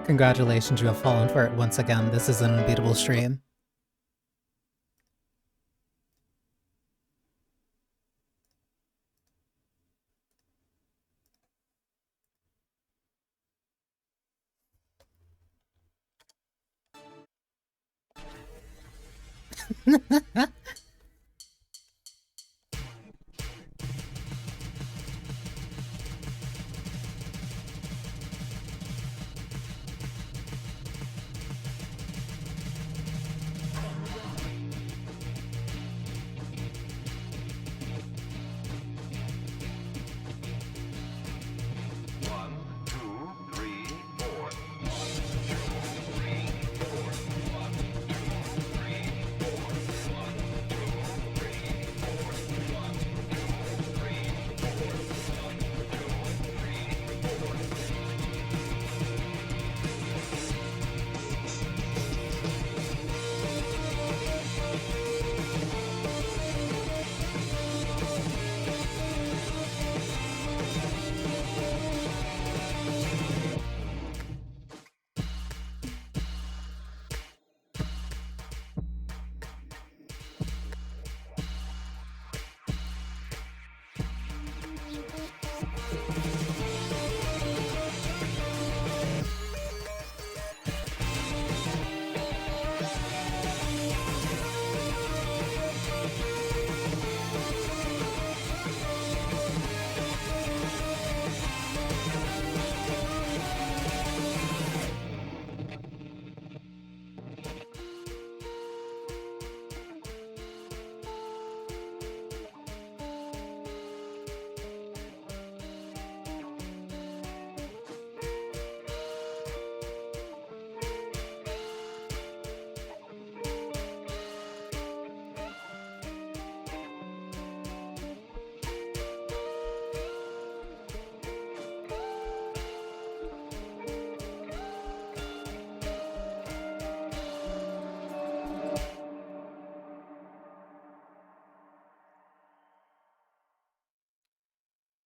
Congratulations, you have fallen for it once again. This is an unbeatable stream.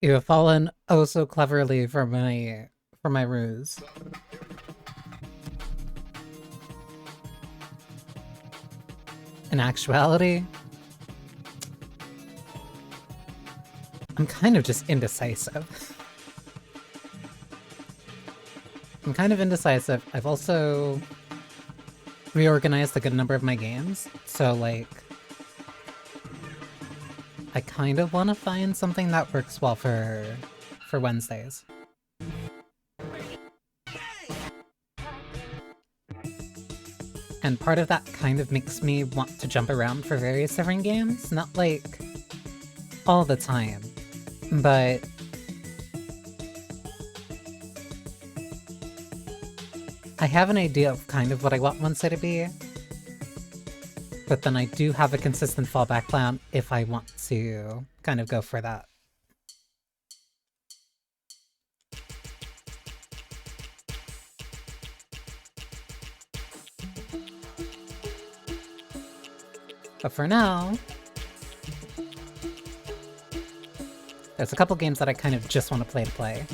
You have fallen oh so cleverly for my ruse. In actuality, I'm kind of just indecisive. I'm kind of indecisive. I've also reorganized a good number of my games, so like I kind of want to find something that works well for Wednesdays. And part of that kind of makes me want to jump around for various different games, not like all the time, but I have an idea of kind of what I want Wednesday to be, but then I do have a consistent fallback plan if I want to kind of go for that. But for now, there's a couple games that I kind of just want to play.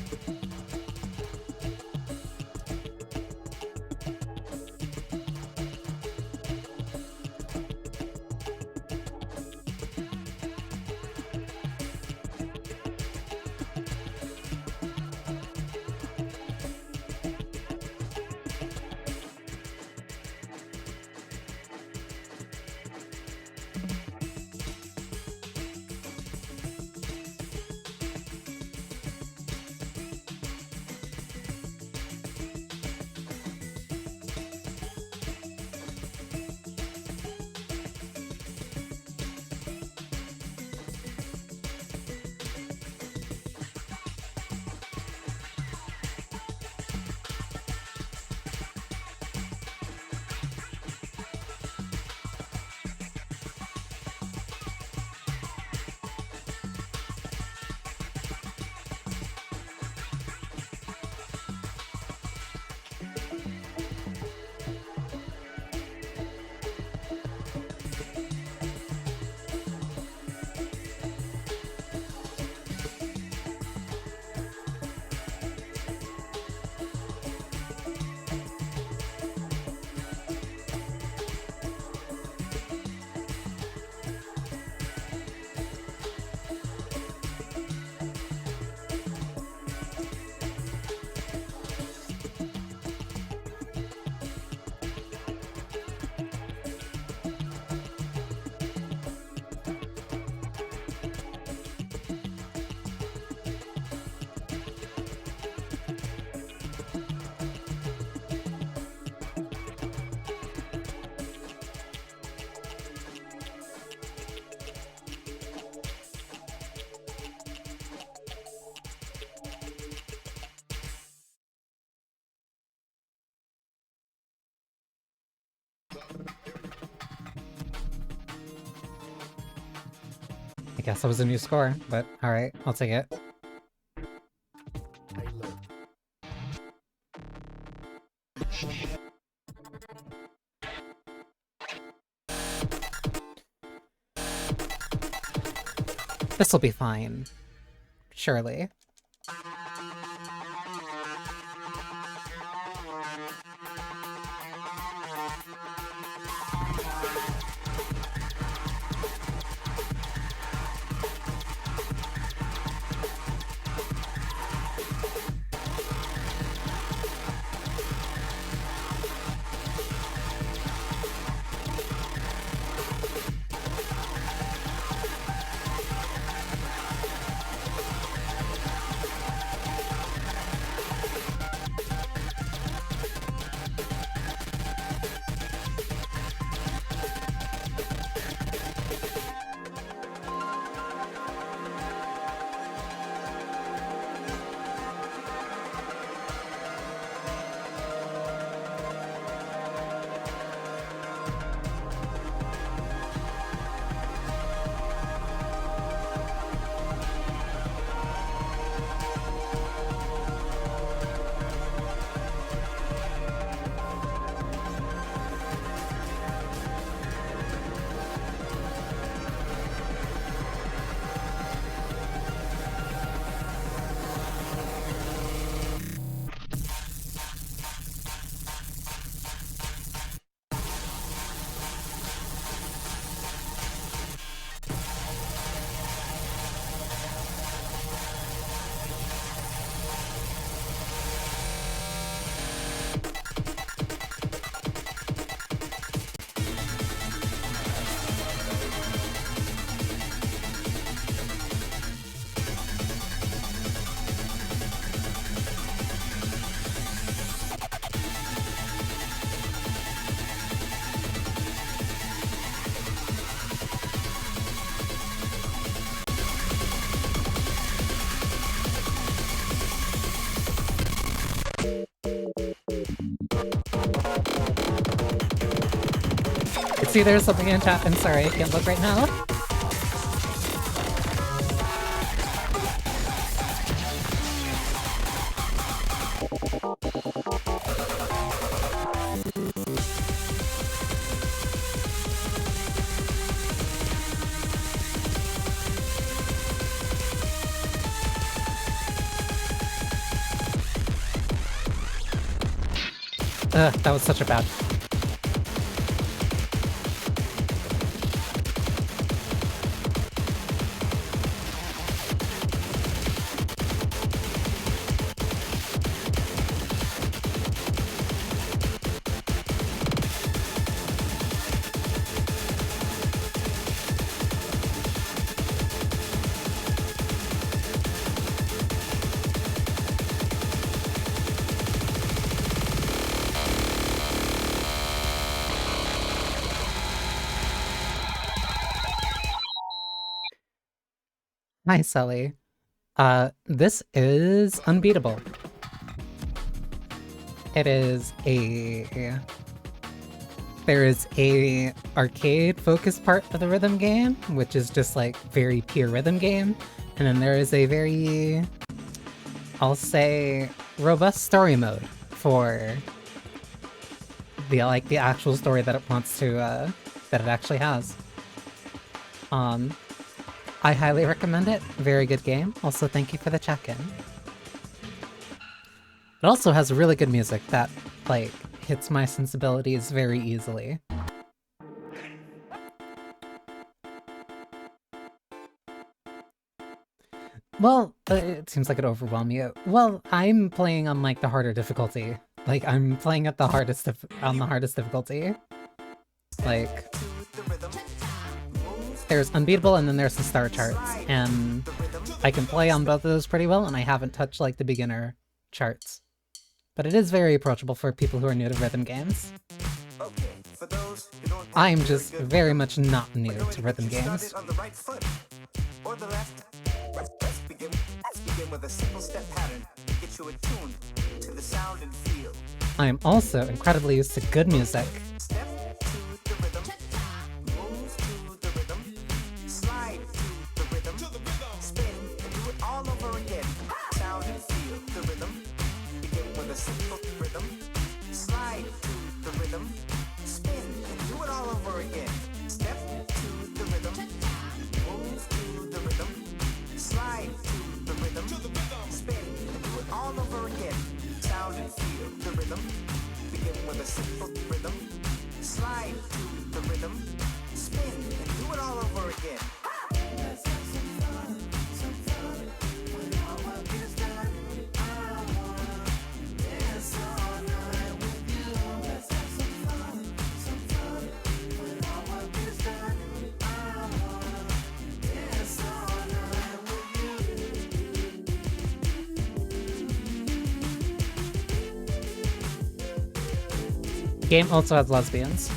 guess that was a new score, but alright, I'll take it. This'll be fine. Surely. See, there's something in chat. I'm sorry, I can't look right now. Ugh, that was such a bad... Hi, Sully. This is unbeatable. It is a... There is a arcade-focused part of the rhythm game, which is just like very pure rhythm game, and then there is a very, I'll say, robust story mode for the actual story that it wants to that it actually has. I highly recommend it. Very good game. Also, thank you for the check-in. It also has really good music that, like, hits my sensibilities very easily. Well, it seems like it overwhelmed you. Well, I'm playing on, like, the harder difficulty. Like, I'm playing at the hardest on the hardest difficulty. Like... There's Unbeatable and then there's the Star Charts, and I can play on both of those pretty well, and I haven't touched, like, the beginner charts. But it is very approachable for people who are new to rhythm games. I'm just very much not new to rhythm games. I am also incredibly used to good music. Game also has lesbians.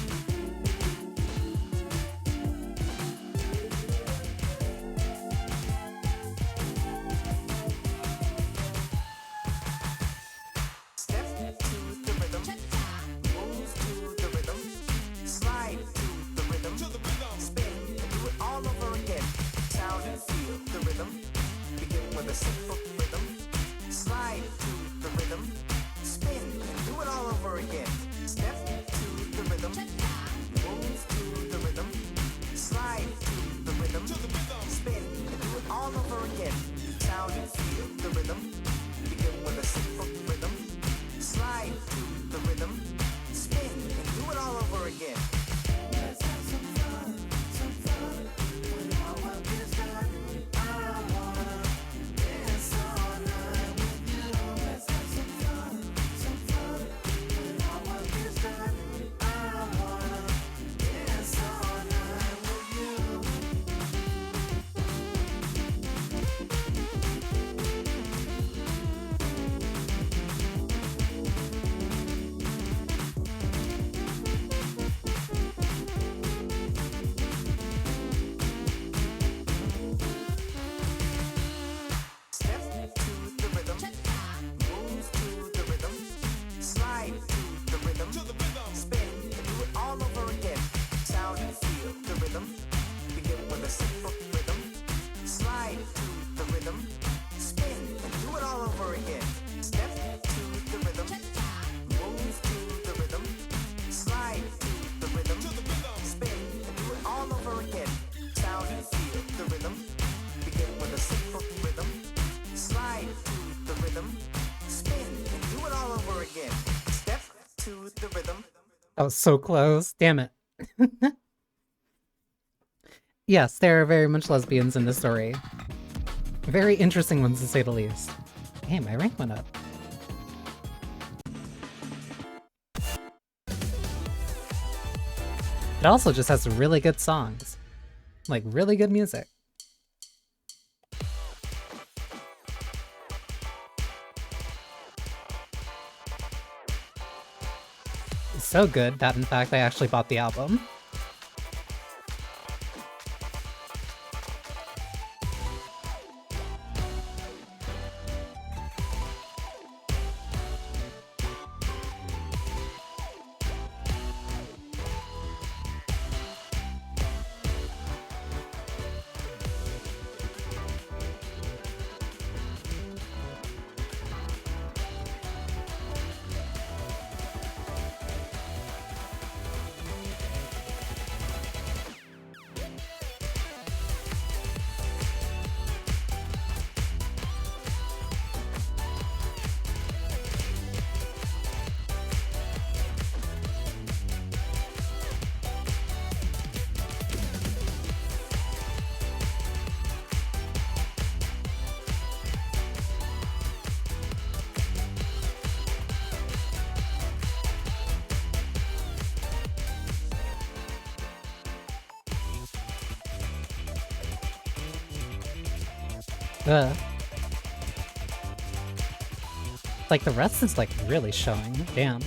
That was so close. Damn it. Yes, there are very much lesbians in this story. Very interesting ones, to say the least. Hey, my rank went up. It also just has really good songs. Like, really good music. It's so good that, in fact, I actually bought the album. Like, the rest is, like, really showing. Damn.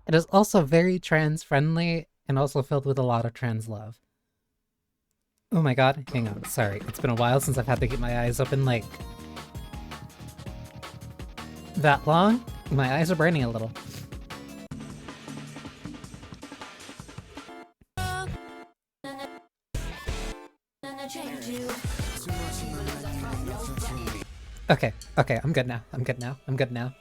It is also very trans-friendly and also filled with a lot of trans love. Oh my god, hang on, sorry. It's been a while since I've had to keep my eyes open, like, that long. My eyes are burning a little. Okay, okay, I'm good now. I'm good now. I'm good now.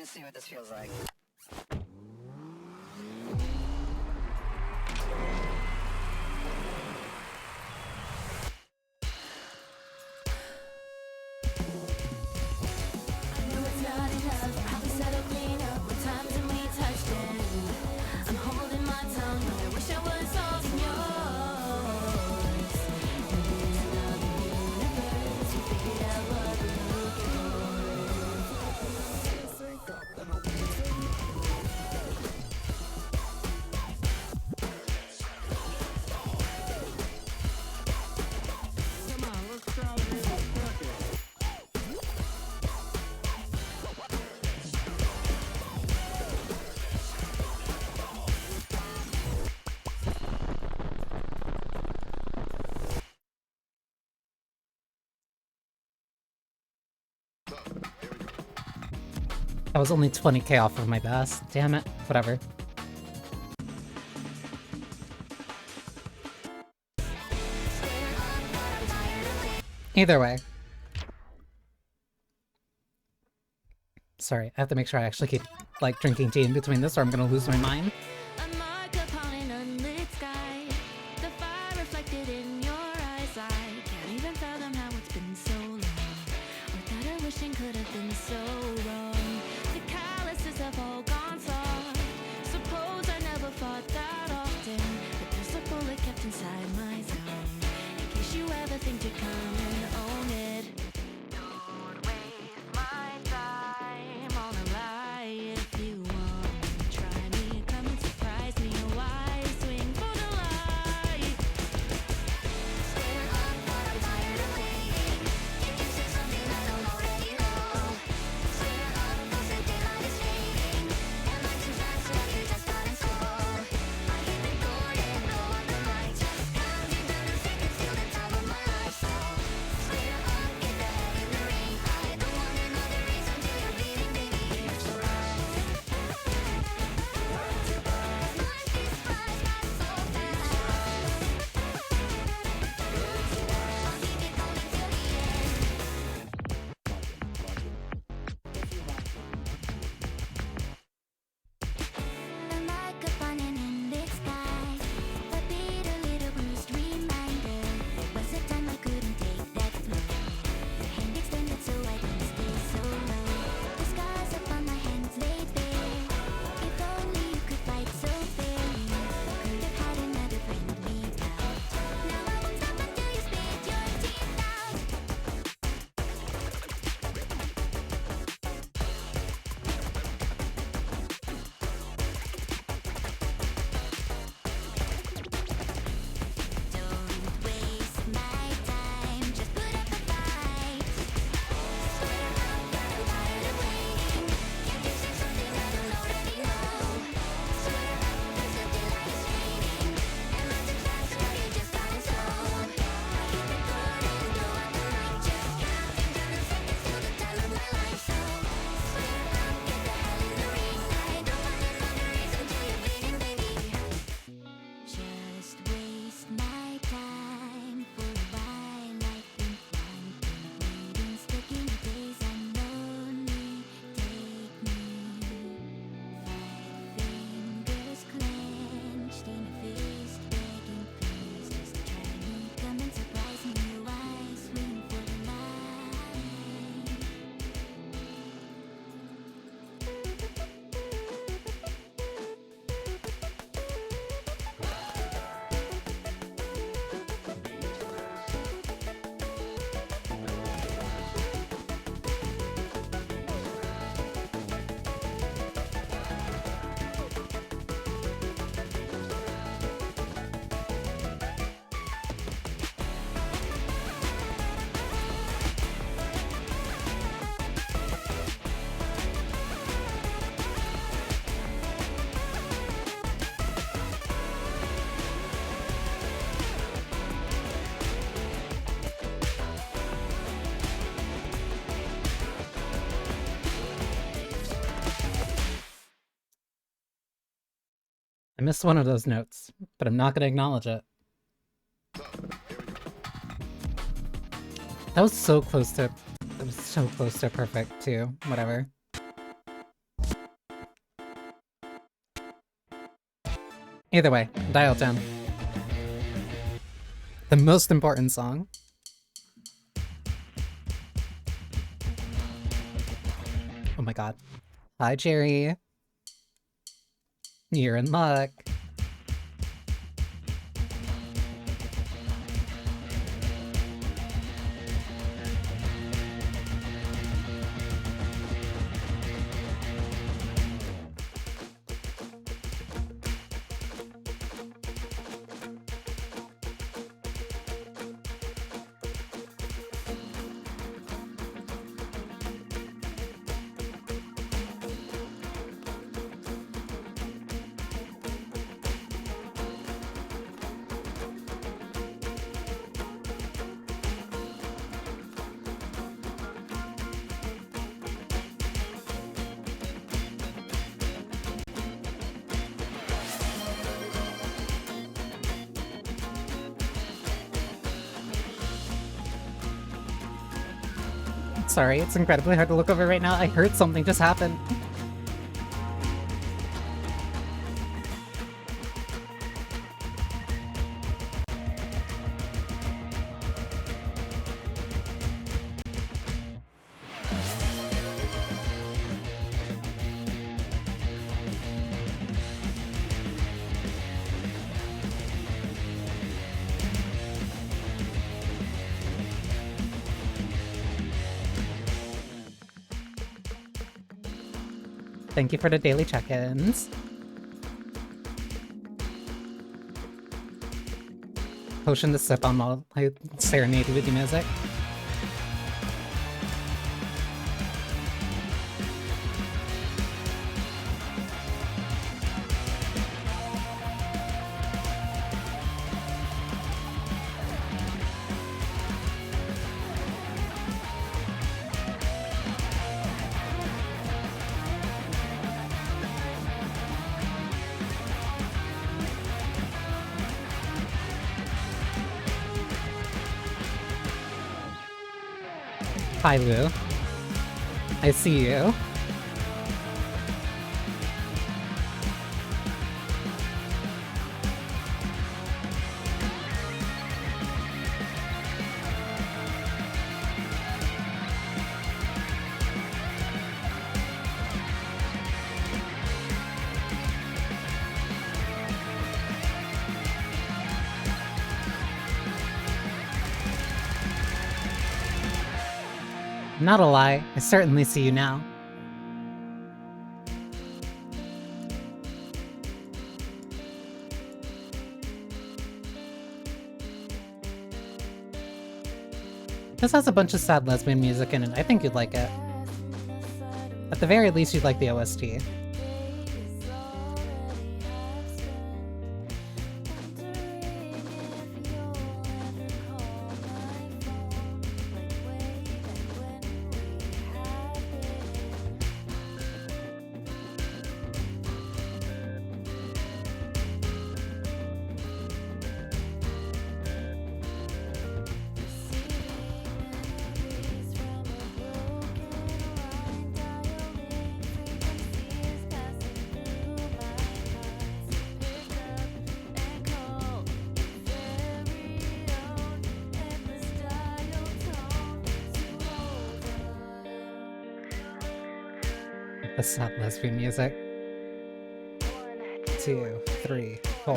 See what this feels like. I was only 20k off of my best. Damn it. Whatever. Either way. Sorry, I have to make sure I actually keep, like, drinking tea in between this or I'm gonna lose my mind. I missed one of those notes, but I'm not gonna acknowledge it. That was so close to... That was so close to perfect, too. Whatever. Either way, dial tone. The most important song. Oh my god. Hi, Jerry. You're in luck. Sorry, it's incredibly hard to look over right now. I heard something just happen. Thank you for the daily check-ins. Potion to sip on while I serenade you with the music. Hi, Lou. I see you. Not a lie, I certainly see you now. This has a bunch of sad lesbian music in it. I think you'd like it. At the very least, you'd like the OST. The sad lesbian music. 2, 3, 4.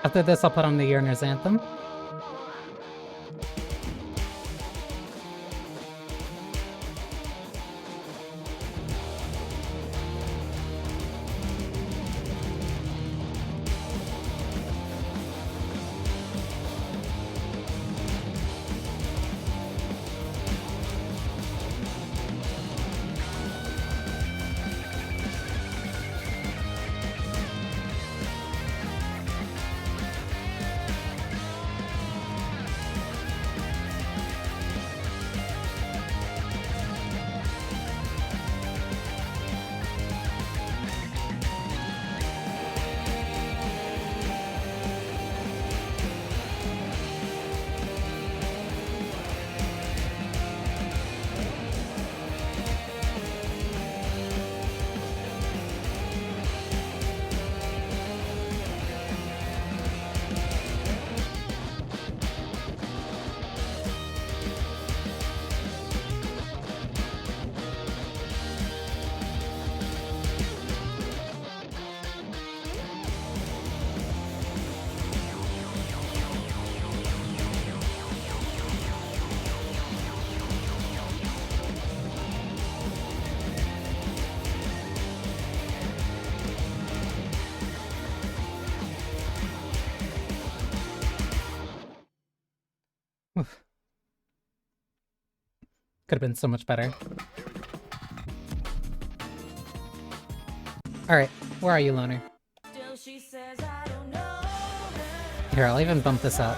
After this, I'll put on the Yearner's Anthem. Could have been so much better. Alright, where are you, Loner? Here, I'll even bump this up.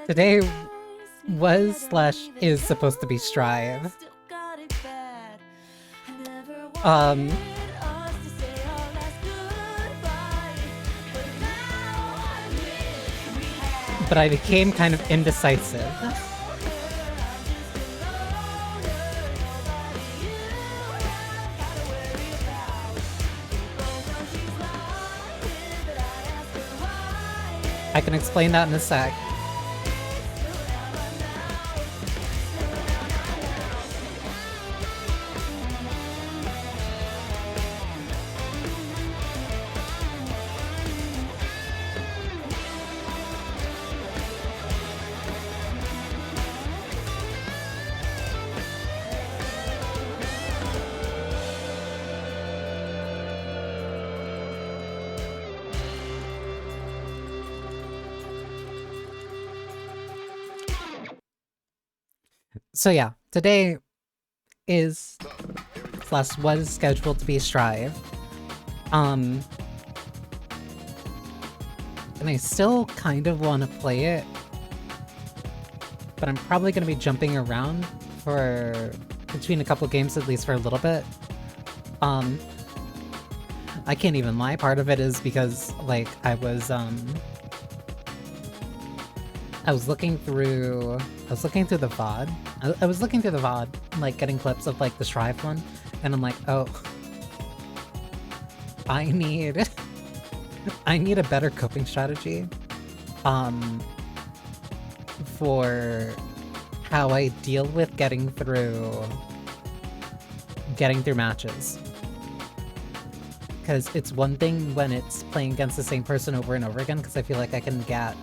Today was/is supposed to be Strive. But I became kind of indecisive. I can explain that in a sec. So yeah, today is / was scheduled to be Strive. And I still kind of want to play it, but I'm probably going to be jumping around for between a couple games at least for a little bit. I can't even lie, part of it is because like I was looking through the VOD. I was looking through the VOD, like getting clips of like the Strive one, and I'm like, oh, I need a better coping strategy for how I deal with getting through matches. Because it's one thing when it's playing against the same person over and over again, because I feel like I can get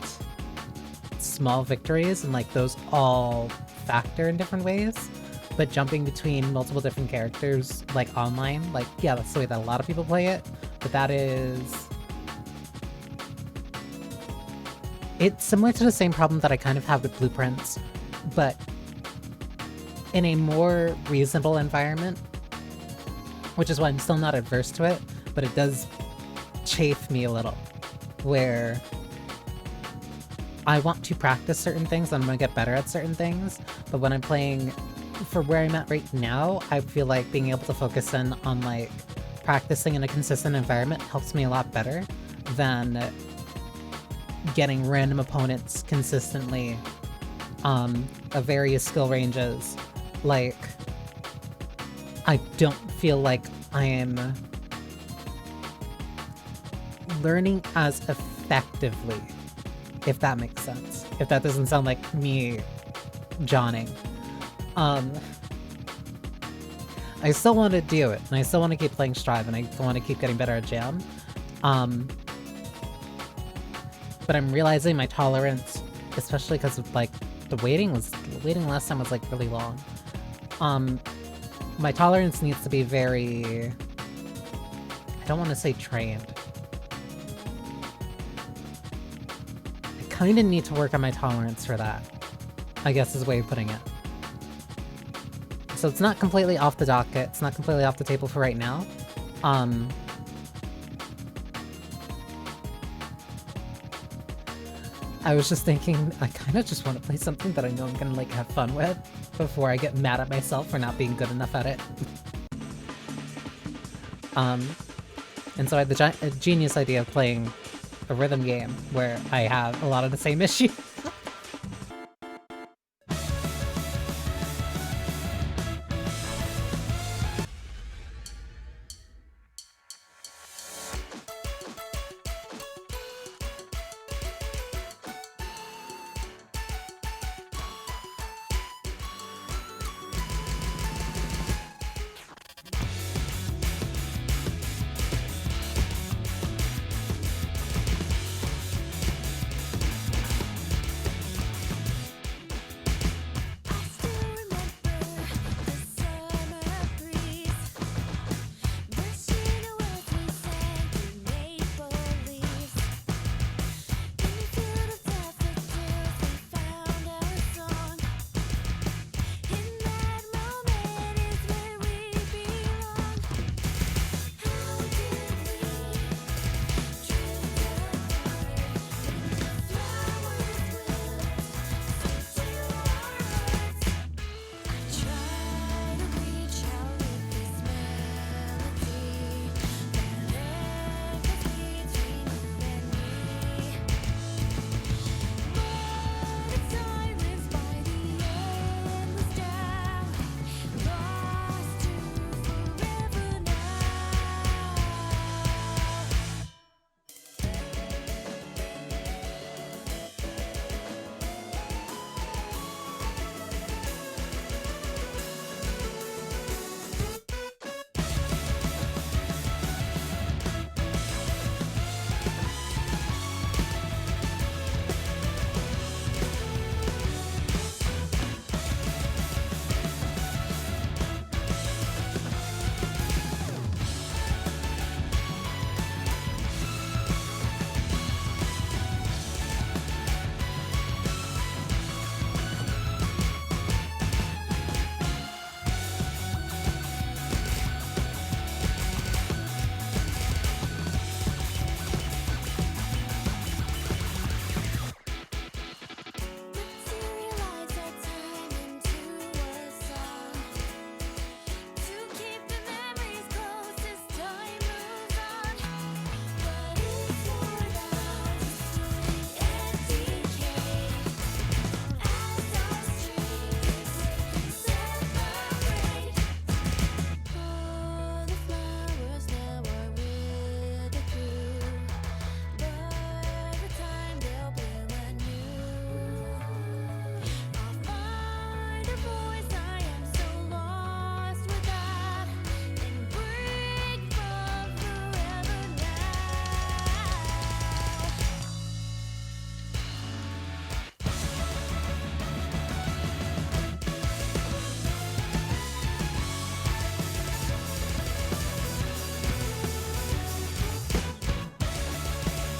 small victories and like those all factor in different ways, but jumping between multiple different characters like online, like yeah, that's the way that a lot of people play it, but it's similar to the same problem that I kind of have with Blueprints, but in a more reasonable environment, which is why I'm still not adverse to it, but it does chafe me a little, where I want to practice certain things and I'm gonna get better at certain things, but when I'm playing for where I'm at right now, I feel like being able to focus in on like practicing in a consistent environment helps me a lot better than getting random opponents consistently of various skill ranges. Like, I don't feel like I am learning as effectively, if that makes sense. If that doesn't sound like me jawning. I still want to do it, and I still want to keep playing Strive, and I want to keep getting better at Jam. But I'm realizing my tolerance, especially because of like the waiting last time was like really long. My tolerance needs to be very... I don't want to say trained. I kind of need to work on my tolerance for that, I guess is a way of putting it. So it's not completely off the docket, it's not completely off the table for right now. I was just thinking, I kind of just want to play something that I know I'm gonna like have fun with before I get mad at myself for not being good enough at it. And so I had the genius idea of playing a rhythm game where I have a lot of the same issues.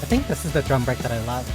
I think this is the drum break that I love.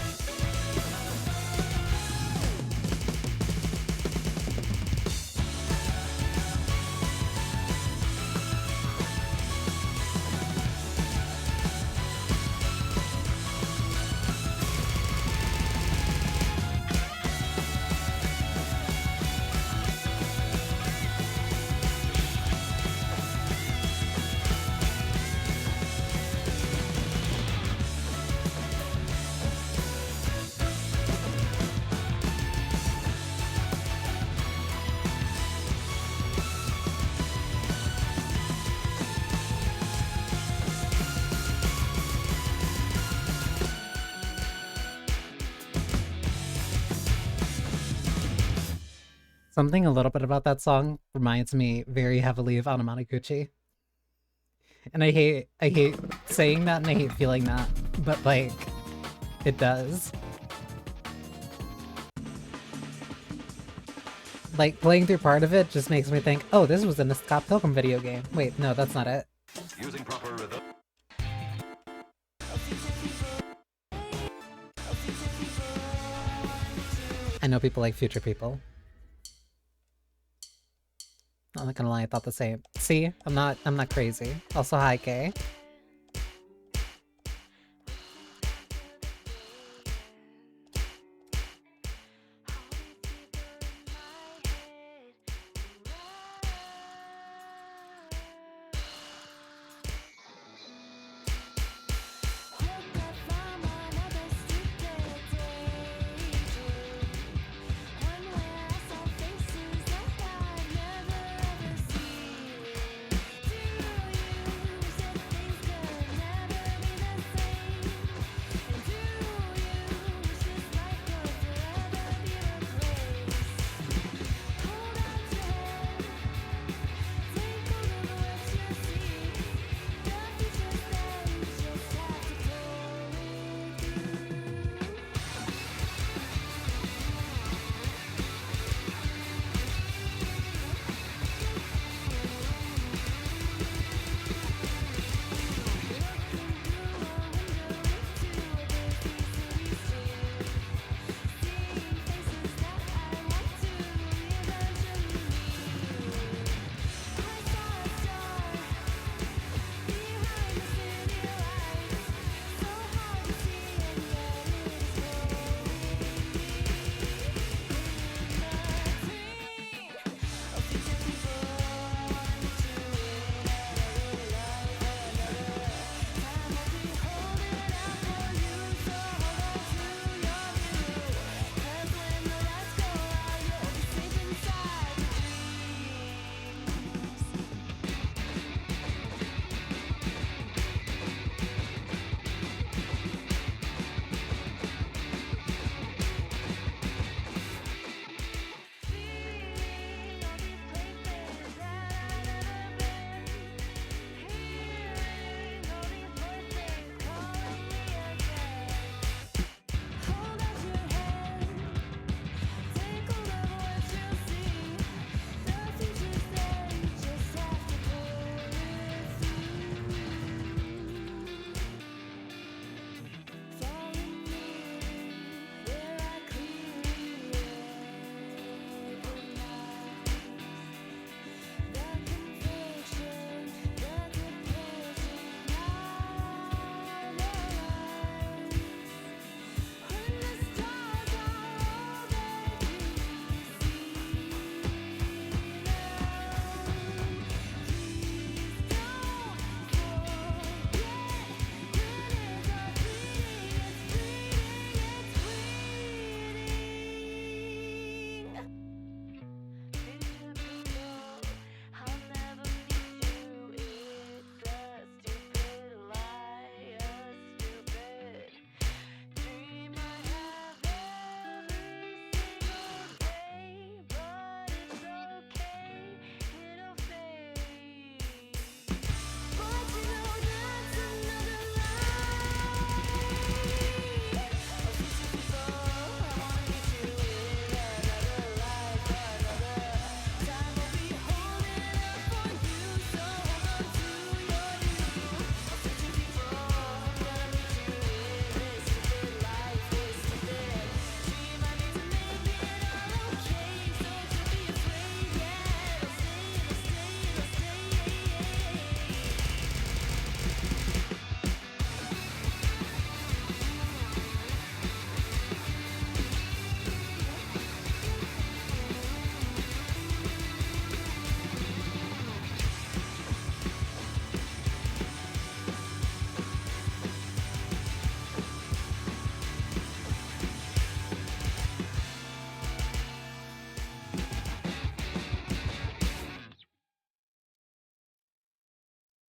Something a little bit about that song reminds me very heavily of Anamanaguchi. And I hate saying that and I hate feeling that, but like, it does. Like, playing through part of it just makes me think, oh, this was in a Scott Pilgrim video game. Wait, no, that's not it. Using proper rhythm. I know people like Future People. I'm not gonna lie, I thought the same. See? I'm not crazy. Also, hi, Kay.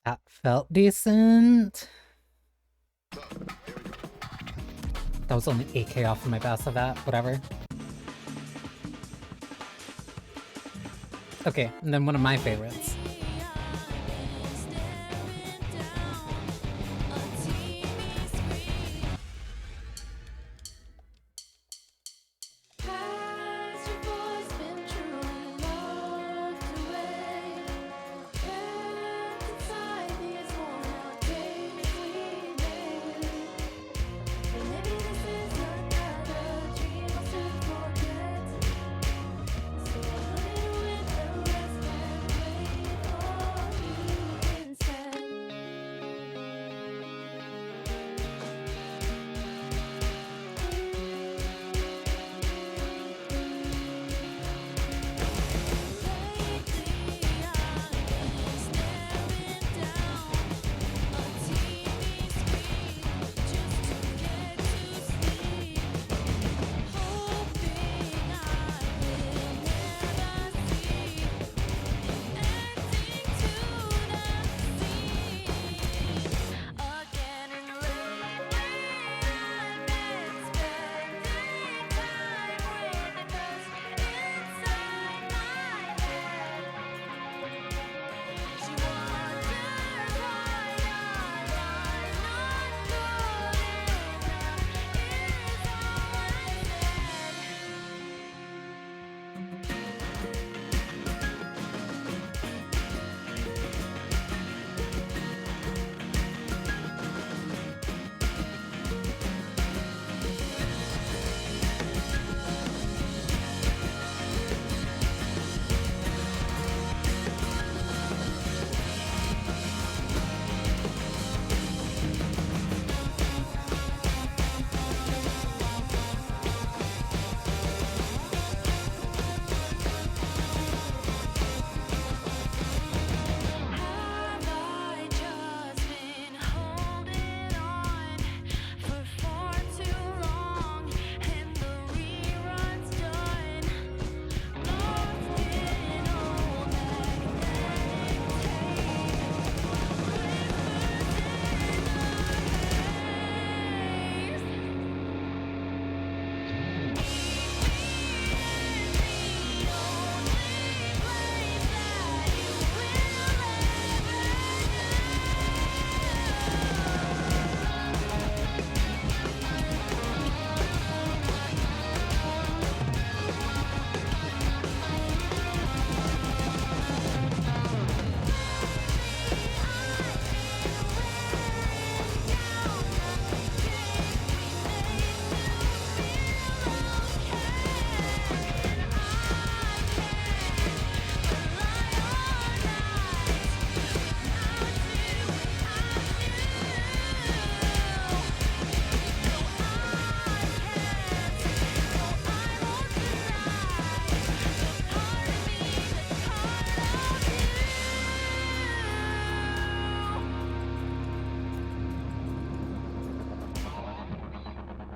That felt decent. That was only 8k off of my best of that, whatever. Okay, and then one of my favorites.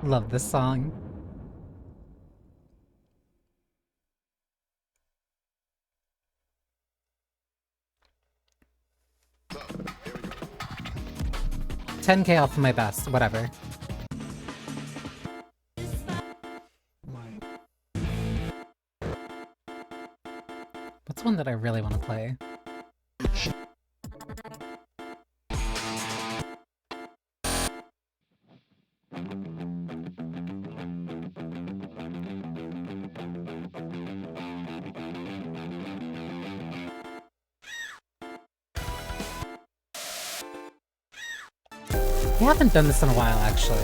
Love this song. $10K off of my best, whatever. What's one that I really want to play? We haven't done this in a while, actually.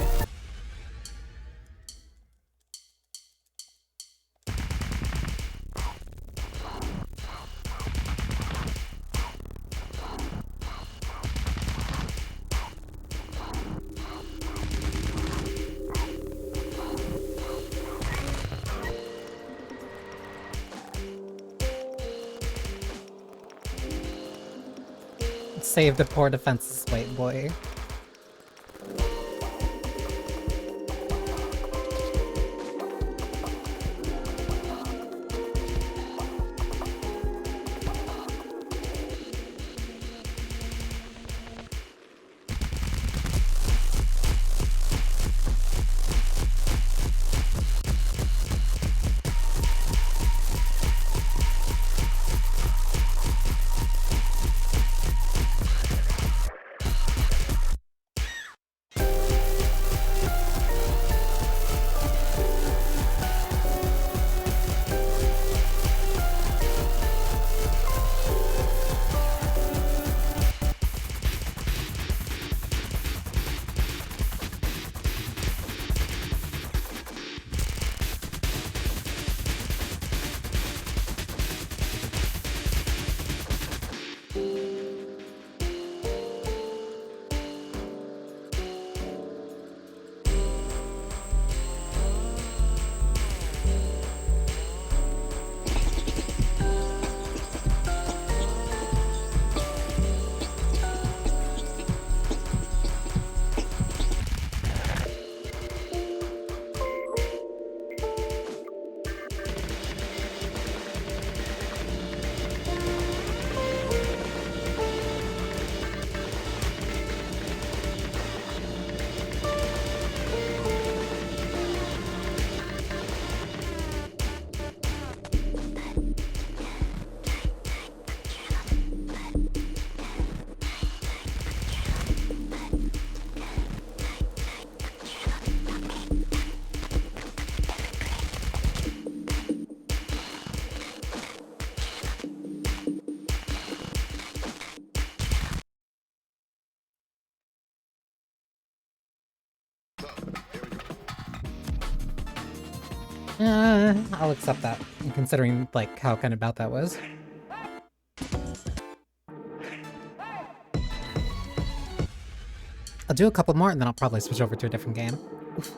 Save the poor defenseless white boy. I'll accept that, considering, like, how kind of bad that was. I'll do a couple more and then I'll probably switch over to a different game. Oof.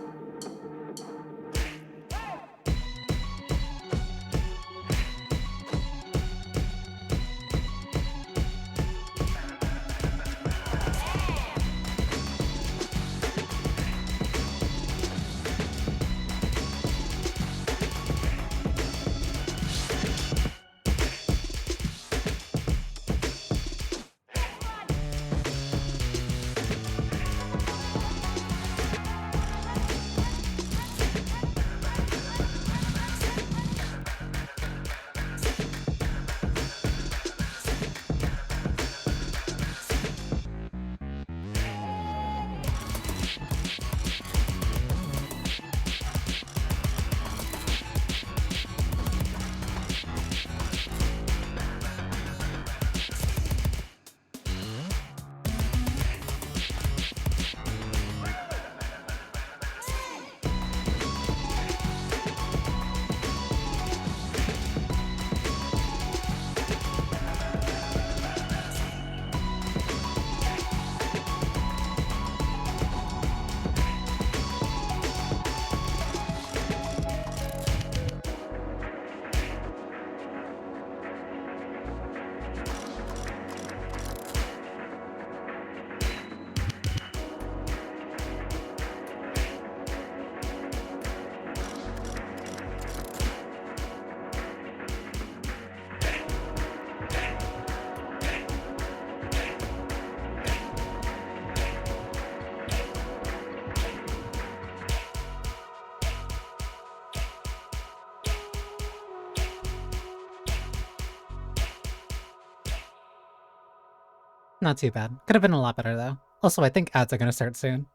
Not too bad. Could have been a lot better, though. Also, I think ads are gonna start soon.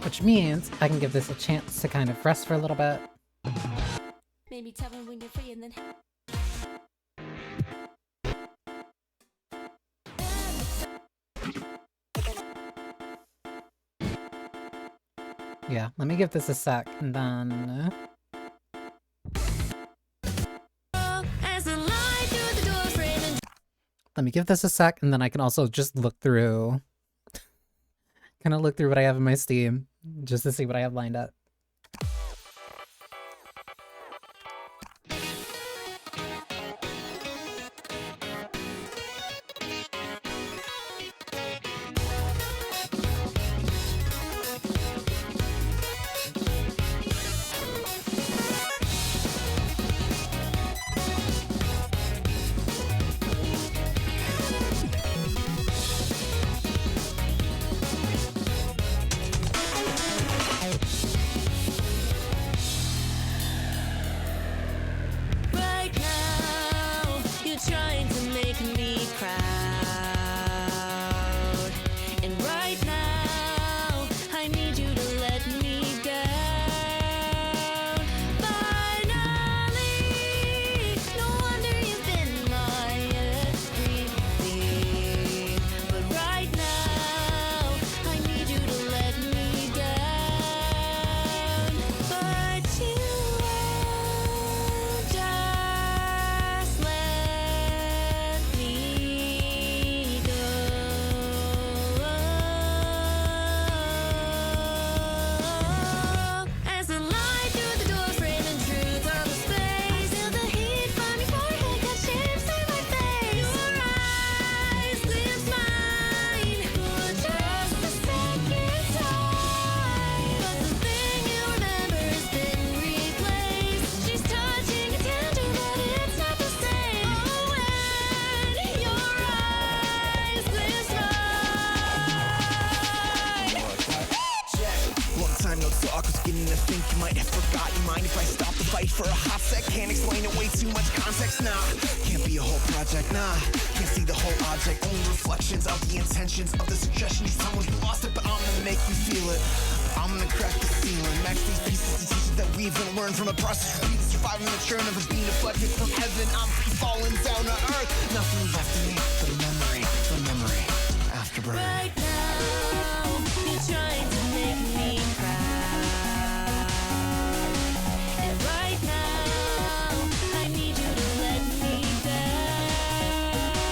Which means I can give this a chance to kind of rest for a little bit. Maybe tell me when you're free and then Yeah, let me give this a sec, and then... as a light through the door frame and Let me give this a sec, and then I can also just look through... kind of look through what I have in my Steam, just to see what I have lined up. right now you're trying to make me proud. And right now I need you to let me down. Finally, no wonder you've been my everything. But right now I need you to let me down. But you won't just let me go. As the light through the door frame and truth on the space, feel the heat from your forehead cut shapes in my face. Your eyes glimpse mine for just a second time. But the thing you remember has been replaced. She's touching a tender, but it's not the same. Oh, when your eyes glimpse mine. Long time no talk, was beginning to think you might have forgot. You mind if I stop the fight for a hot sec? Can't explain it, way too much context, nah. Can't be a whole project, nah. Can't see the whole object, only reflections of the intentions of the suggestion. Someone lost it, but I'm gonna make you feel it. I'm gonna crack the ceiling, match these pieces to teach it that we've been learned from a process. Repeat surviving the churn of being deflected from heaven. I'm free falling down to earth. Nothing left in me but a memory, afterburn. Right now, you're trying to make me proud. And right now, I need you to let me down.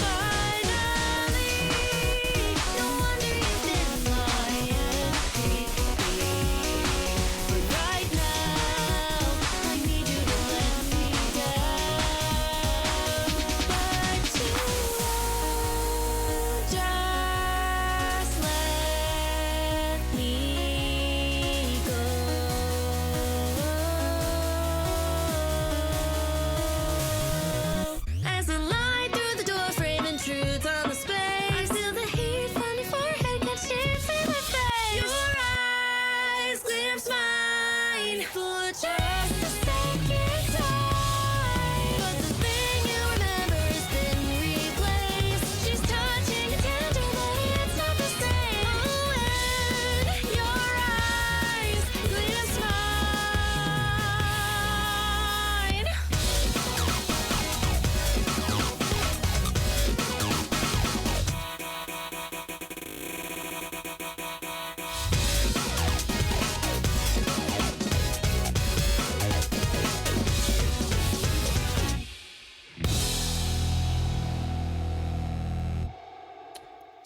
Finally, no wonder you've been my everything. But right now, I need you to let me down. But you won't just let me go. As the light through the door frame and truth on the space, I feel the heat from your forehead cut shapes in my face. Your eyes glimpse mine for just a second time. But the thing you remember has been replaced. She's touching a tender, but it's not the same. Oh, when your eyes glimpse mine.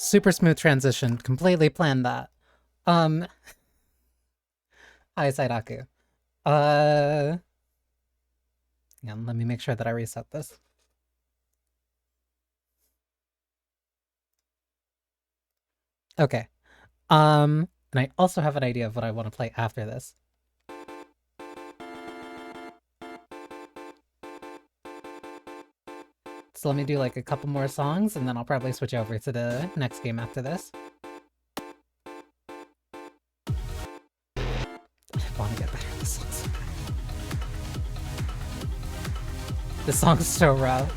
Super smooth transition. Completely planned that. Hi, Saidaku. Yeah, let me make sure that I reset this. Okay. And I also have an idea of what I want to play after this. So let me do like a couple more songs, and then I'll probably switch over to the next game after this. This song's so rough.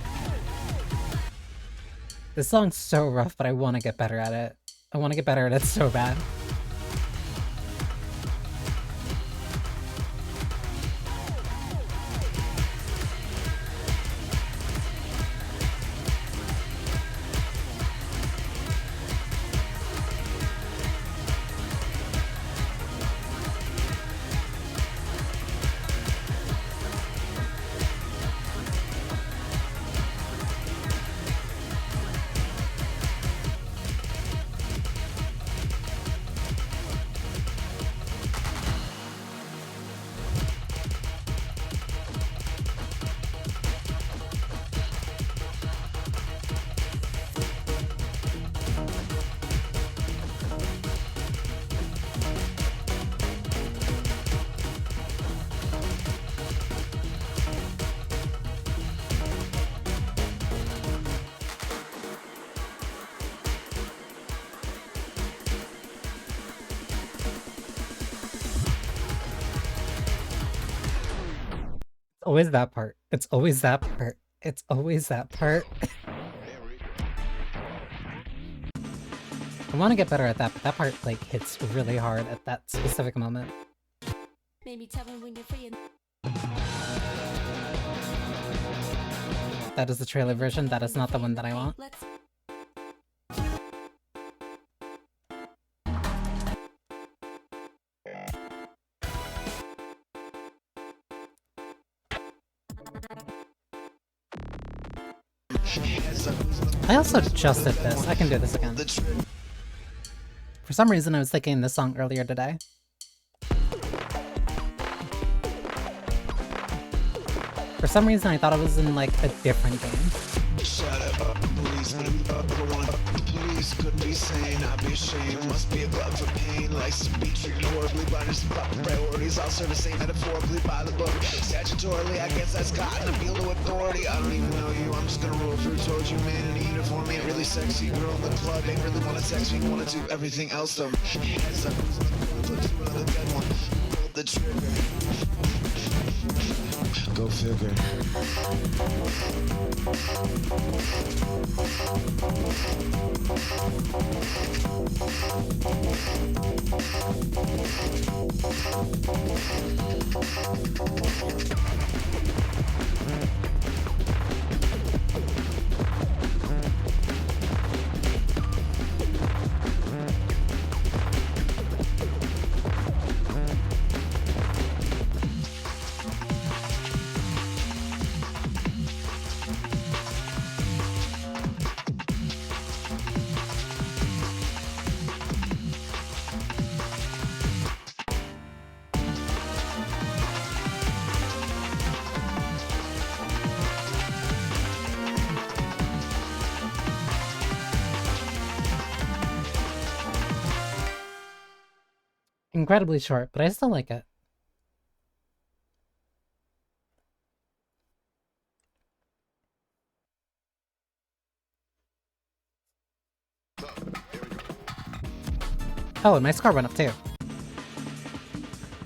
This song's so rough, but I want to get better at it. I want to get better at it so bad. Always that part. It's always that part. It's always that part. I want to get better at that, but that part like hits really hard at that specific moment. Maybe tell me when you're free and That is the trailer version. That is not the one that I want. let's I also just did this. I can do this again. For some reason, I was thinking this song earlier today. For some reason, I thought it was in like a different game. Shut up, police, police couldn't be sane, I'd be ashamed, must be a glove for pain, likes to be treated horribly by just proper priorities, I'll serve the same metaphorically by the book, statutorily, I guess that's gotten appeal to authority, I don't even know you, I'm just gonna roll through towards humanity, uniform ain't really sexy, girl in the club ain't really wanna text me, wanna do everything else though, heads up, put you another dead one, pull the trigger, go figure. Incredibly short, but I still like it. Oh, and my score went up too.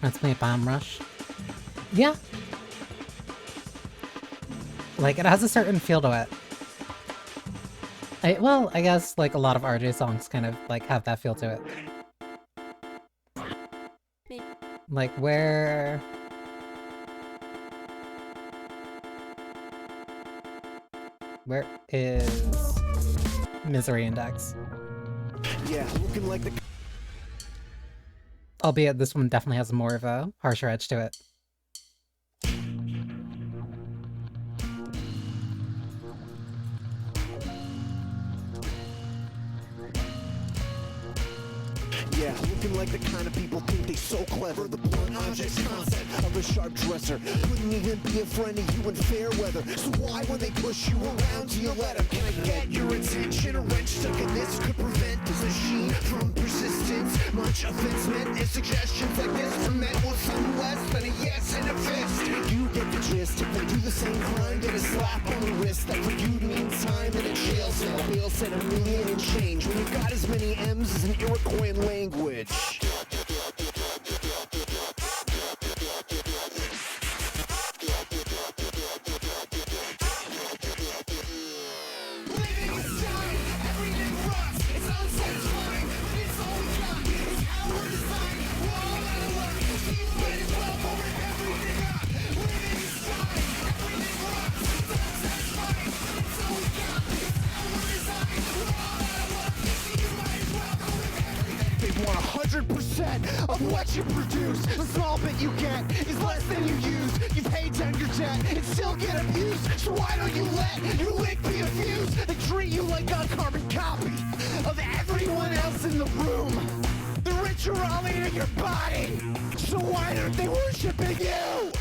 That's me, Bomb Rush. Yeah. Like, it has a certain feel to it. Well, I guess, like, a lot of RJ songs kind of, like, have that feel to it. Like, where is Misery Index? Yeah, looking like the Albeit this one definitely has more of a harsher edge to it. Yeah, looking like the kind of people think they so clever. The blunt objects concept of a sharp dresser wouldn't even be a friend of you in fair weather. So why when they push you around do you let them? Can I get your attention? A wrench stuck in this could prevent this machine from persistence. Much offense meant if suggestions like this were met with something less than a yes and a fist. You get the gist. If they do the same crime, get a slap on the wrist. That for you means time in a jail cell. Bail said $1 million and change when you got as many M's as an Iroquoian language. of what you produce. The small bit you get is less than you use. You pay down your debt and still get abused. So why don't you let your link be a fuse? They treat you like a carbon copy of everyone else in the room. The rich are all in your body, so why aren't they worshiping you?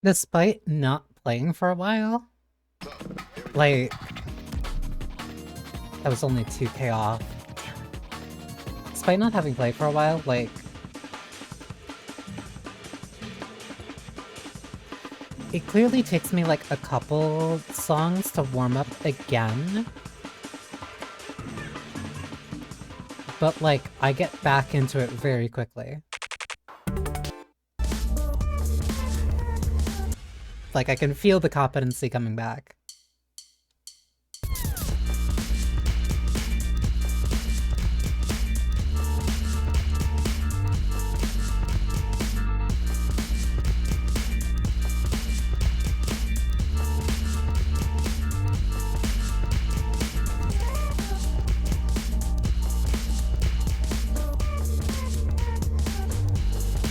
Despite not playing for a while, like, that was only 2k off. Despite not having played for a while, like, it clearly takes me like a couple songs to warm up again. But like, I get back into it very quickly. Like, I can feel the competency coming back.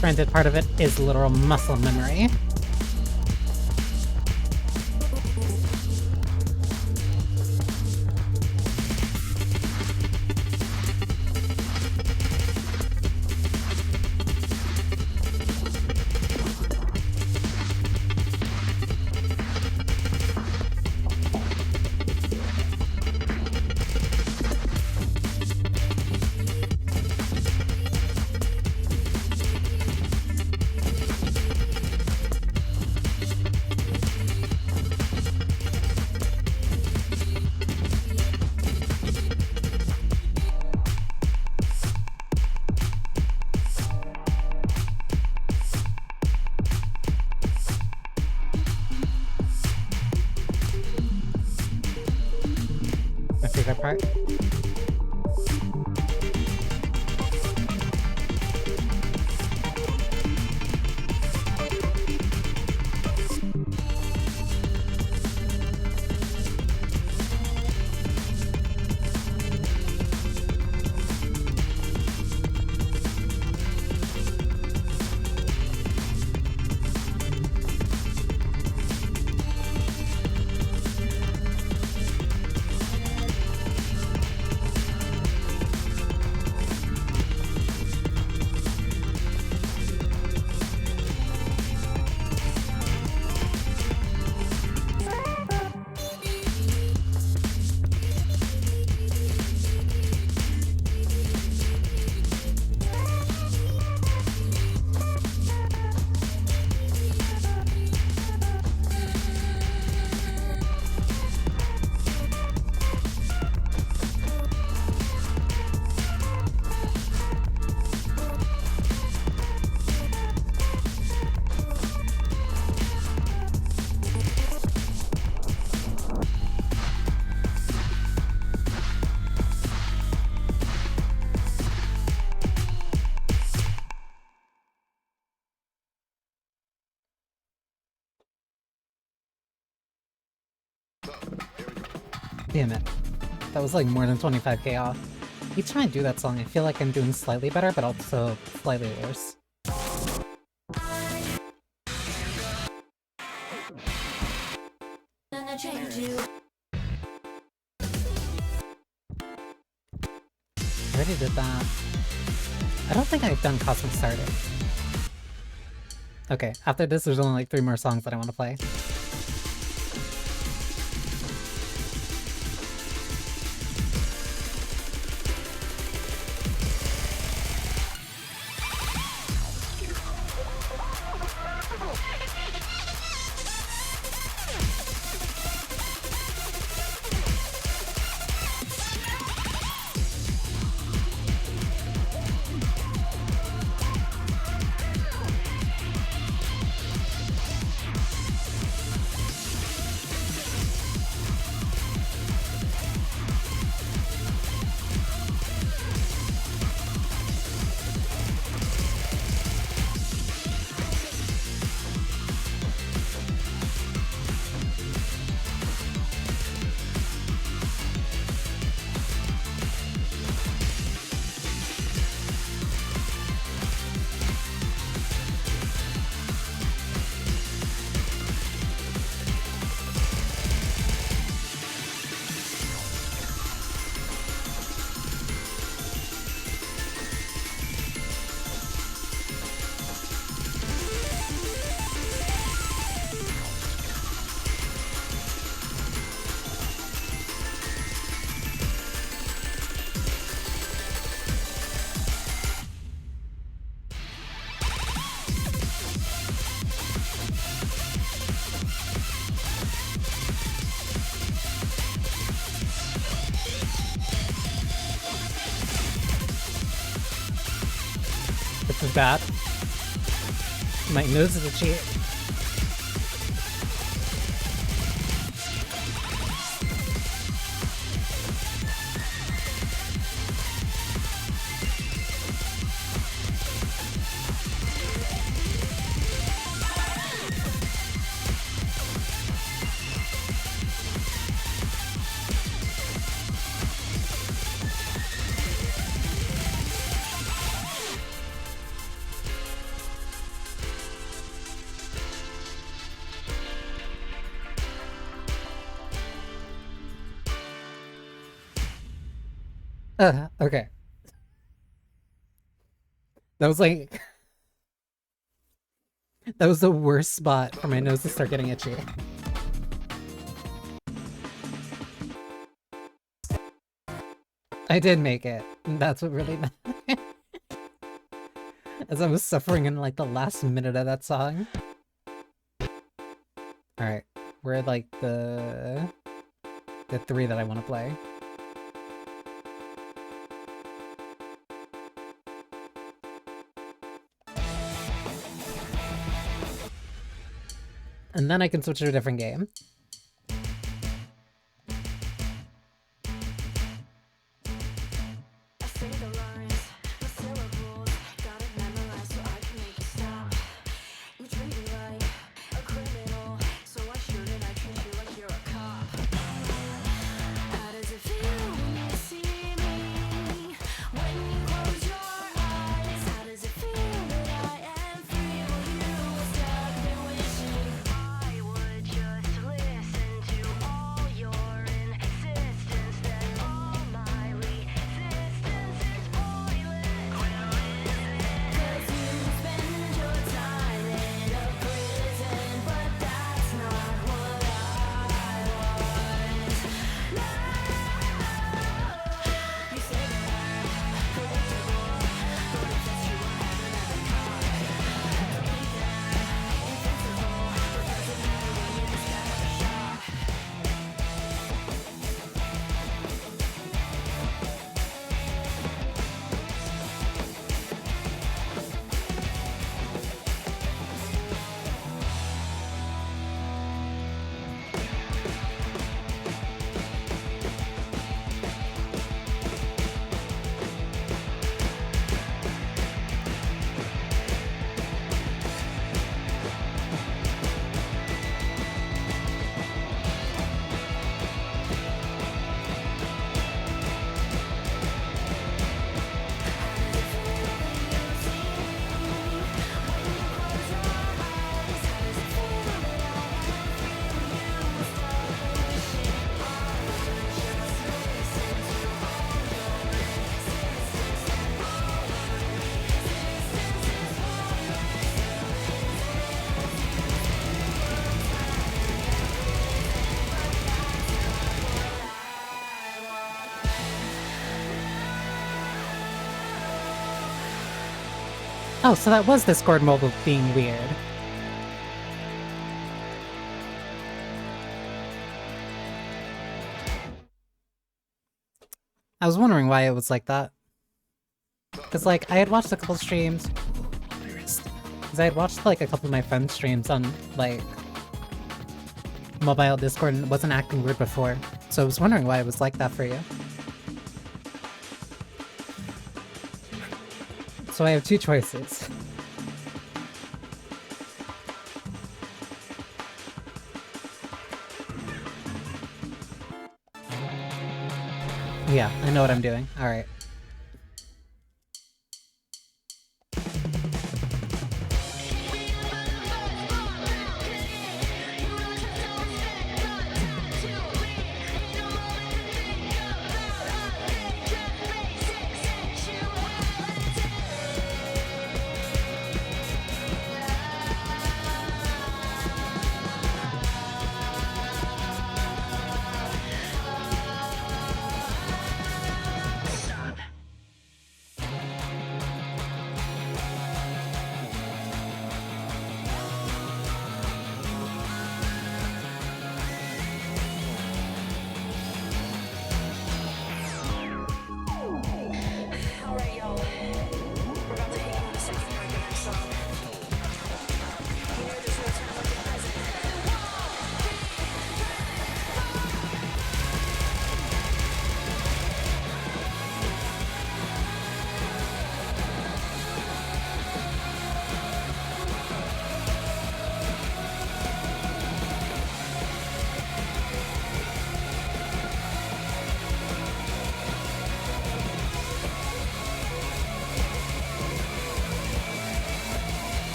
Granted, part of it is literal muscle memory. Favorite part? Damn it. That was like more than 25k off. Each time I do that song, I feel like I'm doing slightly better, but also slightly worse. And I change you. I already did that. I don't think I've done Cosmic Starter. Okay, after this, there's only like 3 more songs that I want to play. This is bad. My nose is itchy. Okay. That was like... That was the worst spot for my nose to start getting itchy. I did make it. That's what really mattered. As I was suffering in like the last minute of that song. Alright. We're at like the 3 that I want to play. And then I can switch to a different game. Oh, so that was Discord mobile being weird. I was wondering why it was like that. Because, like, I had watched a couple streams. Because I had watched, like, a couple of my friends' streams on, like, mobile Discord and it wasn't acting weird before. So I was wondering why it was like that for you. So I have two choices. Yeah, I know what I'm doing. Alright. Alright, y'all. We're about to hit you with a second break of that song. You know this will turn up the present.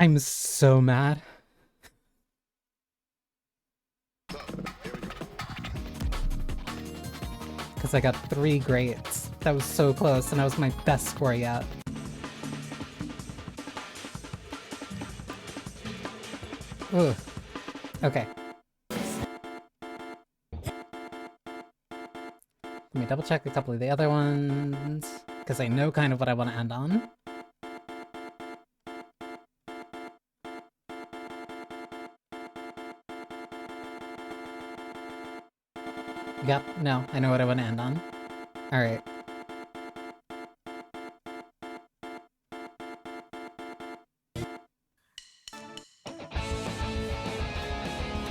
I'm so mad. Because I got 3 grades. That was so close, and that was my best score yet. Ugh. Okay. Let me double check a couple of the other ones, because I know kind of what I want to end on. Yep, no, I know what I want to end on. Alright.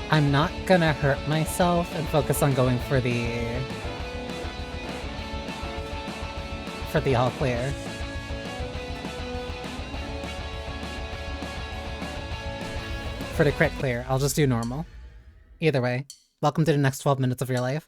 I'm not gonna hurt myself and focus on going for the all clear. For the crit clear, I'll just do normal. Either way, welcome to the next 12 minutes of your life.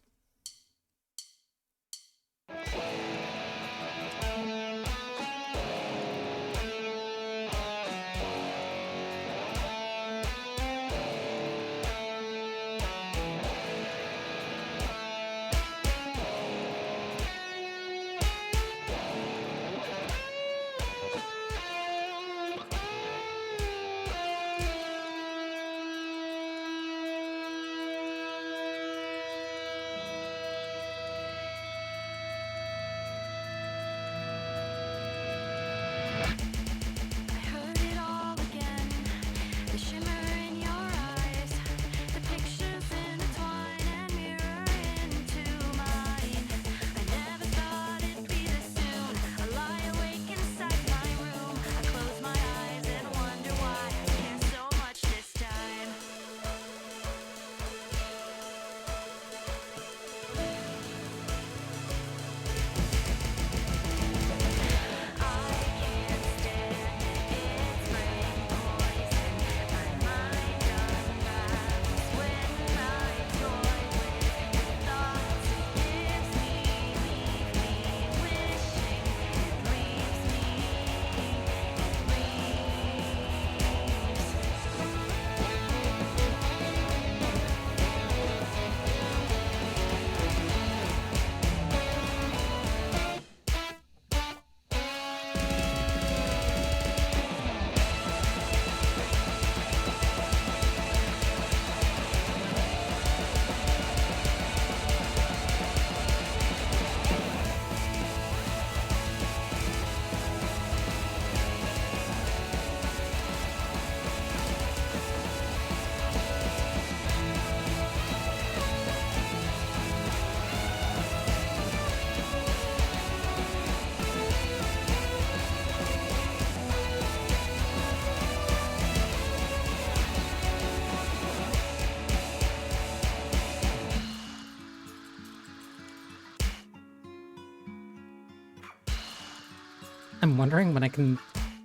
I'm wondering when I can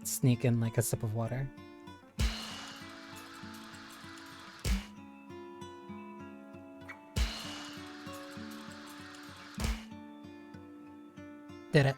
sneak in like a sip of water. Did it.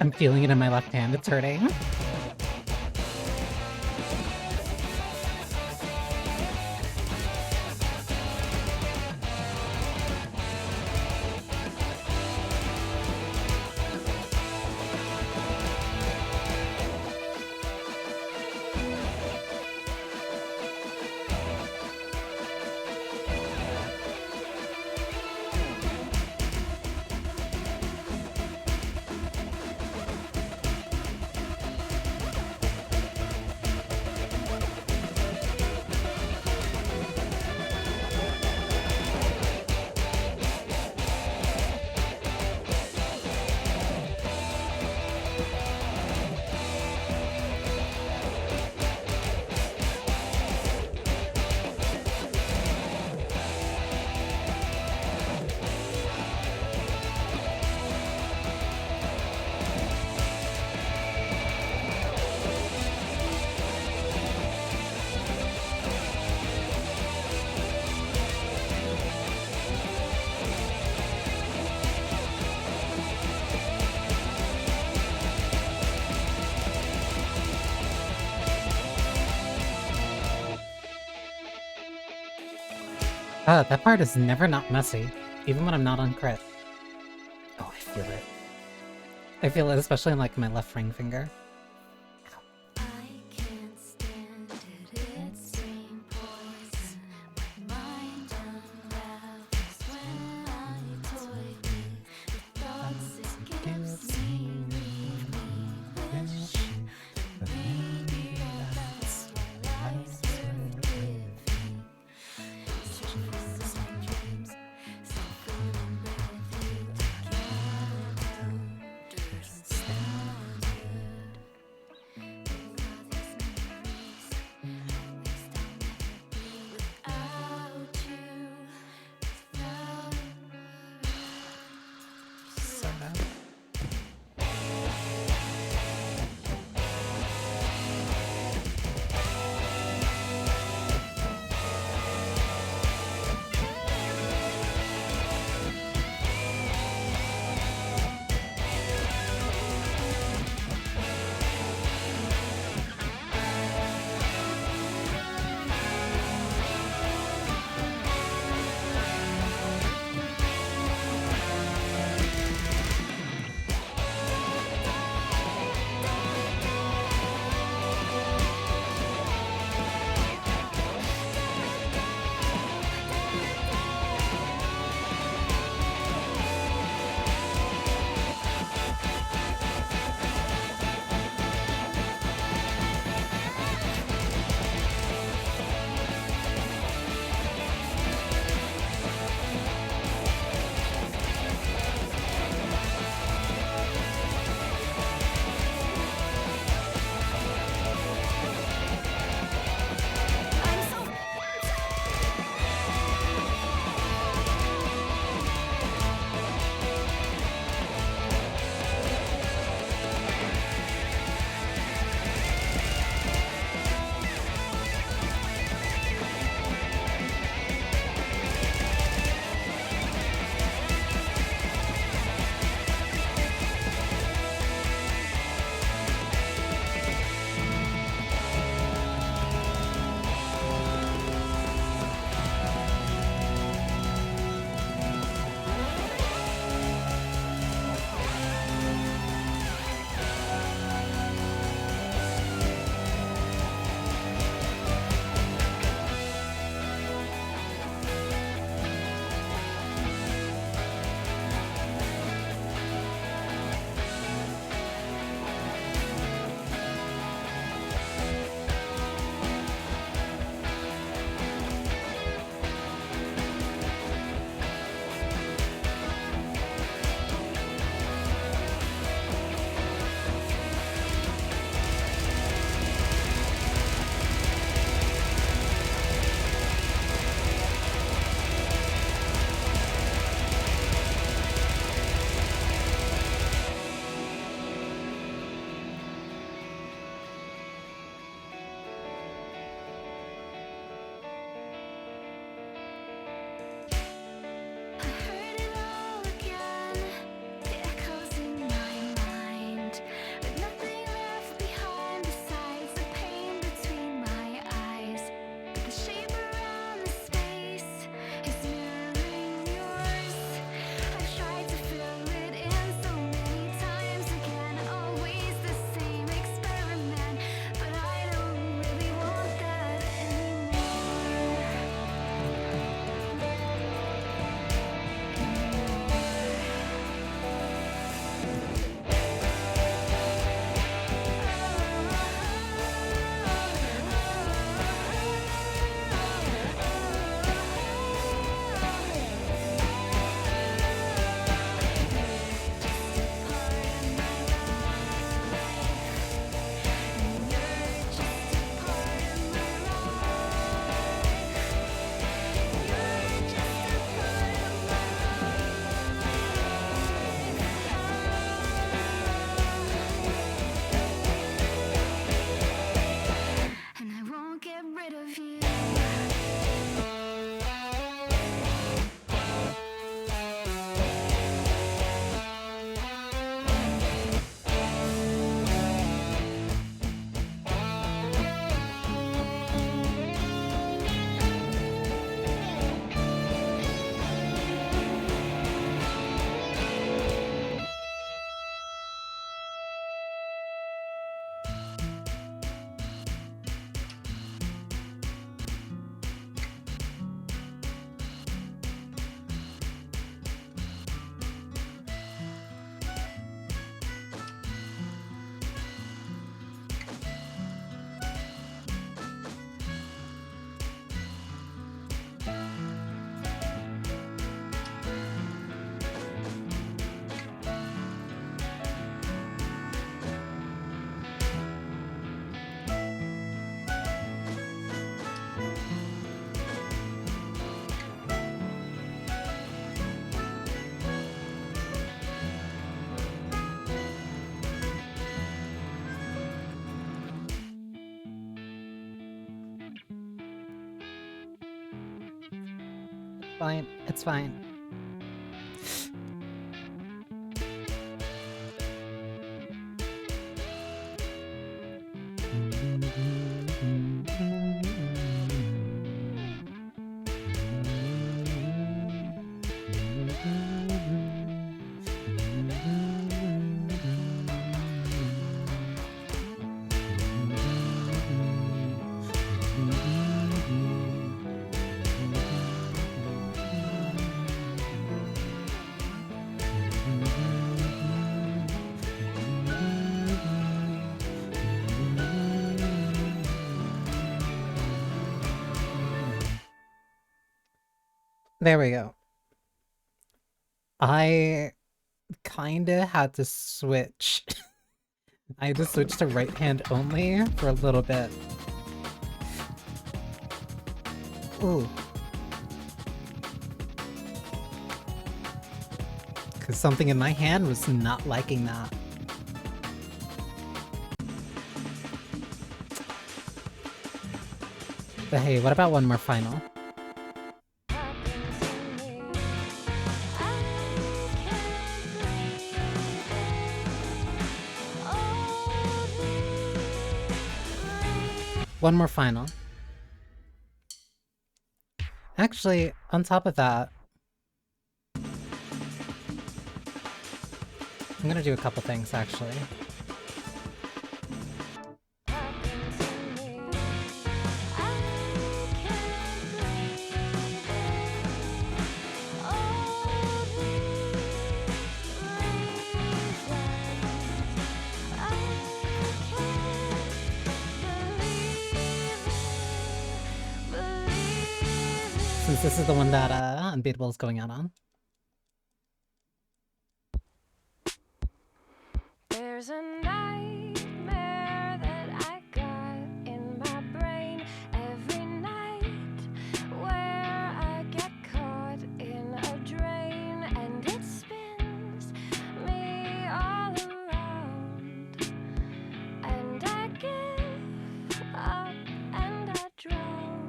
I'm feeling it in my left hand. It's hurting. That part is never not messy, even when I'm not on crit. Oh, I feel it. I feel it, especially in like my left ring finger. I can't stand it, it's green poison. My mind unravels when I toy with the thoughts it gives me. Leave me wish, but maybe that's why life's worth living. Dreams and dreams, still feeling with you together. Understand it. fine. It's fine. There we go. I kinda had to switch. I had to switch to right hand only for a little bit. Ooh. Because something in my hand was not liking that. But hey, what about one more final? One more final. Actually, on top of that, I'm gonna do a couple things, actually. Since this is the one that Unbeatable is going out on. There's a nightmare that I got in my brain every night where I get caught in a drain and it spins me all around and I give up and I drown.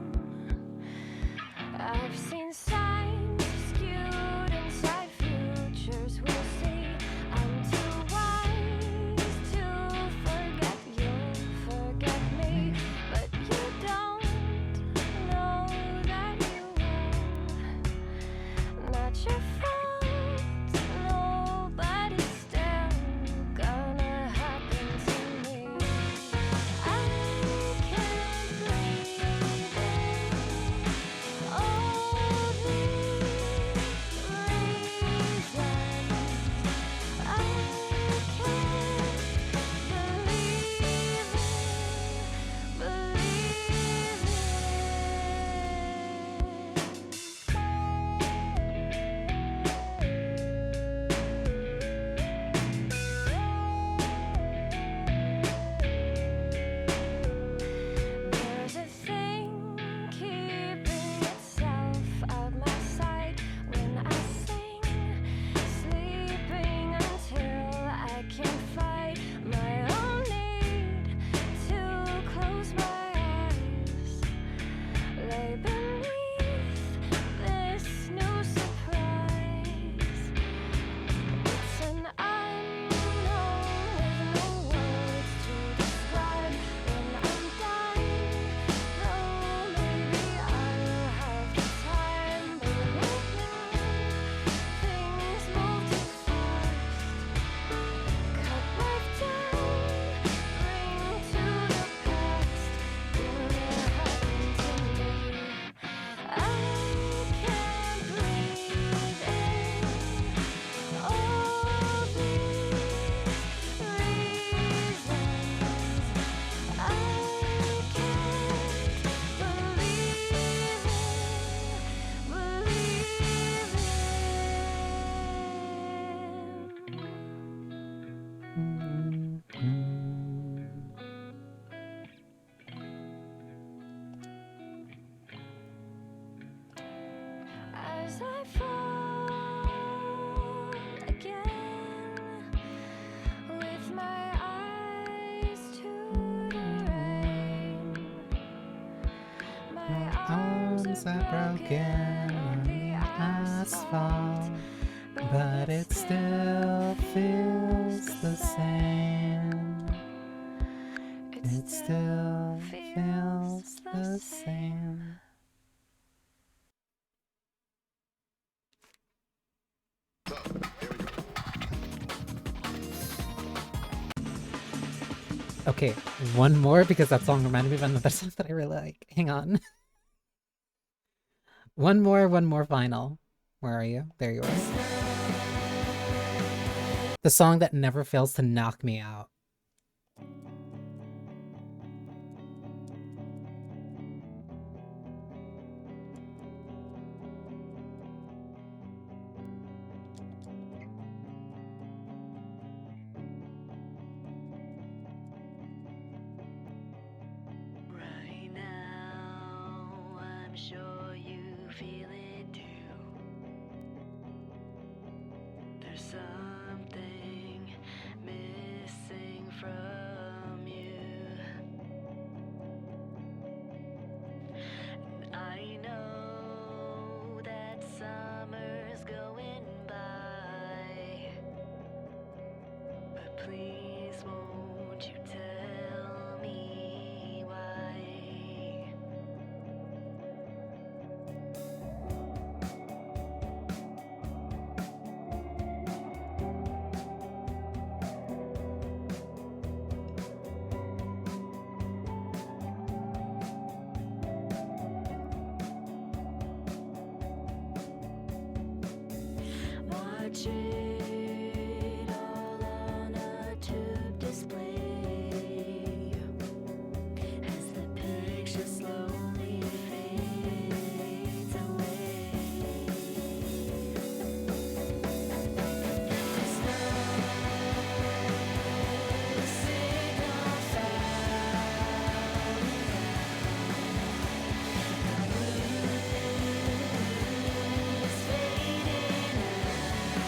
I've seen signs skewed inside futures we'll see. I'm too wise to forget you'll forget me, but you don't know that you will. Not your fault, nobody's still gonna happen to me. I can't breathe in all these reasons. I can't There's a thing keeping itself out my sight when I sing, sleeping until I can fight my own need to close my eyes. Lay beneath this new surprise. It's an unknown with no words to describe. When I'm done, though maybe I'll have the time. But right now, things move too fast. Cut life down, bring to the past. Gonna happen to me. I can't breathe in all these reasons. I can't as I fall again with my eyes to the rain. My arms are broken on the last fall, but it still feels the same. It still feels the same. Okay, one more because that song reminded me of another song that I really like. Hang on. One more final. Where are you? There you are. The song that never fails to knock me out. Right now, I'm sure you feel it too. There's something missing from you. And I know that summer's going by, but please won't you tell me why? Watch it all on a tube display as the picture slowly fades away. There's no signal found. The moon is fading out.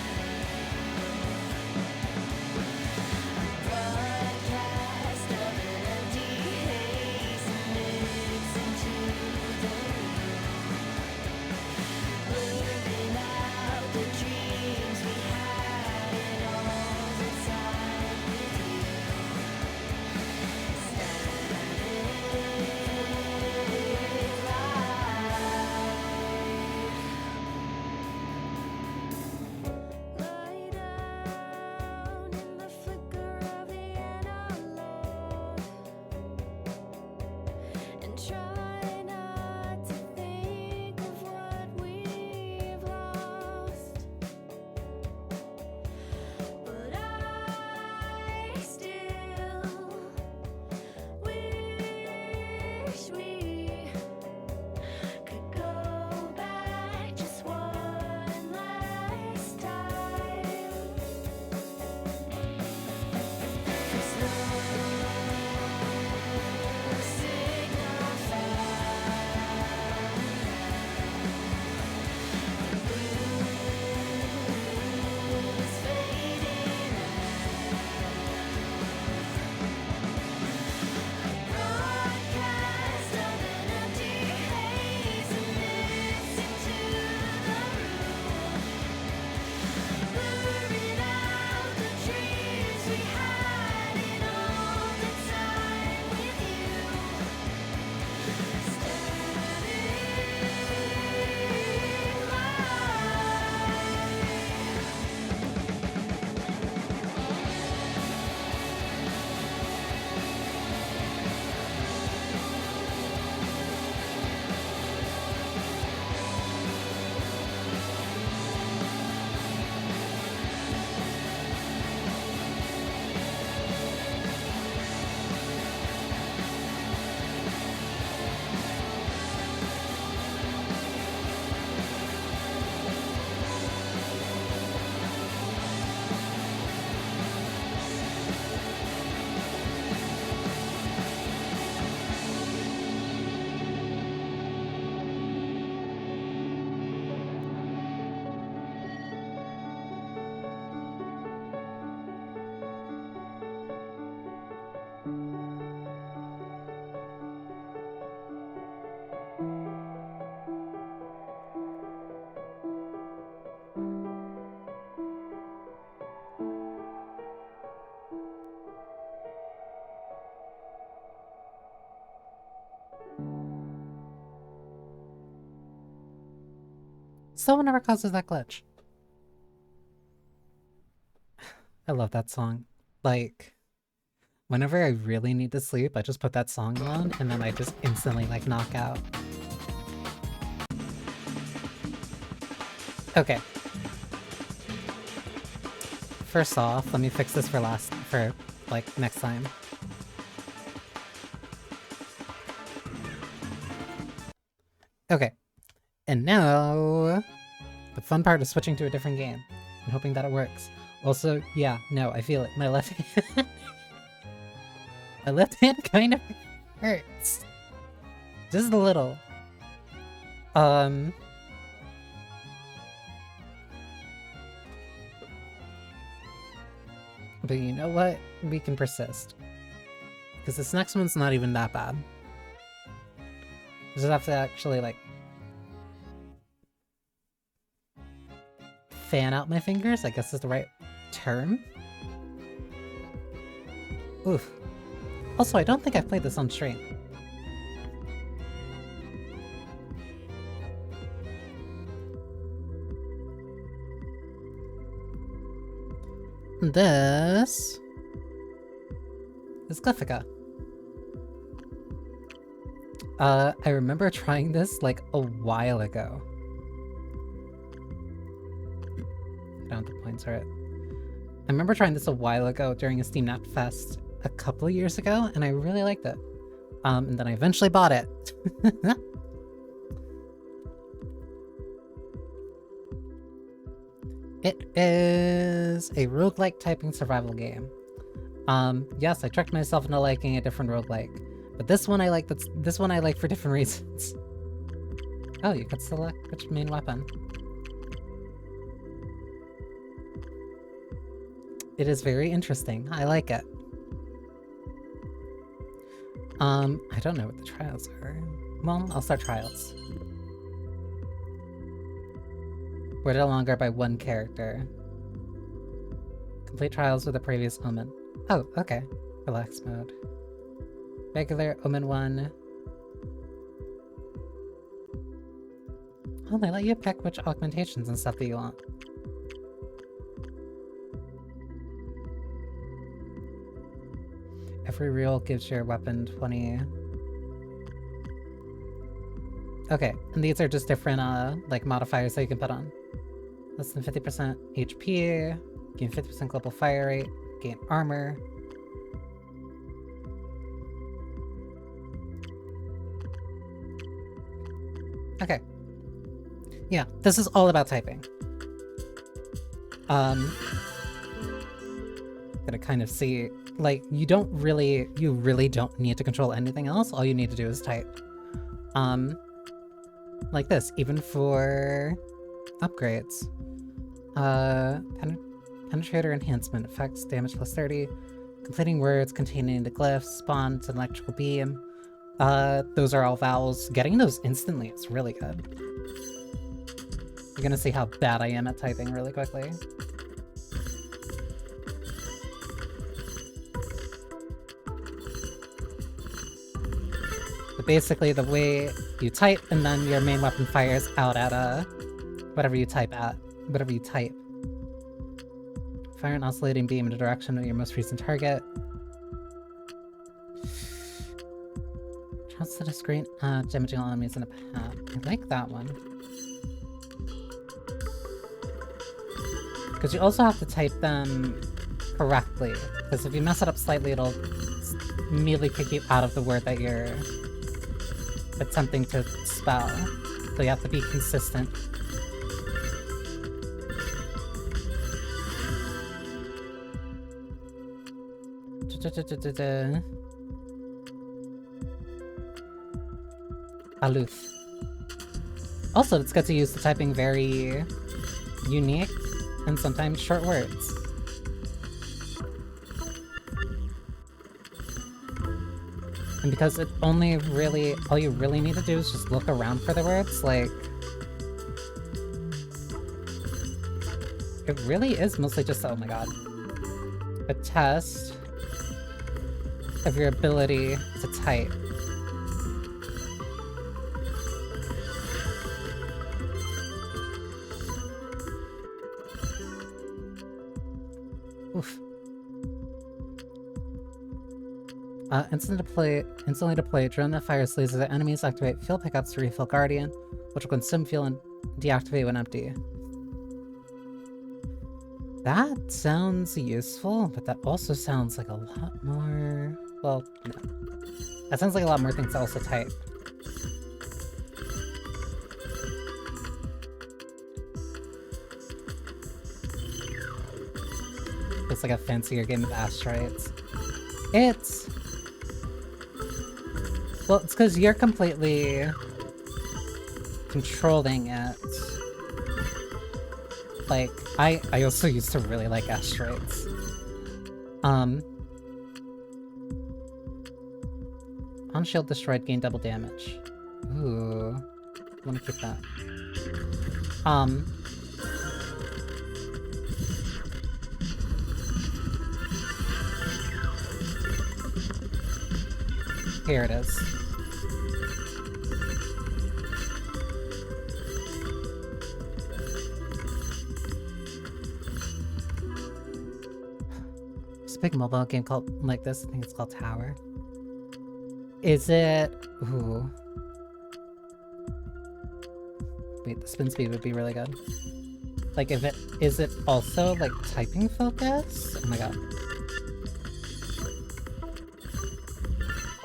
Someone never causes that glitch. I love that song. Like, whenever I really need to sleep, I just put that song on, and then I just instantly, like, knock out. Okay. First off, let me fix this for like, next time. Okay. And now, the fun part is switching to a different game and hoping that it works. Also, yeah, no, I feel it. My left hand... my left hand kind of hurts. Just a little. But you know what? We can persist. Because this next one's not even that bad. Just have to actually, like, fan out my fingers, I guess is the right term. Oof. Also, I don't think I've played this on stream. This is Glyphica. I remember trying this like a while ago. I don't know what the points are at. I remember trying this a while ago during a Steam Nap Fest a couple of years ago, and I really liked it. And then I eventually bought it. It is a roguelike typing survival game. Yes, I tricked myself into liking a different roguelike. But this one I like for different reasons. Oh, you could select which main weapon. It is very interesting. I like it. I don't know what the trials are. Well, I'll start trials. We're no longer by one character. Complete trials with a previous omen. Oh, okay. Relax mode. Regular, omen 1. Oh, they let you pick which augmentations and stuff that you want. Every reel gives your weapon 20. Okay, and these are just different, like, modifiers that you can put on. Less than 50% HP, gain 50% global fire rate, gain armor. Okay. Yeah, this is all about typing. Gonna kind of see, like, you really don't need to control anything else. All you need to do is type. Like this, even for upgrades. Penetrator enhancement affects damage plus 30. Completing words containing the glyphs, spawns, and electrical beam. Those are all vowels. Getting those instantly is really good. You're gonna see how bad I am at typing really quickly. But basically, the way you type, and then your main weapon fires out at whatever you type at. Whatever you type. Fire an oscillating beam in the direction of your most recent target. Trans to the screen, damaging all enemies in a path. I like that one. Because you also have to type them correctly. Because if you mess it up slightly, it'll immediately kick you out of the word that you're attempting to spell. So you have to be consistent. Aloof. Also, it's good to use the typing very unique and sometimes short words. And because it only really, all you really need to do is just look around for the words, like... It really is mostly just, oh my god, a test of your ability to type. Instantly deploy drone that fires lasers at enemies. Activate fuel pickups to refill Guardian, which will consume fuel and deactivate when empty. That sounds useful, but that also sounds like a lot more... Well, no. That sounds like a lot more things to also type. It's like a fancier game of asteroids. It's... Well, it's because you're completely controlling it. Like, I also used to really like asteroids. On shield destroyed, gain double damage. Ooh. I wanna keep that. Here it is. There's a big mobile game called like this. I think it's called Tower. Is it... Ooh. Wait, the spin speed would be really good. Like, if it... Is it also, like, typing focus? Oh my god.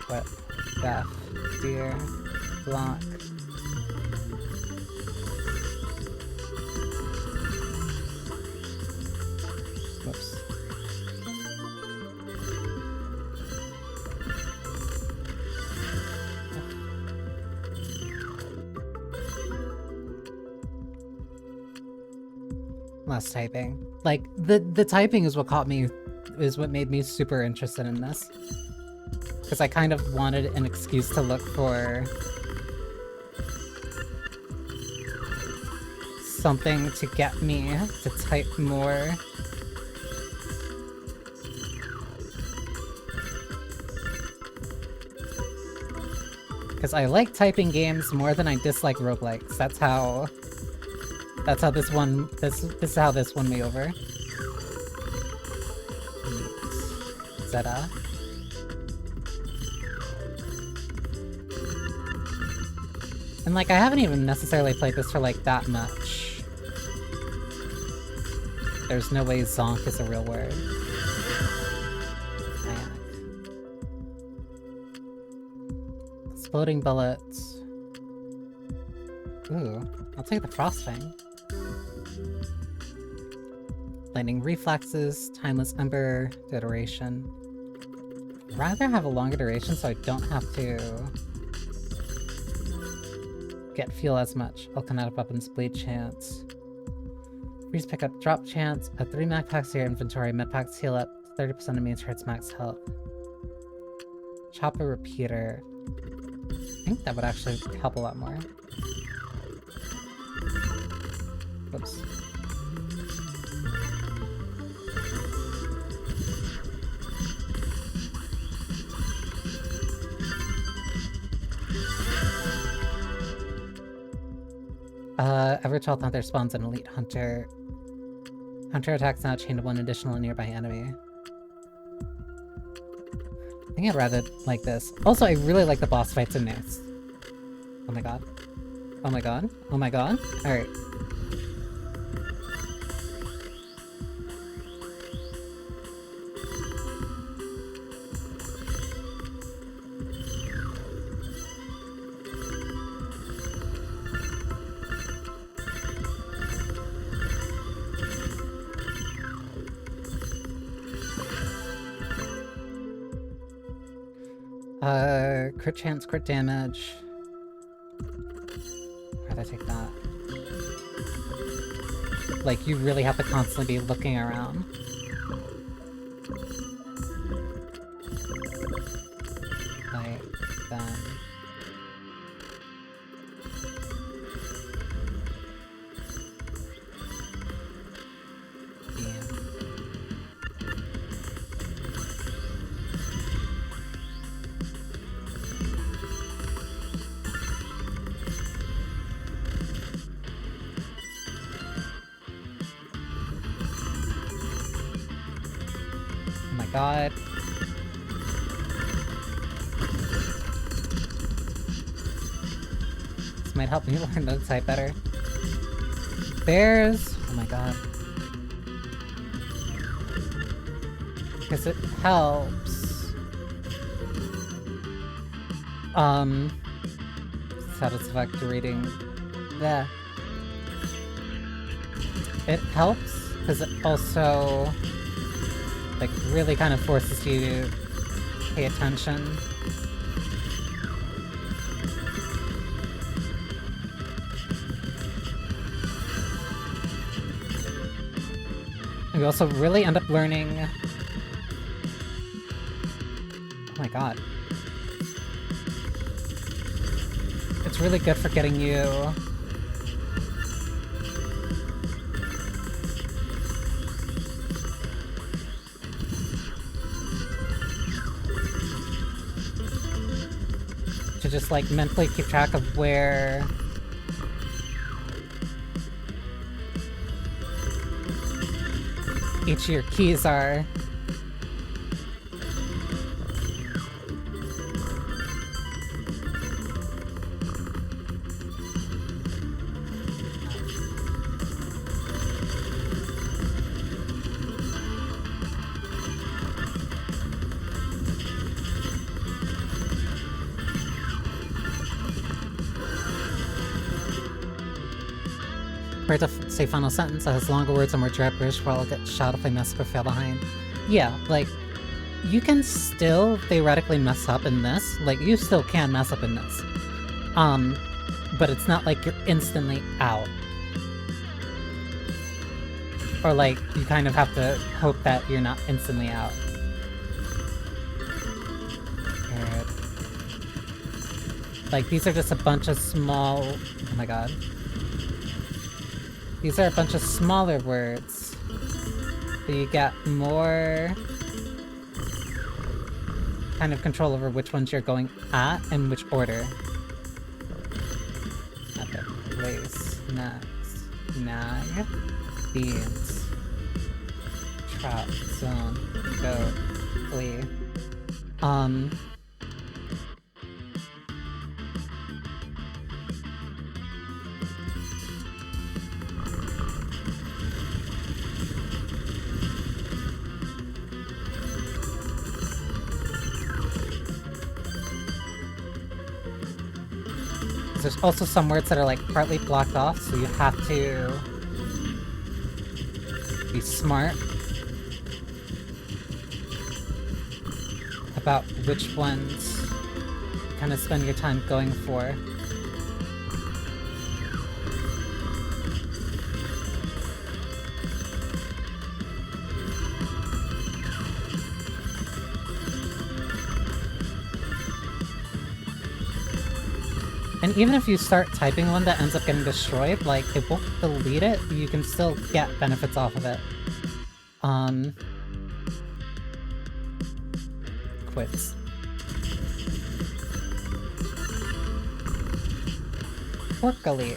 What? Def. Deer. Block. Whoops. Less typing. Like, the typing is what caught me, is what made me super interested in this. Because I kind of wanted an excuse to look for something to get me to type more. Because I like typing games more than I dislike roguelikes. That's how this one, this is how this won me over. Zeta. And like, I haven't even necessarily played this for like that much. There's no way zonk is a real word. Exploding bullets. Ooh, I'll take the Frostfang. Lightning reflexes, timeless ember, duration. I'd rather have a longer duration so I don't have to get fuel as much. Kinetic weapons, bleed chance. Freeze pickup, drop chance. Add 3 mag packs to your inventory. Med packs heal up 30% of means hurts max health. Chopper repeater. I think that would actually help a lot more. Whoops. Every 12th hunter spawns an elite hunter. Hunter attacks now chain to one additional nearby enemy. I think I'd rather like this. Also, I really like the boss fights in this. Oh my god. Oh my god. Oh my god. Alright. Crit chance, crit damage. Where'd I take that? Like, you really have to constantly be looking around. Like, then... God. might help me learn to type better. There's... oh my god. Because it helps. Satisfactory there. It helps because it also like really kind of forces you to pay attention. And you also really end up learning... oh my god. It's really good for getting you... to just like mentally keep track of where each of your keys are. Compared to, say, Final Sentence, that has longer words and more gibberish, where I'll get shot if I mess up or fail behind. Yeah, like, you can still theoretically mess up in this. Like, you still can mess up in this. But it's not like you're instantly out. Or, like, you kind of have to hope that you're not instantly out. Good. Like, these are just a bunch of small... oh my god. These are a bunch of smaller words. So you get more kind of control over which ones you're going at and which order. Method, place, next, nag, beans, trap, zone, go, flee. There's also some words that are like partly blocked off, so you have to be smart about which ones you kind of spend your time going for. And even if you start typing one that ends up getting destroyed, like, it won't delete it, you can still get benefits off of it. Quits. Luckily.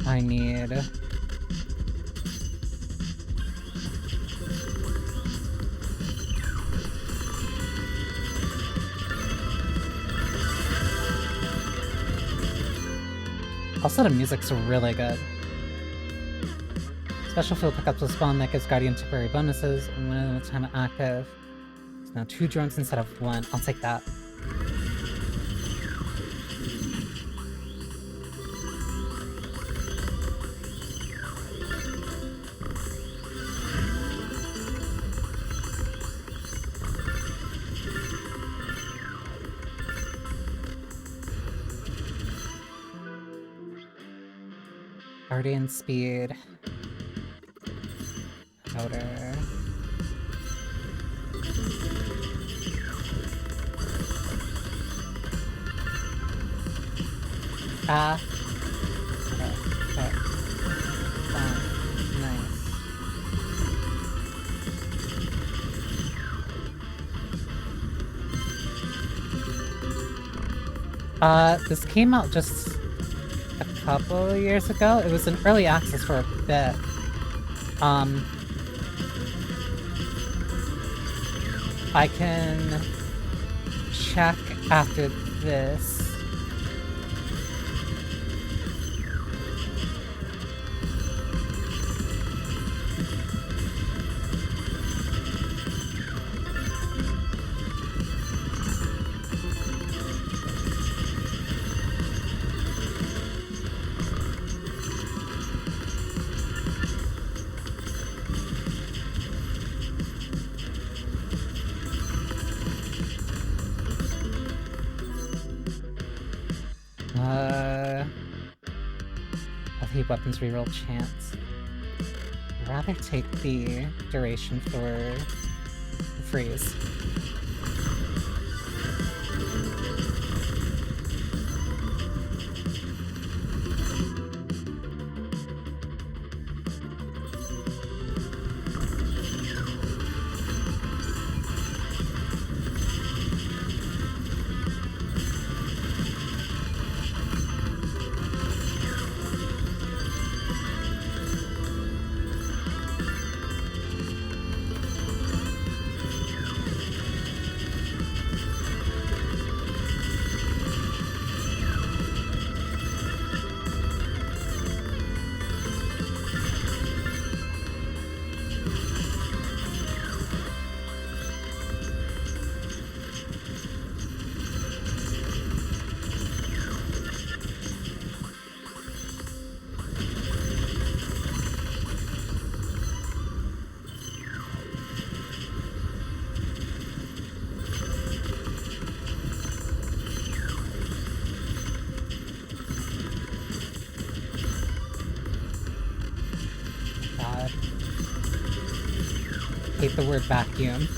I need... also, the music's really good. Special field pickups will spawn that gives Guardian temporary bonuses, and when the time active. It's now 2 drones instead of 1. I'll take that. Guardian speed. Outer. Ah. Okay. Nice. This came out just a couple of years ago. It was in early access for a bit. I can check after this. I'll weapons reroll chance. I'd rather take the duration for freeze. Hate the word vacuum.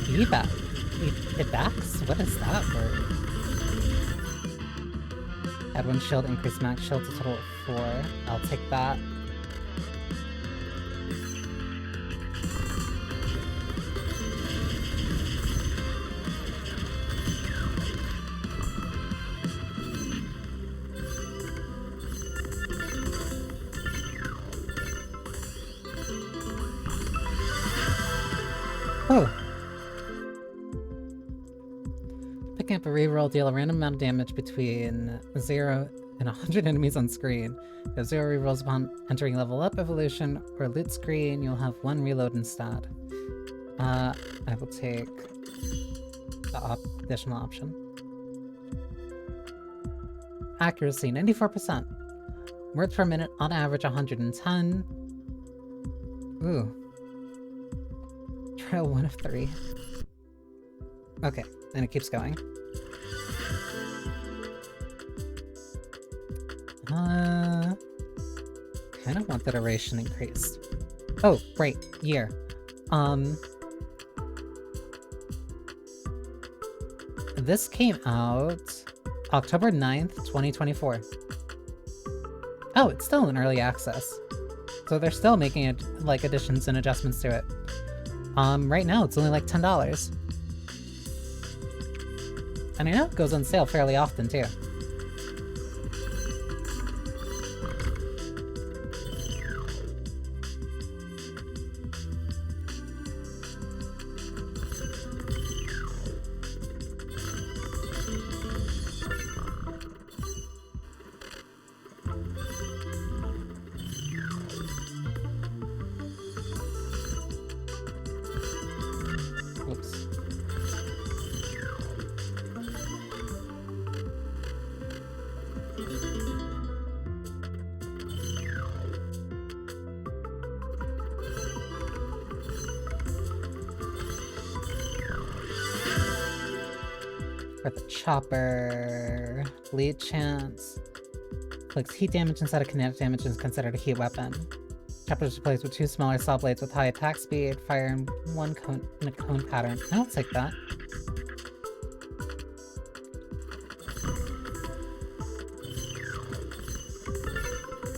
Evac. Evacs? What is that word? Add 1 shield, increase max shield to total of 4. I'll take that. Oh! Picking up a reroll, deal a random amount of damage between 0 and 100 enemies on screen. If you have 0 rerolls upon entering level up, evolution, or loot screen, you'll have 1 reload instead. I will take the additional option. Accuracy, 94%. Words per minute, on average 110. Ooh. Trial 1 of 3. Okay, and it keeps going. Kind of want the duration increased. Oh, right, year. This came out October 9th, 2024. Oh, it's still in early access. So they're still making it, like, additions and adjustments to it. Right now it's only like $10. And I know it goes on sale fairly often too. for the chopper. Bleed chance. Inflicts heat damage instead of kinetic damage and is considered a heat weapon. Chopper is replaced with 2 smaller saw blades with high attack speed, fire in a cone pattern. I'll take that.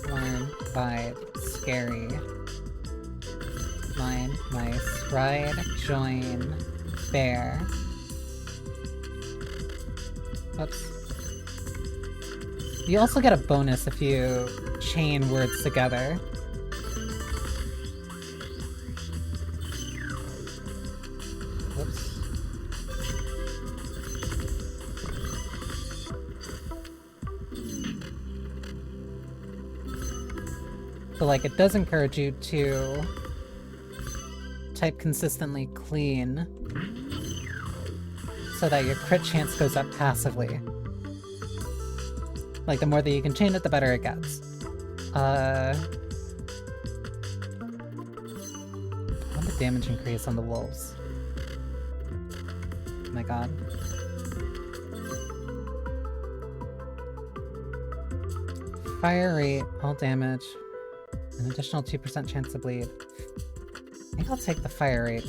One, vibe, scary. Mine, mice, ride, join, bear. Oops. You also get a bonus if you chain words together. Whoops. So, like, it does encourage you to type consistently clean so that your crit chance goes up passively. Like, the more that you can chain it, the better it gets. What the damage increase on the wolves? Oh my god. Fire rate, all damage, an additional 2% chance to bleed. I think I'll take the fire rate.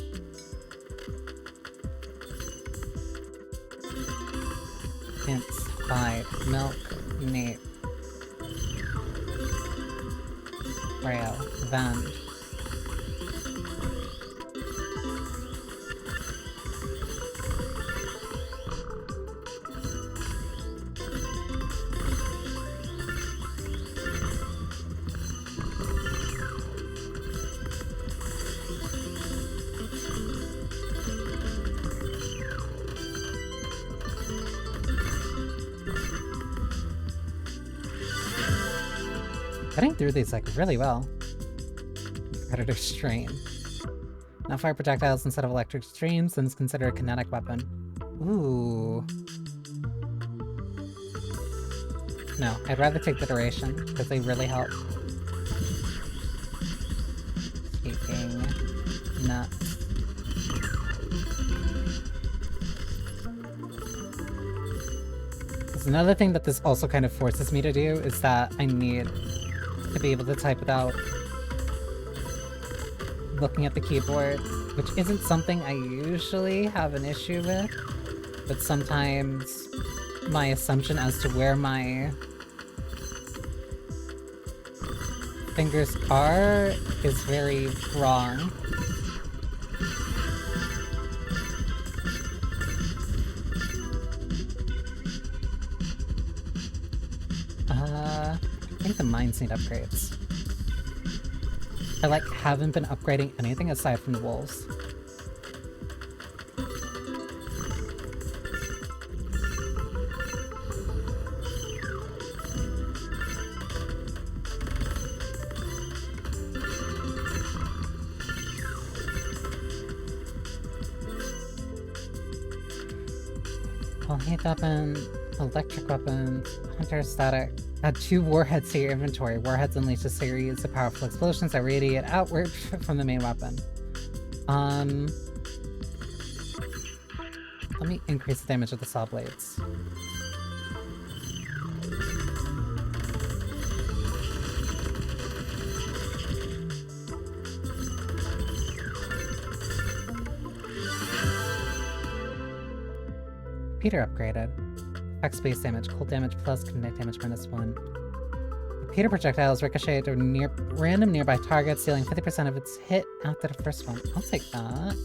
Hints, bide, milk, nape. Rail, vend. Getting through these, like, really well. Predator Strain. Now fire projectiles instead of electric streams, then it's considered a kinetic weapon. Ooh. No, I'd rather take the duration, because they really help. Taking nuts. There's another thing that this also kind of forces me to do, is that I need to be able to type without looking at the keyboard, which isn't something I usually have an issue with, but sometimes my assumption as to where my fingers are is very wrong. I think the mines need upgrades. I, like, haven't been upgrading anything aside from the wolves. Well, heat weapon, electric weapons, hunter static. Add 2 warheads to your inventory. Warheads unleash a series of powerful explosions that radiate outward from the main weapon. Let me increase the damage of the saw blades. Repeater upgraded. Effect space damage, cold damage plus kinetic damage -1. Repeater projectiles ricochet to random nearby targets, dealing 50% of its hit after the first one. I'll take that.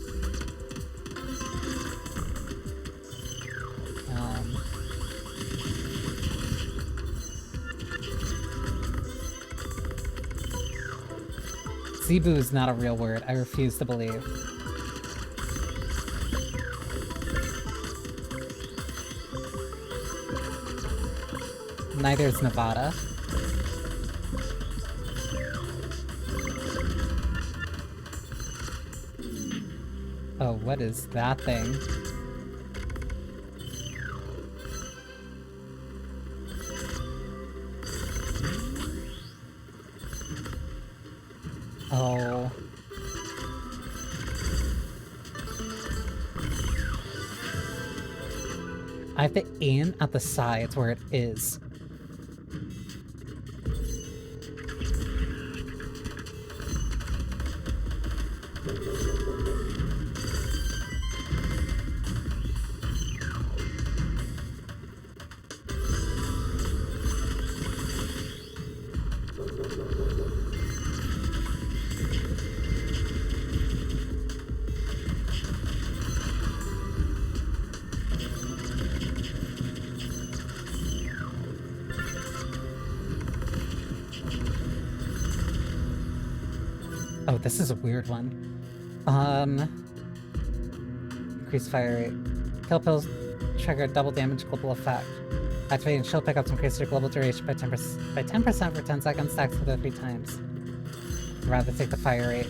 Zebu is not a real word. I refuse to believe. Neither is Nevada. Oh, what is that thing? Oh. I have to aim at the sides where it is. Oh, this is a weird one. Increase fire rate. Kill pills trigger double damage global effect. Activating shield pickups increases your global duration by 10% for 10 seconds, stacks for 3 times. I'd rather take the fire rate.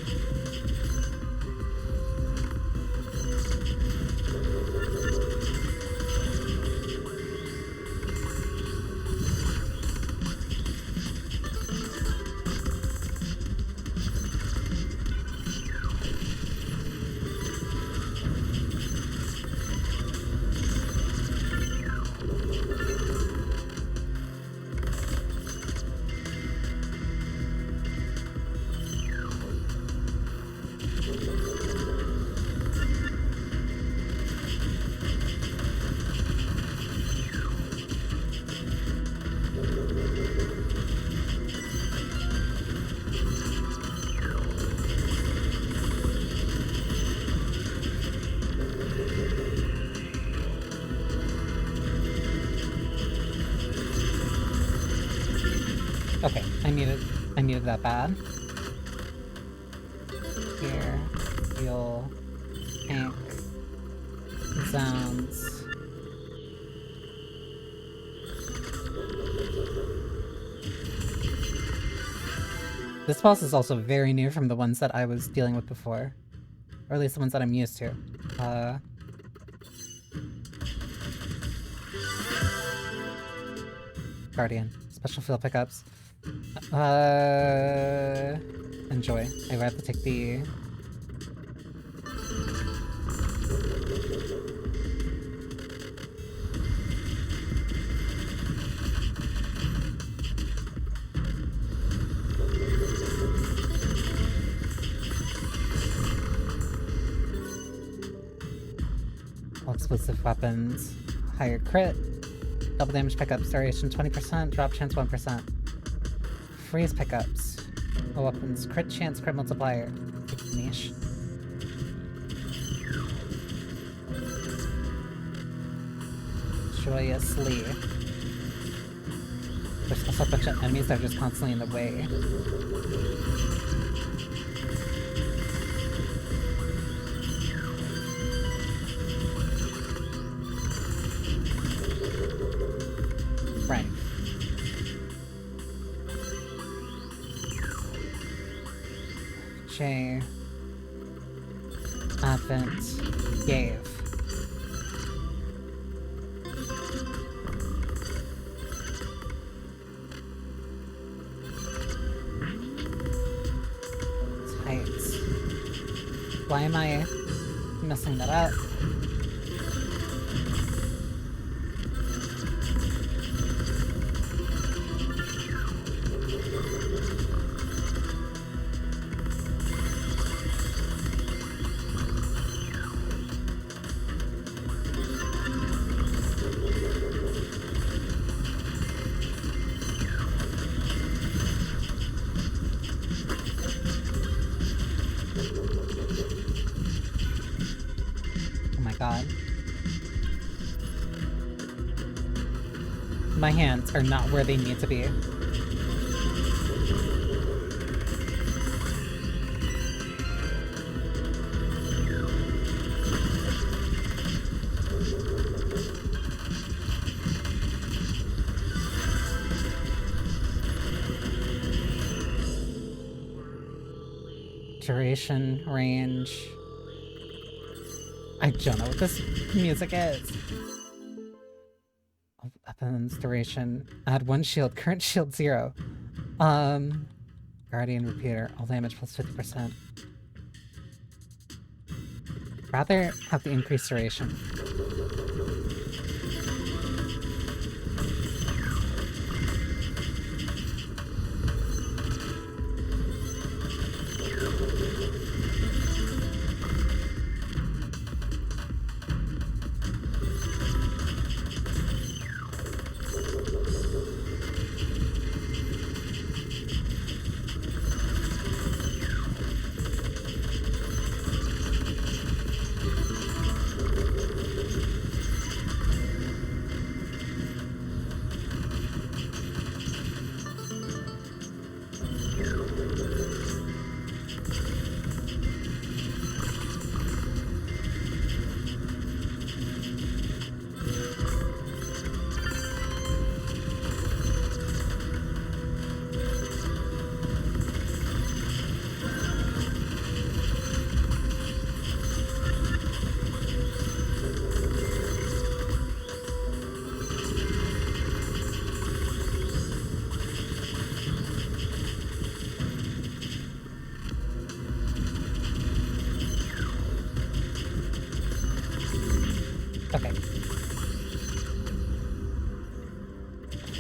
Okay, I needed that bad. Here, heal, tank, zones. This boss is also very new from the ones that I was dealing with before. Or at least the ones that I'm used to. Guardian. Special field pickups. Enjoy. I'd rather take the... All explosive weapons. Higher crit. Double damage pickups. Duration 20%. Drop chance 1%. Freeze pickups. All weapons. Crit chance. Crit multiplier. Niche. Joyously. There's also a bunch of enemies that are just constantly in the way. Right. J. Advent. Gave. Tights. Why am I messing that up? God. My hands are not where they need to be. Duration, range... I don't know what this music is. Weapons, duration, add 1 shield, current shield 0. Guardian repeater, all damage plus 50%. Rather have the increased duration.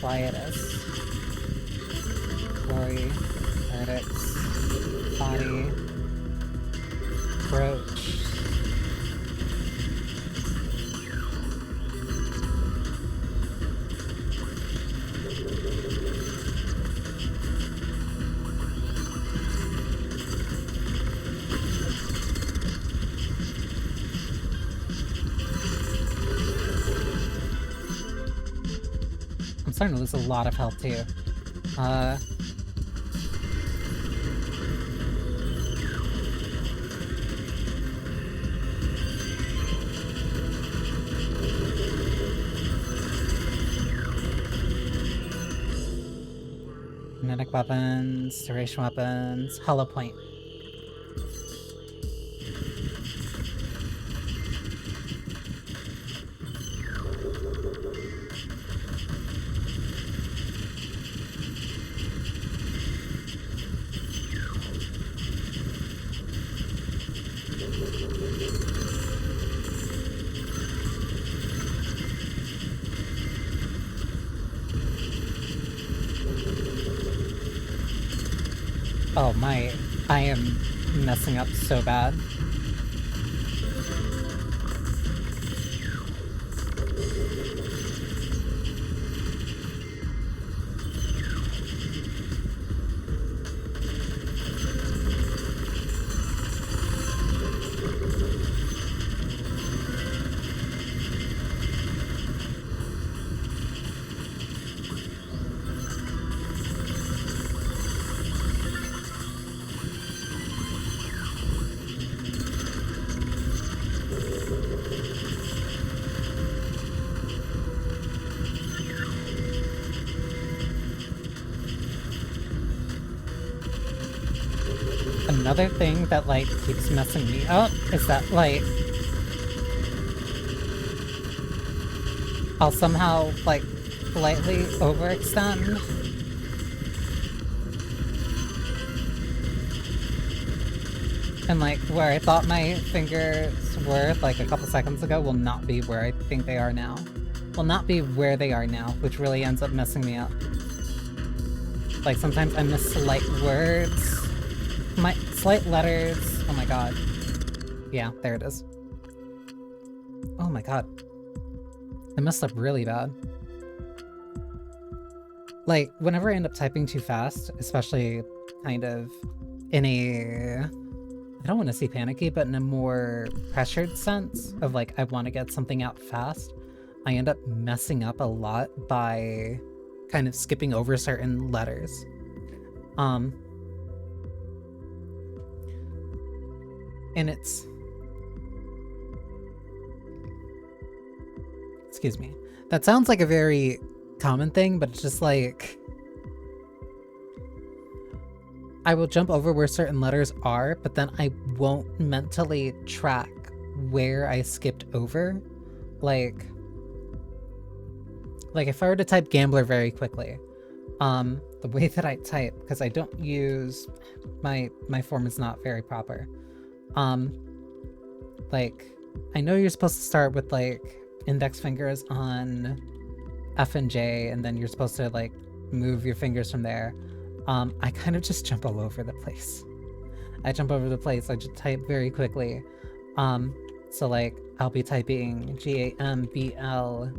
quietus. Glory, vertex, body, brooch. I'm starting to lose a lot of health too. Kinetic weapons, duration weapons, hollow point. Oh my, I am messing up so bad. Another thing that, like, keeps messing me up is that, like, I'll somehow, like, slightly overextend. And, like, where I thought my fingers were, like, a couple seconds ago will not be where I think they are now. Will not be where they are now, which really ends up messing me up. Like, sometimes I miss slight words. Slight letters. Oh my god. Yeah, there it is. Oh my god. I messed up really bad. Like, whenever I end up typing too fast, especially kind of in a... I don't want to say panicky, but in a more pressured sense of, like, I want to get something out fast, I end up messing up a lot by kind of skipping over certain letters. And it's... Excuse me. That sounds like a very common thing, but it's just like... I will jump over where certain letters are, but then I won't mentally track where I skipped over. Like if I were to type gambler very quickly, the way that I type, because I don't use... My form is not very proper. Like, I know you're supposed to start with, like, index fingers on F and J, and then you're supposed to, like, move your fingers from there. I kind of just jump all over the place. I jump over the place, I just type very quickly. So, like, I'll be typing Gamble,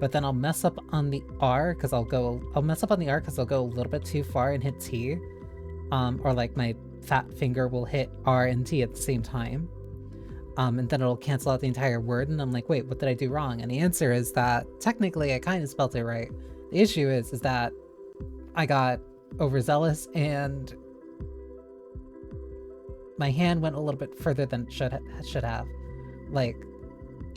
but then I'll mess up on the R, because I'll mess up on the R because I'll go a little bit too far and hit T. Or, like, my fat finger will hit R and T at the same time. And then it'll cancel out the entire word, and I'm like, wait, what did I do wrong? And the answer is that, technically, I kind of spelled it right. The issue is that I got overzealous, and my hand went a little bit further than it should have. Like,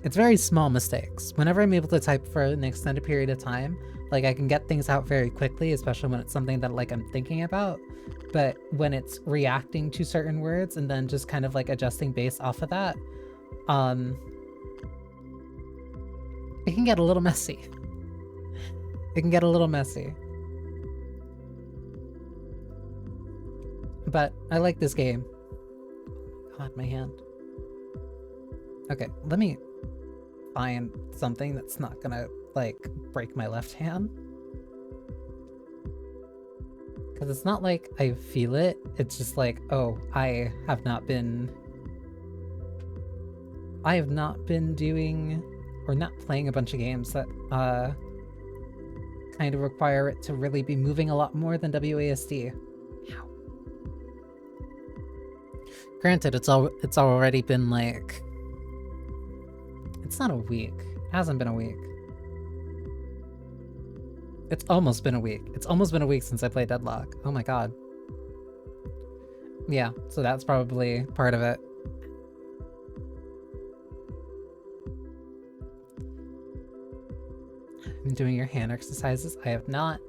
it's very small mistakes. Whenever I'm able to type for an extended period of time, like, I can get things out very quickly, especially when it's something that, like, I'm thinking about. But when it's reacting to certain words and then just kind of, like, adjusting based off of that, it can get a little messy. It can get a little messy. But I like this game. God, my hand. Okay, let me find something that's not gonna like, break my left hand. Because it's not like I feel it, it's just like, oh, I have not been doing, or not playing a bunch of games that, kind of require it to really be moving a lot more than WASD. Ow. Granted, it's already been like... It's not a week. It hasn't been a week. It's almost been a week. It's almost been a week since I played Deadlock. Oh my god. Yeah, so that's probably part of it. Been doing your hand exercises? I have not.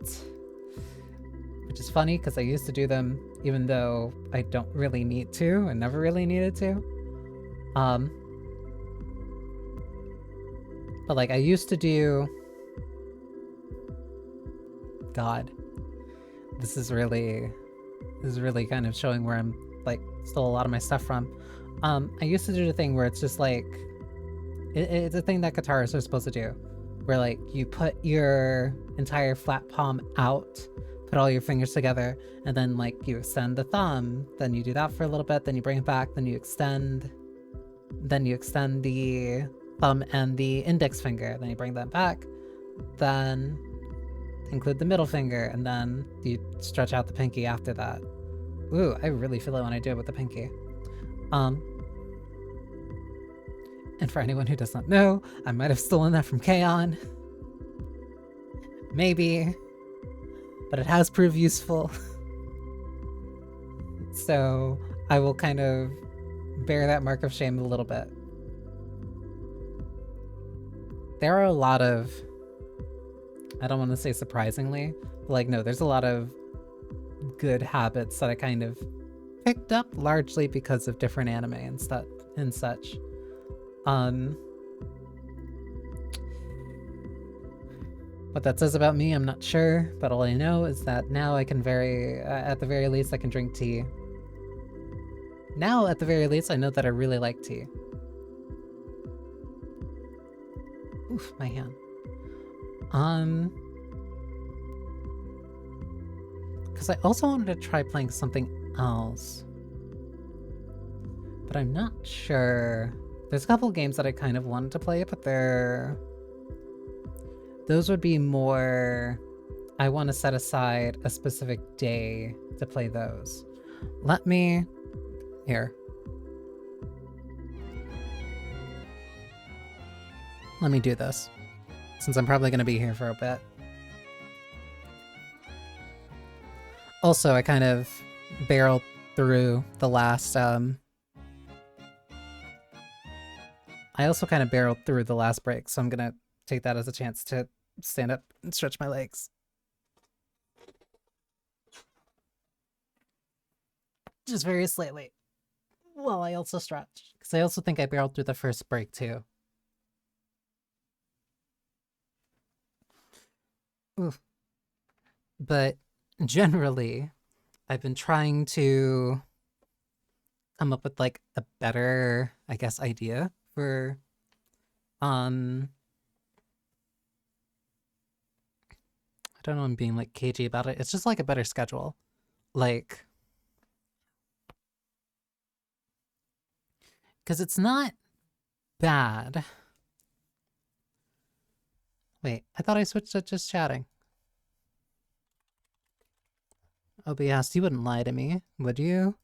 Which is funny, because I used to do them even though I don't really need to, and never really needed to. But like, I used to do... God. This is really kind of showing where I'm, like, stole a lot of my stuff from. I used to do the thing where it's just like... It's a thing that guitarists are supposed to do. Where, like, you put your entire flat palm out, put all your fingers together, and then, like, you extend the thumb, then you do that for a little bit, then you bring it back, then you extend the thumb and the index finger, then you bring them back, then include the middle finger, and then you stretch out the pinky after that. Ooh, I really feel it when I do it with the pinky. And for anyone who does not know, I might have stolen that from Kaon. Maybe. But it has proved useful. So I will kind of bear that mark of shame a little bit. There are a lot of... I don't want to say surprisingly, but like, no, there's a lot of good habits that I kind of picked up largely because of different anime and stuff and such. What that says about me, I'm not sure, but all I know is that now I can at the very least, I can drink tea. Now, at the very least, I know that I really like tea. Oof, my hand. Because I also wanted to try playing something else. But I'm not sure. There's a couple games that I kind of wanted to play, but those would be more... I want to set aside a specific day to play those. Let me... Here. Let me do this, since I'm probably going to be here for a bit. Also, I kind of barreled through the last, I also kind of barreled through the last break, so I'm gonna take that as a chance to stand up and stretch my legs. Just very slightly. Well, I also stretch, because I also think I barreled through the first break, too. Oof. But generally, I've been trying to come up with, like, a better, I guess, idea for, I don't know, I'm being, like, cagey about it. It's just, like, a better schedule. Like, because it's not bad. Wait, I thought I switched to just chatting. OBS, you wouldn't lie to me, would you?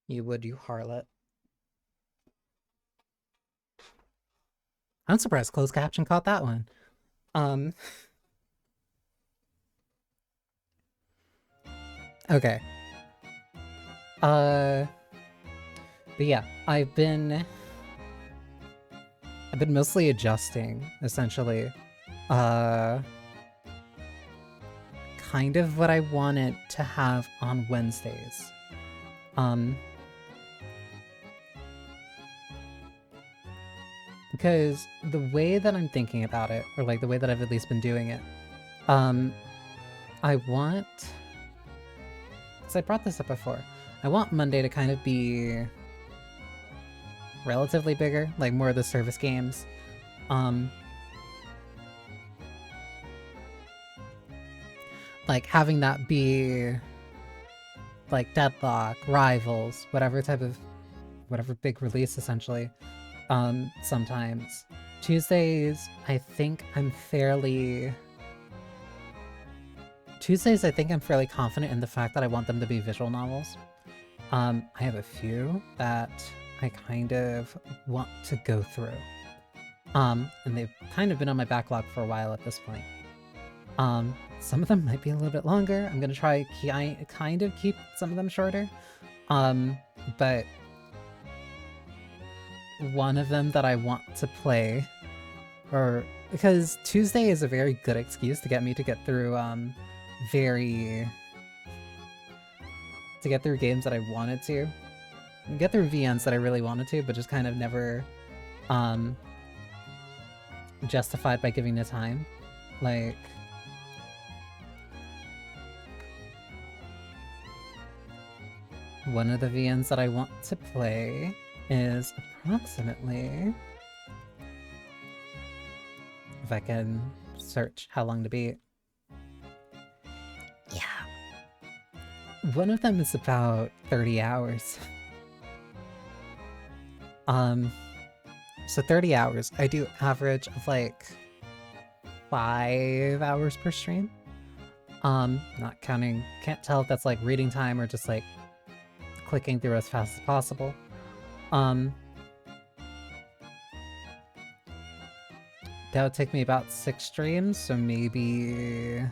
You would, you harlot. I'm surprised closed caption caught that one. Okay. But yeah, I've been mostly adjusting, essentially. Kind of what I wanted to have on Wednesdays. Because the way that I'm thinking about it, or like the way that I've at least been doing it, I want, because I brought this up before, I want Monday to kind of be relatively bigger, like more of the service games. Like having that be like Deadlock, Rivals, whatever big release essentially. Sometimes. Tuesdays, I think I'm fairly confident in the fact that I want them to be visual novels. I have a few that I kind of want to go through. And they've kind of been on my backlog for a while at this point. Some of them might be a little bit longer. I'm gonna try kind of keep some of them shorter. But one of them that I want to play, because Tuesday is a very good excuse to get me to get through games that I wanted to. Get through VNs that I really wanted to, but just kind of never justified by giving the time. Like, one of the VNs that I want to play is approximately, if I can search how long to beat. Yeah. One of them is about 30 hours. So 30 hours. I do average of like 5 hours per stream. Not counting, can't tell if that's like reading time or just like clicking through as fast as possible. That would take me about 6 streams, so maybe...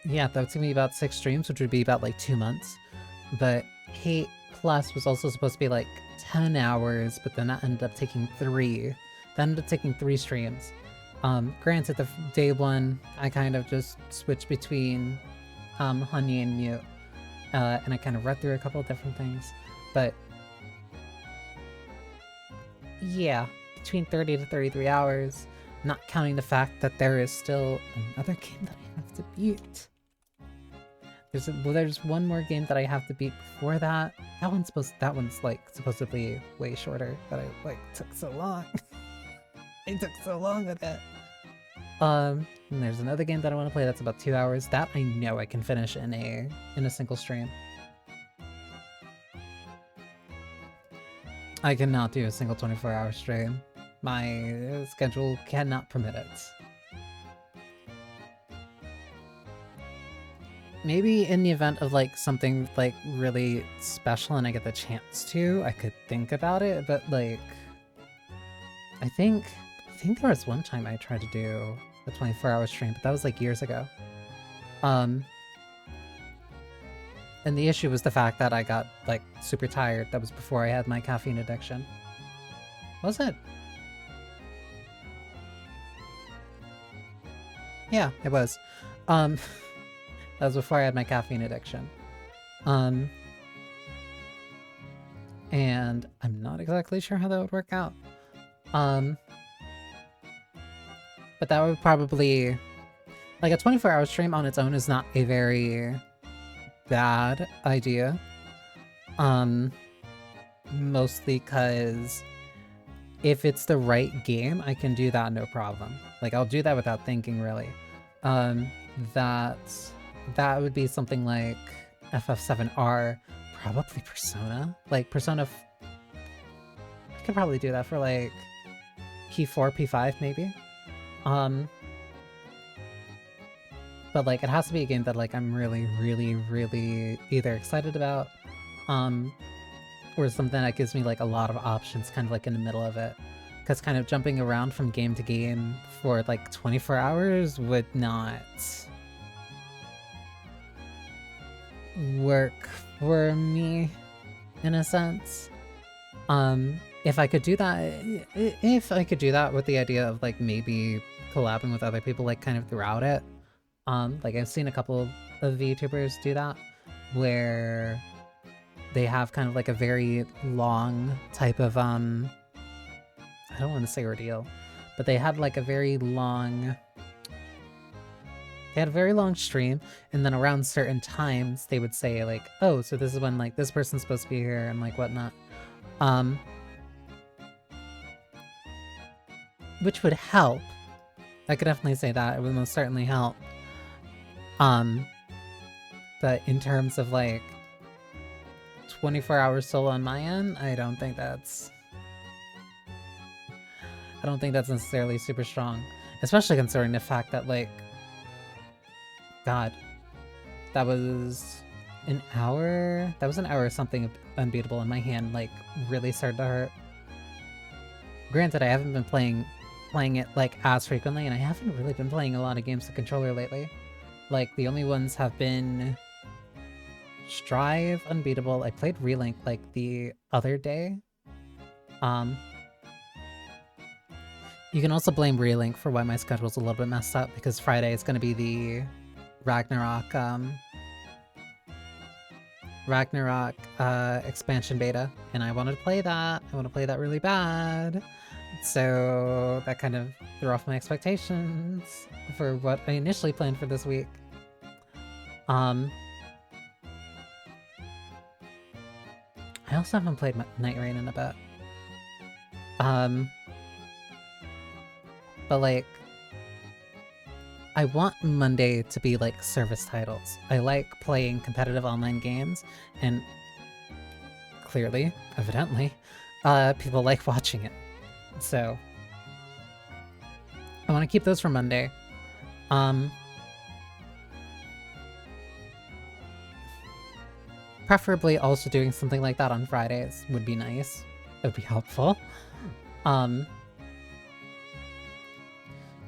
Yeah, that would take me about 6 streams, which would be about like 2 months. But Hate Plus was also supposed to be like 10 hours, but then that ended up taking 3. That ended up taking 3 streams. Granted, the day one, I kind of just switched between Honey and Mute, and I kind of read through a couple of different things, but yeah, between 30 to 33 hours, not counting the fact that there is still another game that I have to beat. There's one more game that I have to beat before that. That one's like supposedly way shorter, but I like took so long. I took so long with it. And there's another game that I want to play that's about 2 hours. That I know I can finish in a single stream. I cannot do a single 24-hour stream. My schedule cannot permit it. Maybe in the event of like something like really special and I get the chance to, I could think about it, but like I think there was one time I tried to do a 24-hour stream, but that was like years ago. And the issue was the fact that I got like super tired. That was before I had my caffeine addiction. Was it? Yeah, it was. That was before I had my caffeine addiction. And I'm not exactly sure how that would work out. But that would probably... Like, a 24-hour stream on its own is not a very bad idea. Mostly because if it's the right game, I can do that no problem. Like, I'll do that without thinking, really. That would be something like FF7R, probably Persona. Like, Persona... I could probably do that for, like, P4, P5, maybe. But, like, it has to be a game that, like, I'm really, really, really either excited about, or something that gives me, like, a lot of options kind of, like, in the middle of it. Because kind of jumping around from game to game for, like, 24 hours would not work for me, in a sense. If I could do that with the idea of, like, maybe collabing with other people, like, kind of throughout it. Like, I've seen a couple of VTubers do that, where they have kind of, like, a very long type of, I don't want to say ordeal, but they had like a very long stream, and then around certain times they would say like, oh, so this is when like this person's supposed to be here and like whatnot. Which would help. I could definitely say that. It would most certainly help. But in terms of like 24 hours solo on my end, I don't think that's necessarily super strong. Especially considering the fact that like, God, that was an hour something unbeatable, and my hand like really started to hurt. Granted, I haven't been playing it like as frequently, and I haven't really been playing a lot of games with controller lately. Like the only ones have been Strive, Unbeatable. I played Relink like the other day. You can also blame Relink for why my schedule's a little bit messed up, because Friday is going to be the Ragnarok expansion beta, and I wanted to play that. I want to play that really bad. So that kind of threw off my expectations for what I initially planned for this week. I also haven't played Night Rain in a bit. But like, I want Monday to be like service titles. I like playing competitive online games, and clearly, evidently, people like watching it. So I want to keep those for Monday. Preferably also doing something like that on Fridays would be nice. It would be helpful.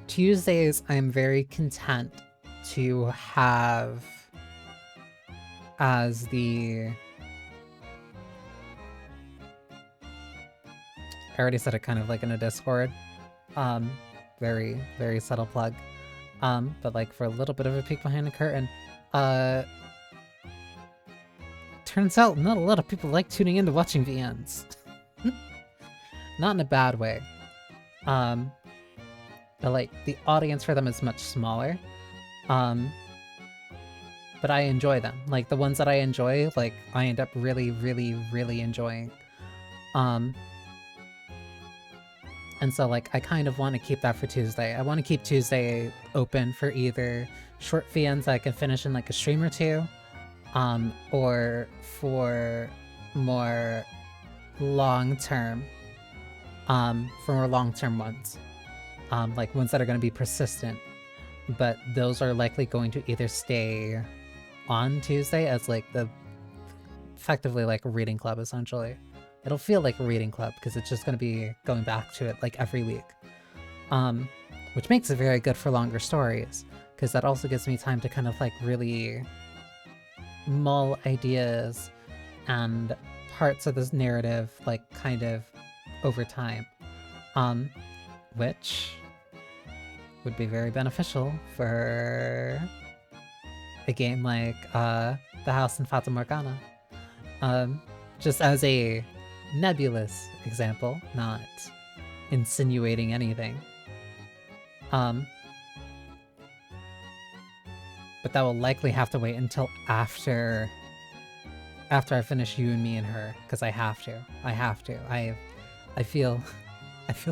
Tuesdays, I'm very content to have as the... I already said it kind of like in a Discord. Very, very subtle plug. But like for a little bit of a peek behind the curtain, turns out not a lot of people like tuning into watching VNs. Not in a bad way. But like the audience for them is much smaller. But I enjoy them. Like the ones that I enjoy, like I end up really, really, really enjoying. And so like I kind of want to keep that for Tuesday. I want to keep Tuesday open for either short VNs that I can finish in like a stream or two, or for more long-term ones. Like ones that are going to be persistent, but those are likely going to either stay on Tuesday as like effectively like a reading club, essentially. It'll feel like a reading club because it's just going to be going back to it like every week. Which makes it very good for longer stories, because that also gives me time to kind of like really mull ideas and parts of this narrative like kind of over time. Which would be very beneficial for a game like The House in Fata Morgana. Just as a nebulous example, not insinuating anything. But that will likely have to wait until after I finish You and Me and Her, because I have to. I feel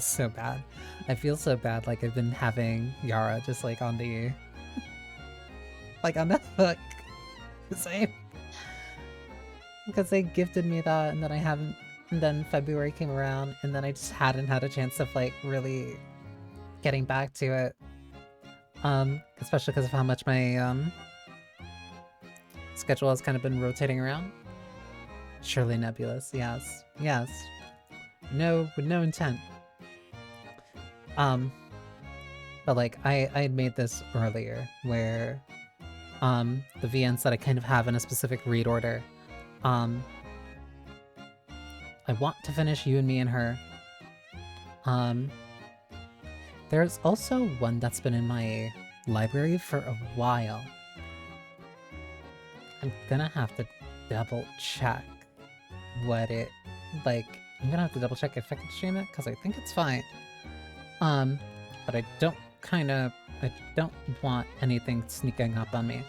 so bad. I feel so bad, like I've been having Yara just like on the hook. Because they gifted me that, and then I haven't, and then February came around, and then I just hadn't had a chance of like really getting back to it. Especially because of how much my schedule has kind of been rotating around. Surely nebulous, yes. No, with no intent. But like I had made this earlier where the VNs that I kind of have in a specific read order. I want to finish You and Me and Her. There's also one that's been in my library for a while. I'm gonna have to double check what it like I'm gonna have to double check if I can stream it, because I think it's fine. But I don't want anything sneaking up on me.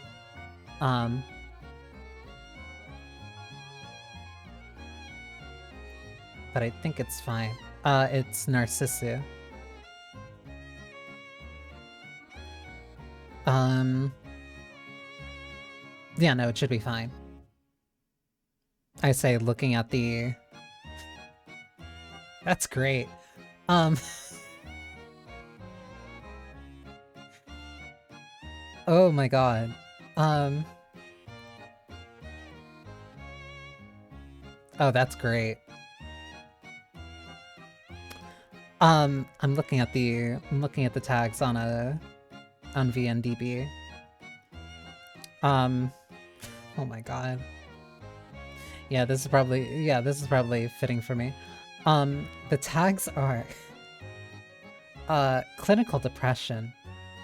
But I think it's fine. It's Narcissu. Yeah, no, it should be fine. I say looking at the... That's great. Oh my god. Oh, that's great. I'm looking at the tags on VNDB. Oh my god. Yeah, this is probably fitting for me. The tags are clinical depression,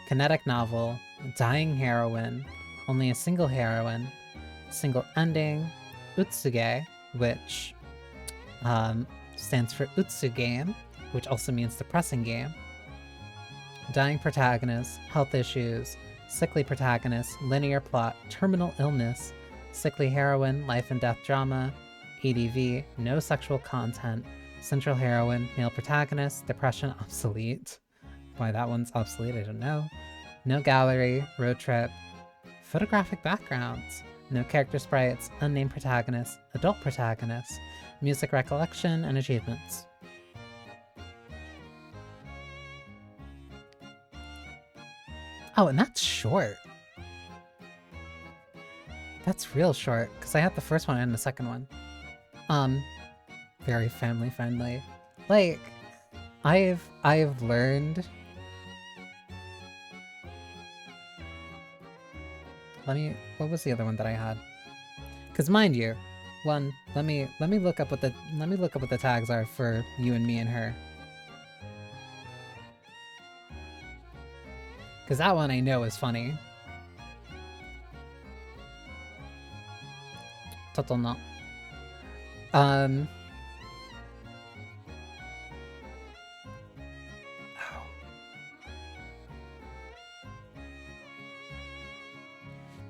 kinetic novel, dying heroine, only a single heroine, single ending, utsuge, which stands for utsu game, which also means depressing game, dying protagonist, health issues, sickly protagonist, linear plot, terminal illness, sickly heroine, life and death drama, ADV, no sexual content, central heroine, male protagonist, depression obsolete. Why that one's obsolete, I don't know. No gallery, road trip, photographic backgrounds, no character sprites, unnamed protagonist, adult protagonist, music recollection, and achievements. Oh, and that's short. That's real short, because I had the first one and the second one. Very family friendly. Like, I've learned... what was the other one that I had? Because mind you, let me look up what the tags are for you and me and her. Because that one I know is funny. Total no. Oh.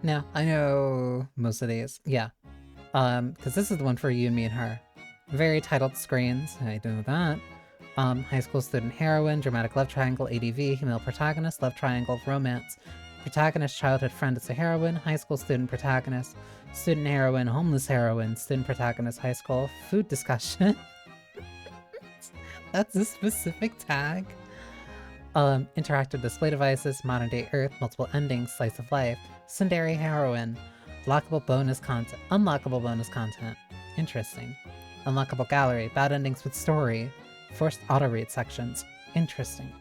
No, I know most of these. Yeah. Because this is the one for you and me and her. Very titled screens. I know that. High school student heroine, dramatic love triangle, ADV, female protagonist, love triangle, romance. Protagonist, childhood friend is a heroine, high school student protagonist, student heroine, homeless heroine, student protagonist, high school, food discussion. That's a specific tag. Interactive display devices, modern day Earth, multiple endings, slice of life, tsundere heroine, lockable bonus content, unlockable bonus content. Interesting. Unlockable gallery, bad endings with story, forced auto read sections. Interesting.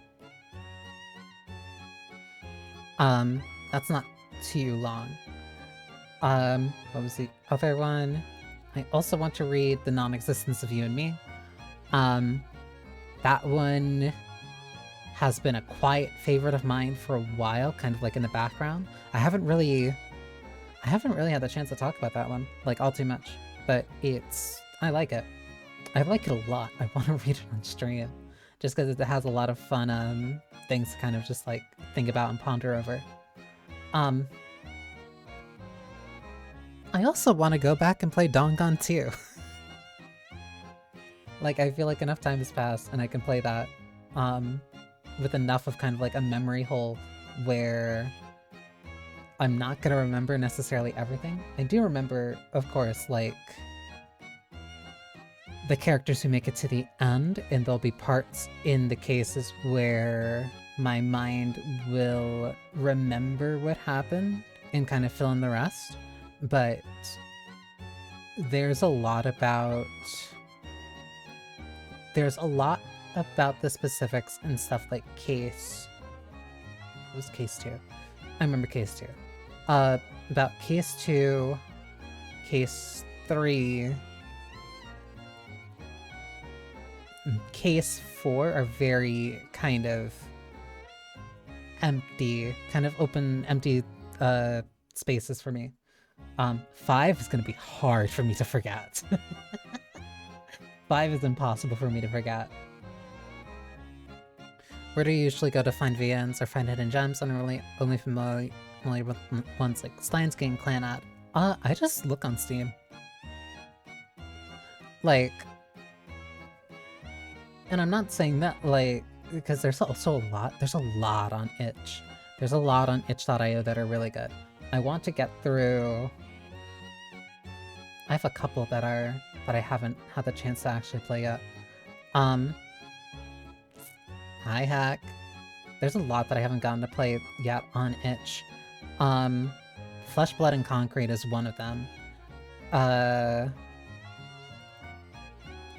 That's not too long. What was the other one? I also want to read The Non-Existence of You and Me. That one has been a quiet favorite of mine for a while, kind of like in the background. I haven't really had the chance to talk about that one, like, all too much. But I like it. I like it a lot. I want to read it on stream. Just because it has a lot of fun, things to kind of just, like, think about and ponder over. I also want to go back and play Dangan 2. Like, I feel like enough time has passed and I can play that, with enough of kind of like a memory hole where I'm not gonna remember necessarily everything. I do remember, of course, like, the characters who make it to the end, and there'll be parts in the cases where my mind will remember what happened and kind of fill in the rest. But there's a lot about the specifics and stuff like case... What was case 2? I remember case 2. About case 2, case 3, and case 4 are very kind of empty, kind of open, empty spaces for me. 5 is gonna be hard for me to forget. 5 is impossible for me to forget. Where do you usually go to find VNs or find hidden gems? I'm only familiar with ones like Stein's Game, Clan Ad. I just look on Steam. Like, and I'm not saying that, like, because there's also there's a lot on itch. There's a lot on itch.io that are really good. I want to get through... I have a couple that I haven't had the chance to actually play yet. Hi Hack. There's a lot that I haven't gotten to play yet on itch. Flesh, Blood, and Concrete is one of them.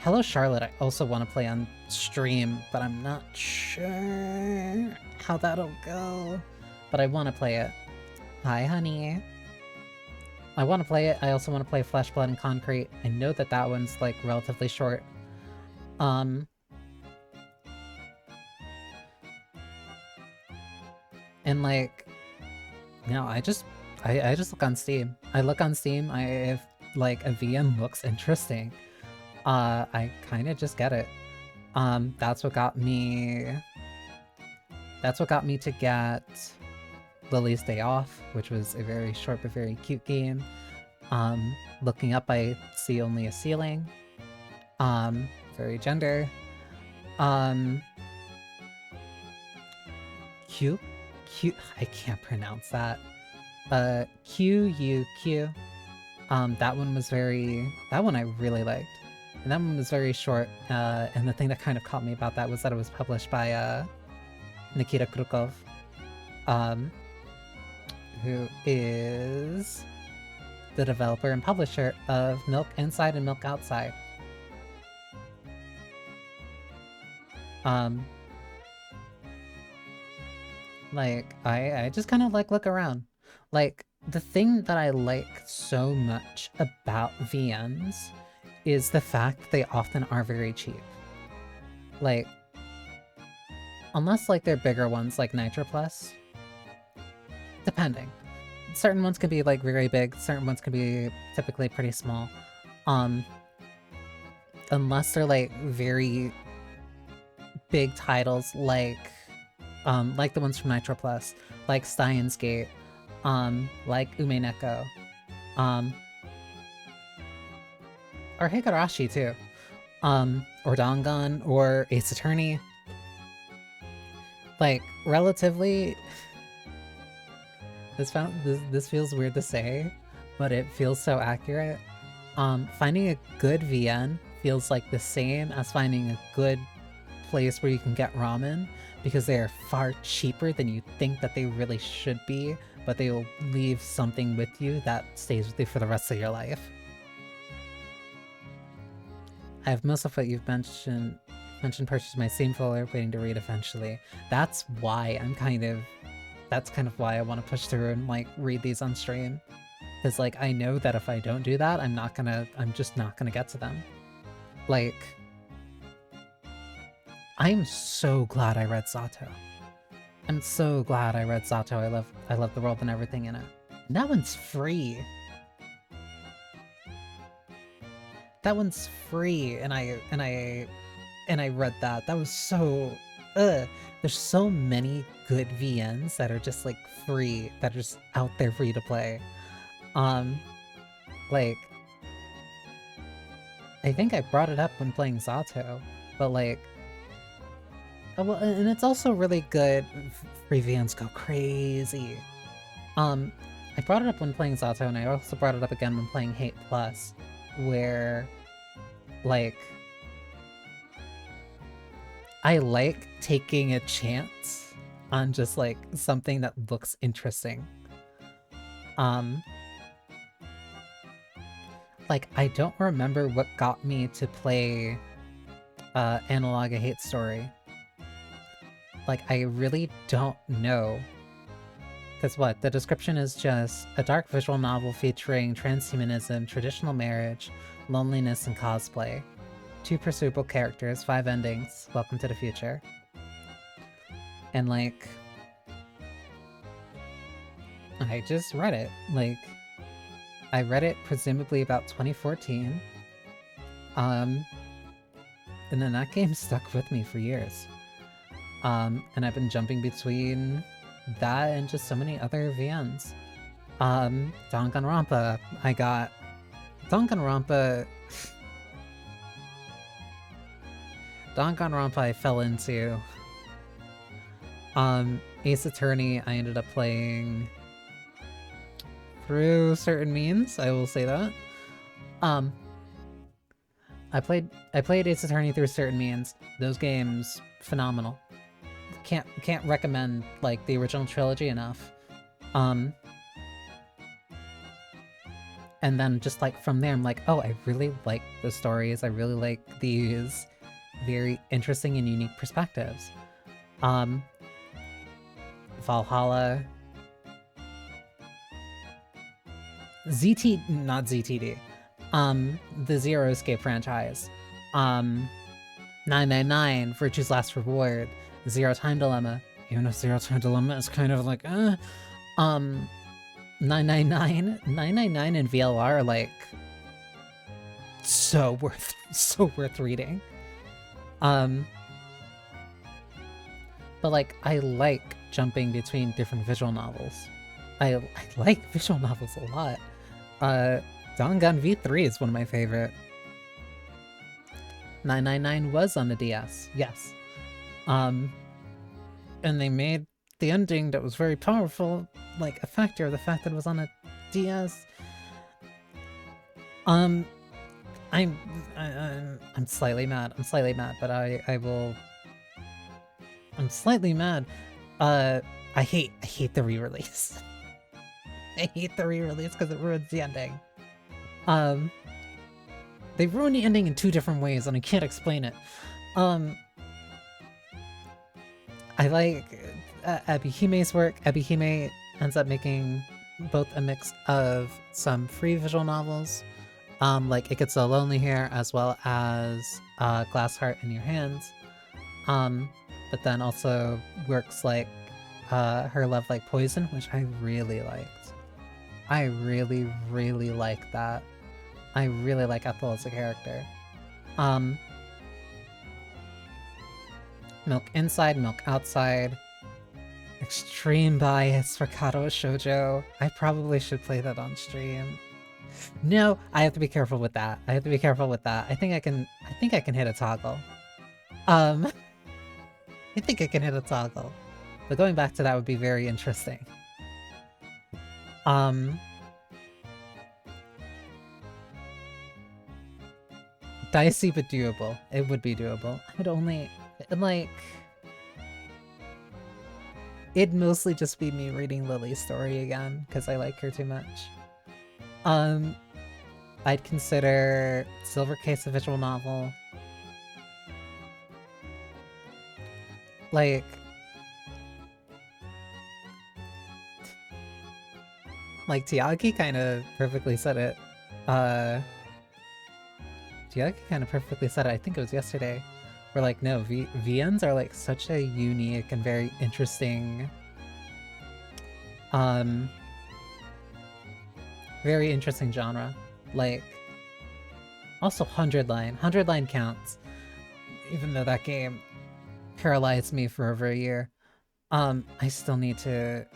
Hello Charlotte I also want to play on stream, but I'm not sure how that'll go. But I want to play it. Hi honey. I want to play it. I also want to play Flesh, Blood, and Concrete. I know that that one's like relatively short. And like, you know, I just look on Steam. I look on Steam. If like a VM looks interesting, I kind of just get it. That's what got me. That's what got me to get Lily's Day Off, which was a very short but very cute game. Looking up, I see only a ceiling. Very gender. Q, I can't pronounce that. QUQ. That one I really liked. And that one was very short, and the thing that kind of caught me about that was that it was published by, Nikita Krukov, who is the developer and publisher of Milk Inside and Milk Outside. Like, I just kind of like look around. Like, the thing that I like so much about VNs is the fact they often are very cheap. Like, unless like they're bigger ones like Nitro Plus, depending. Certain ones can be like very big, certain ones can be typically pretty small. Unless they're like very big titles like the ones from Nitro Plus, like Steins Gate, like Umeneko, or Higurashi too, or Dangan, or Ace Attorney. Like, relatively, this feels weird to say, but it feels so accurate. Finding a good VN feels like the same as finding a good place where you can get ramen, because they are far cheaper than you think that they really should be, but they will leave something with you that stays with you for the rest of your life. I have most of what you've mentioned purchased my Steam folder, waiting to read eventually. That's why that's kind of why I want to push through and like read these on stream. Because like, I know that if I don't do that, I'm just not gonna get to them. Like, I'm so glad I read Zato. I'm so glad I read Zato. I love the world and everything in it. And that one's free. That one's free, and I read that. That was so... There's so many good VNs that are just like free, that are just out there for you to play. Like, I think I brought it up when playing Zato, but like, well, and it's also really good. Free VNs go crazy. I brought it up when playing Zato, and I also brought it up again when playing Hate Plus, where, like, I like taking a chance on just like something that looks interesting. Like, I don't remember what got me to play Analog A Hate Story. Like, I really don't know. Because what? The description is just a dark visual novel featuring transhumanism, traditional marriage, loneliness, and cosplay. 2 pursuable characters, 5 endings. Welcome to the future. And like, I just read it. Like, I read it presumably about 2014. And then that game stuck with me for years. And I've been jumping between that and just so many other VNs. Danganronpa, I got Danganronpa. Danganronpa I fell into. Ace Attorney I ended up playing through certain means, I will say that. I played Ace Attorney through certain means. Those games, phenomenal. Can't recommend like the original trilogy enough. And then just like from there, I'm like, oh, I really like the stories. I really like these very interesting and unique perspectives. Valhalla, not ZTD. The Zero Escape franchise. 999, Virtue's Last Reward, Zero Time Dilemma. Even though Zero Time Dilemma is kind of like, 999 and VLR are like so worth reading. But like I like jumping between different visual novels. I like visual novels a lot. Dangan V3 is one of my favorite. 999 was on the DS, yes. And they made the ending that was very powerful, like a factor of the fact that it was on a DS. I'm slightly mad. I'm slightly mad, but I'm slightly mad. I hate the re-release. I hate the re-release because it ruins the ending. They ruined the ending in two different ways, and I can't explain it. I like Abihime's work. Abihime ends up making both a mix of some free visual novels, like It Gets So Lonely Here, as well as Glass Heart in Your Hands. But then also works like Her Love Like Poison, which I really liked. I really, really like that. I really like Ethel as a character. Milk Inside, Milk Outside. Extreme bias for Kato Shoujo. I probably should play that on stream. No, I have to be careful with that. I think I can hit a toggle. I think I can hit a toggle. But going back to that would be very interesting. Dicey but doable. It would be doable. I'd only, like... It'd mostly just be me reading Lily's story again, because I like her too much. I'd consider Silver Case a visual novel. Like Tiagi kind of perfectly said it. Tiagi kind of perfectly said it, I think it was yesterday. Where like, no, VNs are like such a unique and very interesting, very interesting genre. Like, also 100 line counts. Even though that game paralyzed me for over a year. I still need to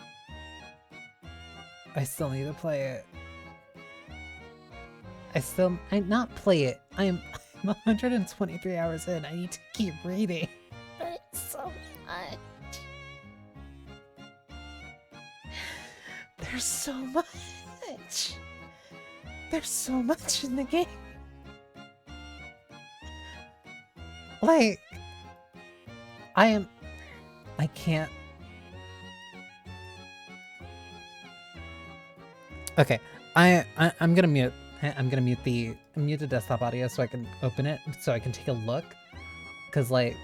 play it. Not play it. I'm 123 hours in. I need to keep reading. But it's so much. There's so much. There's so much in the game. Like, I can't. Okay, I'm gonna mute. I'm gonna mute the desktop audio so I can open it, so I can take a look. Cause like,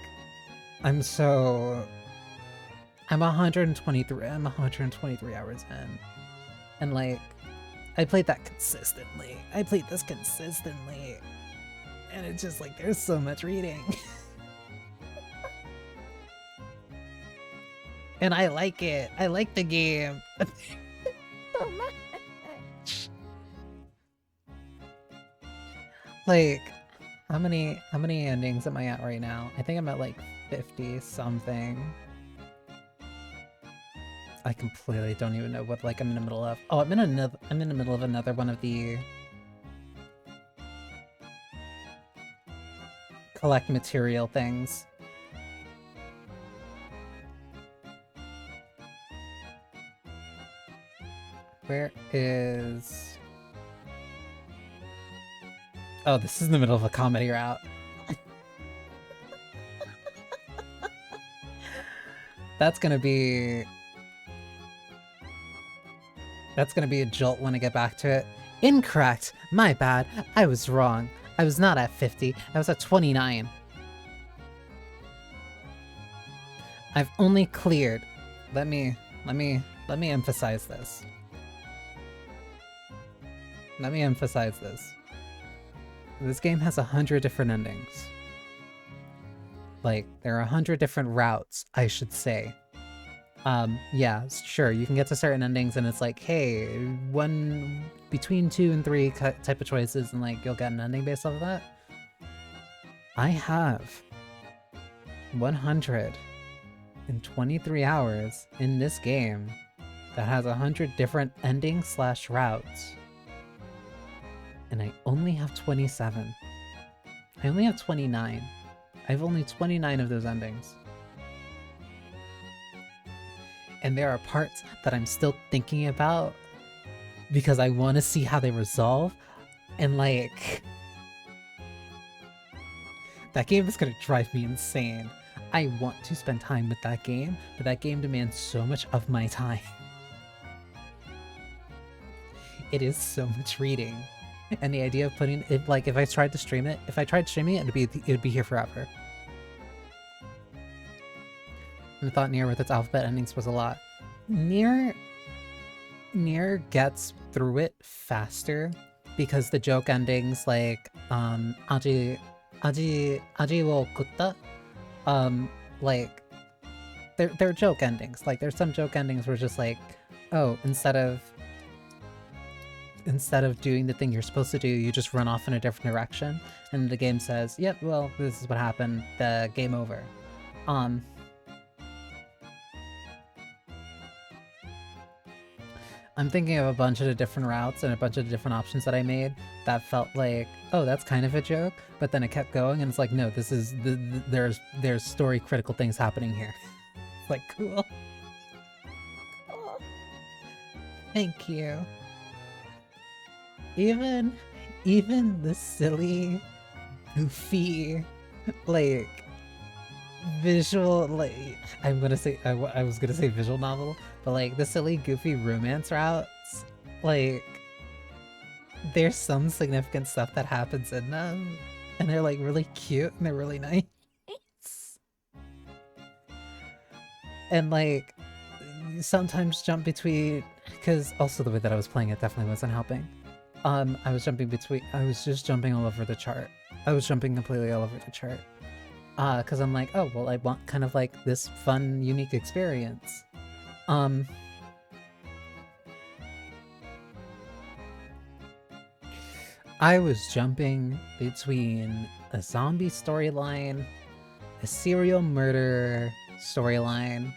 I'm 123 hours in. And like, I played that consistently. I played this consistently. And it's just like, there's so much reading. And I like it. I like the game. So much. Like, How many endings am I at right now? I think I'm at like 50 something. I completely don't even know what like I'm in the middle of. Oh, I'm in the middle of another one of the collect material things. Where is... Oh, this is in the middle of a comedy route. That's gonna be a jolt when I get back to it. Incorrect! My bad. I was wrong. I was not at 50. I was at 29. I've only cleared... Let me emphasize this. Let me emphasize this. This game has 100 different endings. Like, there are 100 different routes, I should say. Yeah, sure, you can get to certain endings and it's like, hey, one between 2 and 3 type of choices and like, you'll get an ending based off of that. I have 123 hours in this game that has 100 different endings / routes. And I only have 27. I only have 29. I have only 29 of those endings. And there are parts that I'm still thinking about because I want to see how they resolve. And like... that game is going to drive me insane. I want to spend time with that game, but that game demands so much of my time. It is so much reading. And the idea of putting it, like, if I tried streaming it, it would be here forever. And I thought Nier with its alphabet endings was a lot. Nier gets through it faster because the joke endings, like, aji wo kutta, like, they're joke endings. Like, there's some joke endings where it's just like, oh, instead of doing the thing you're supposed to do, you just run off in a different direction, and the game says, yep, well, this is what happened, the game over. I'm thinking of a bunch of different routes and a bunch of different options that I made that felt like, oh, that's kind of a joke, but then it kept going, and it's like, no, this is, there's story critical things happening here. Like, cool. Thank you. Even the silly, goofy, like, visual, like, I was gonna say visual novel, but like, the silly, goofy romance routes, like, there's some significant stuff that happens in them, and they're like really cute, and they're really nice. And like, sometimes jump between, because also the way that I was playing it definitely wasn't helping. I was just jumping all over the chart. I was jumping completely all over the chart. Because I'm like, oh, well, I want kind of like this fun, unique experience. I was jumping between a zombie storyline, a serial murder storyline,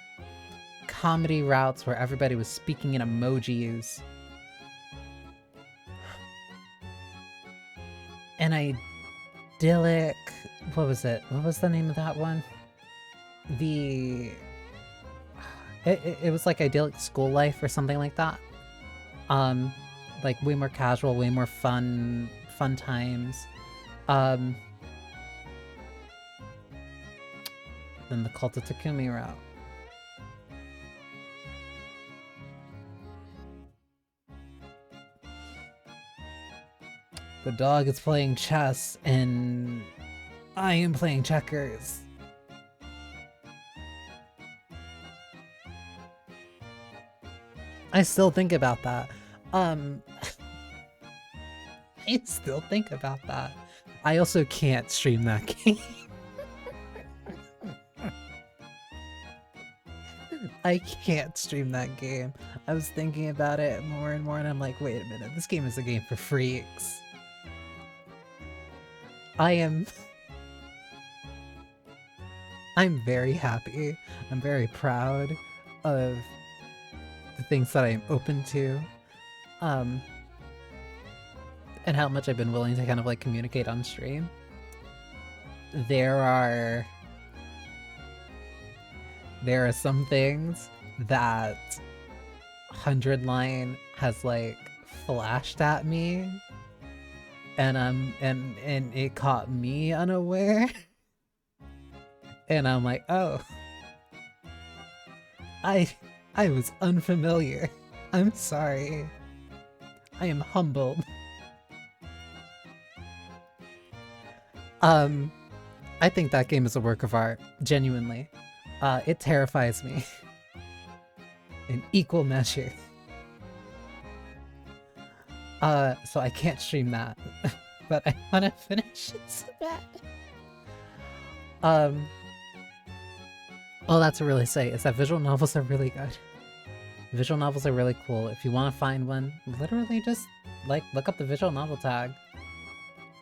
comedy routes where everybody was speaking in emojis, an idyllic... what was it? What was the name of that one? It was like idyllic school life or something like that. Like way more casual, way more fun times. Than the Cult of Takumi route. The dog is playing chess and I am playing checkers. I still think about that. I still think about that. I also can't stream that game. I can't stream that game. I was thinking about it more and more and I'm like, wait a minute, this game is a game for freaks. I'm very happy. I'm very proud of the things that I'm open to. And how much I've been willing to kind of like communicate on stream. There are some things that 100 Line has like flashed at me, and and it caught me unaware. And I'm like, oh, I was unfamiliar. I'm sorry. I am humbled. I think that game is a work of art, genuinely. It terrifies me in equal measure. So I can't stream that, but I want to finish it so bad. All that's to really say is that visual novels are really good. Visual novels are really cool. If you want to find one, literally just like look up the visual novel tag.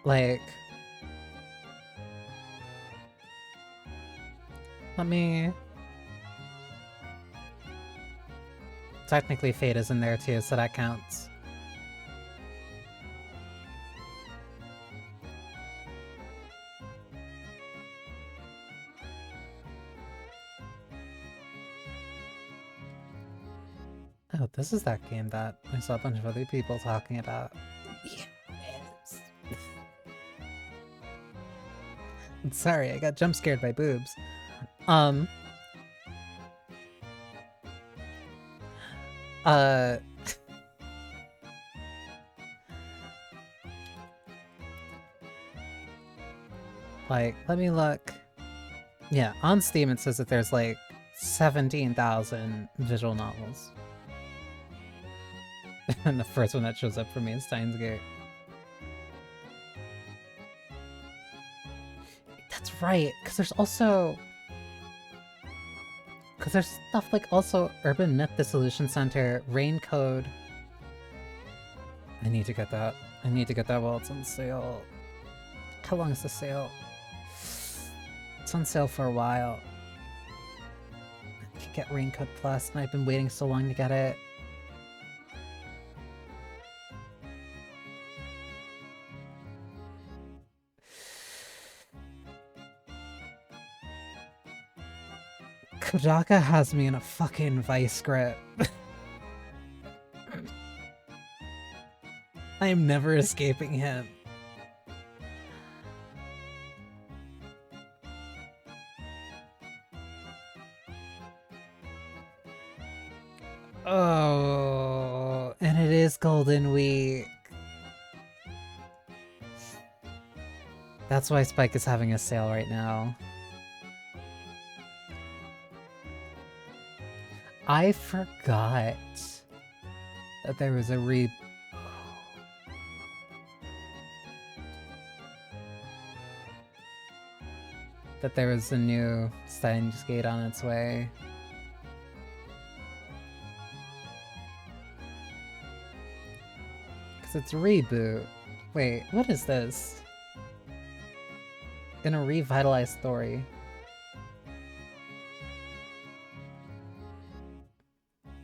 Like, let me... Technically Fate is in there too, so that counts. Oh, this is that game that I saw a bunch of other people talking about. Yes. Sorry, I got jump scared by boobs. Like, let me look. Yeah, on Steam it says that there's like 17,000 visual novels. And the first one that shows up for me is Steins Gate. That's right, because there's also... Because there's stuff like also Urban Myth Dissolution Center, Rain Code. I need to get that. I need to get that while it's on sale. How long is the sale? It's on sale for a while. I could get Rain Code Plus, and I've been waiting so long to get it. Kodaka has me in a fucking vice grip. I am never escaping him. Oh, and it is Golden Week. That's why Spike is having a sale right now. I forgot that there was a that there was a new Steins Gate on its way. Because it's reboot. Wait, what is this? In a revitalized story.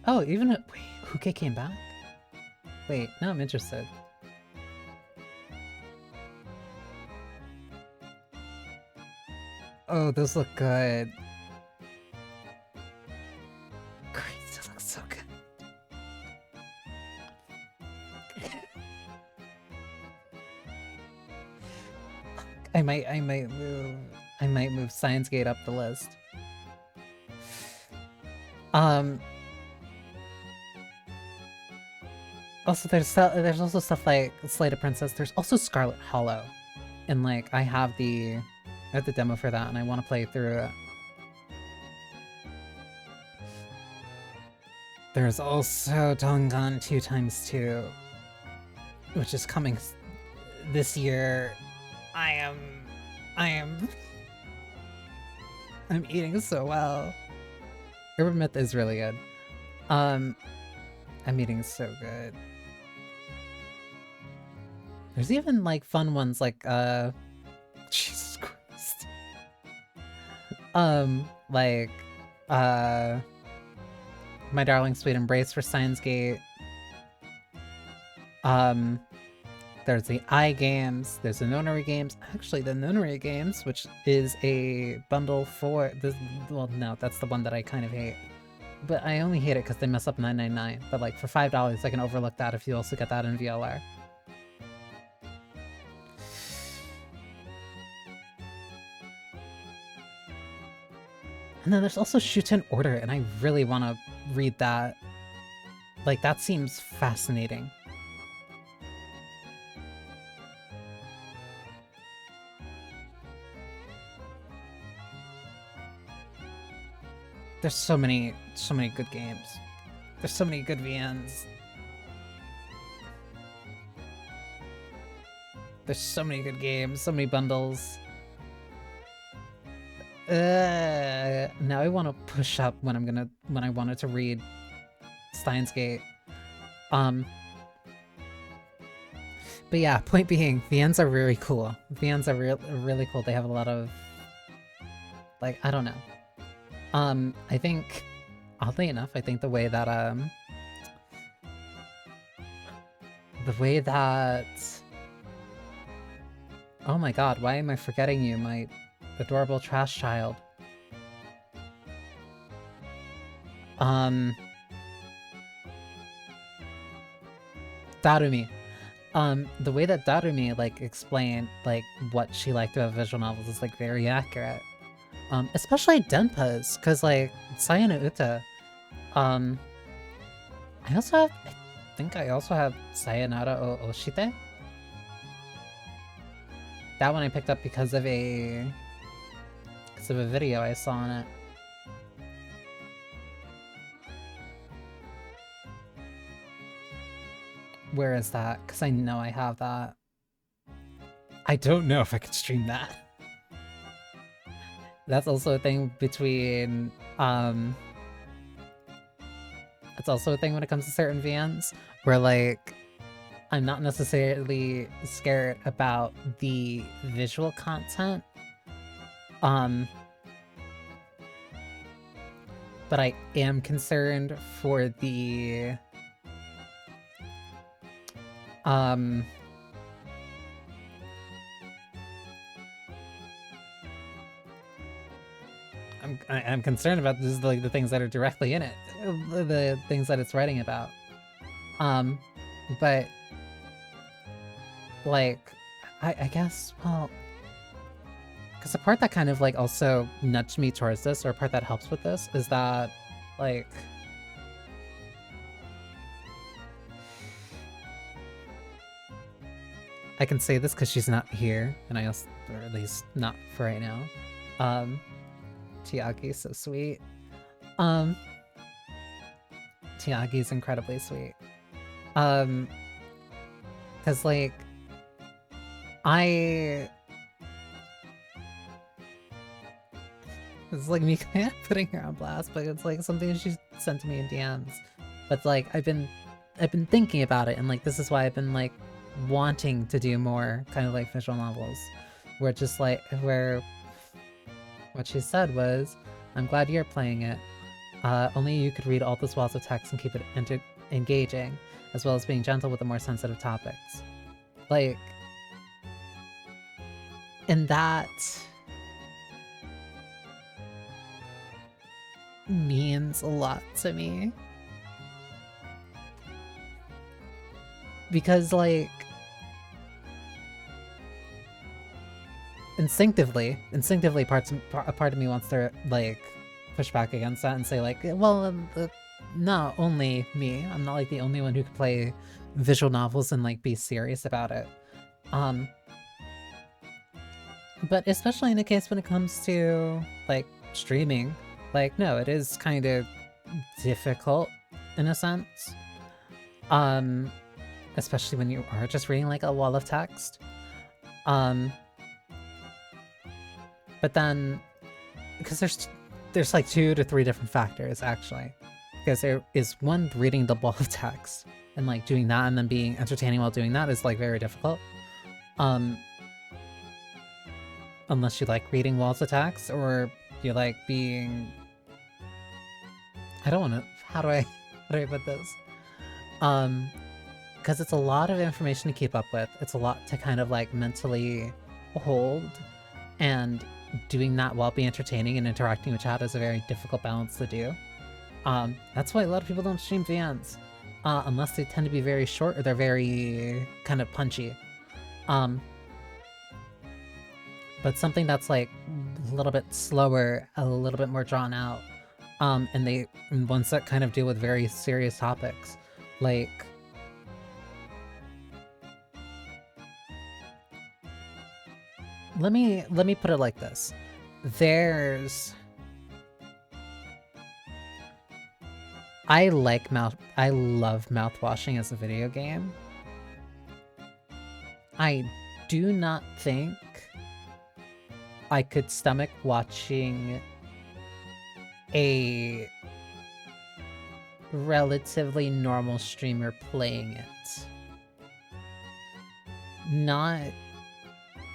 Oh, even a- wait, Huke came back? Wait, now I'm interested. Oh, those look good. Great, that looks so good. I might move Science Gate up the list. Also, there's also stuff like Slay the Princess. There's also Scarlet Hollow, and like I have the demo for that, and I want to play through it. There's also Dongan 2x2, which is coming this year. I'm eating so well. Urban Myth is really good. I'm eating so good. There's even like fun ones like Jesus Christ. Like, My Darling Sweet Embrace for Steins Gate. There's the iGames, there's the Nonary games. Actually, the Nonary games, which is a bundle for this. Well, no, that's the one that I kind of hate. But I only hate it because they mess up 9.99. But like for $5, I can overlook that if you also get that in VLR. And then there's also Shoot in Order, and I really want to read that. Like, that seems fascinating. There's so many good games. There's so many good VNs. There's so many good games, so many bundles. Now I want to push up when I wanted to read Steins Gate. But yeah, point being, VNs are really cool. VNs are really cool. They have a lot of, like, I don't know. I think, oddly enough, I think the way that oh my god, why am I forgetting you, my adorable trash child? Darumi. The way that Darumi, like, explained, like, what she liked about visual novels is, like, very accurate. Especially Denpa's, because, like, Sayano Uta, I think I also have Sayonara o Oshite. That one I picked up because of a video I saw on it. Where is that? Because I know I have that. I don't know if I could stream that. That's also a thing between, it's also a thing when it comes to certain VNs, where, like, I'm not necessarily scared about the visual content, but I am concerned for the, I'm concerned about this, like, the things that are directly in it, the things that it's writing about. But, like, I guess, well, because the part that kind of, like, also nudged me towards this, or a part that helps with this, is that, like, I can say this because she's not here, and I also, or at least not for right now. Tiagi's so sweet. Tiagi's incredibly sweet. Cause, like, it's like me kind of putting her on blast, but it's like something she sent to me in DMs. But, like, I've been thinking about it, and, like, this is why I've been, like, wanting to do more kind of, like, visual novels, where just, like, where what she said was, I'm glad you're playing it. Only you could read all those walls of text and keep it engaging, as well as being gentle with the more sensitive topics. Like, and that means a lot to me. Because, like, instinctively, a part of me wants to, like, push back against that and say, like, well, not only me. I'm not, like, the only one who could play visual novels and, like, be serious about it. But especially in the case when it comes to, like, streaming, like, no, it is kind of difficult in a sense. Especially when you are just reading, like, a wall of text. But then, because there's like 2 to 3 different factors, actually. Because there is one, reading the wall of text, and, like, doing that and then being entertaining while doing that is, like, very difficult. unless you like reading walls attacks or you like being... I don't want to... How do I put this? Because it's a lot of information to keep up with. It's a lot to kind of like mentally hold, and doing that while being entertaining and interacting with chat is a very difficult balance to do. That's why a lot of people don't stream VNs, unless they tend to be very short or they're very kind of punchy. But something that's like a little bit slower, a little bit more drawn out, and ones that kind of deal with very serious topics, like... Let me put it like this. I love mouthwashing as a video game. I do not think I could stomach watching a relatively normal streamer playing it. Not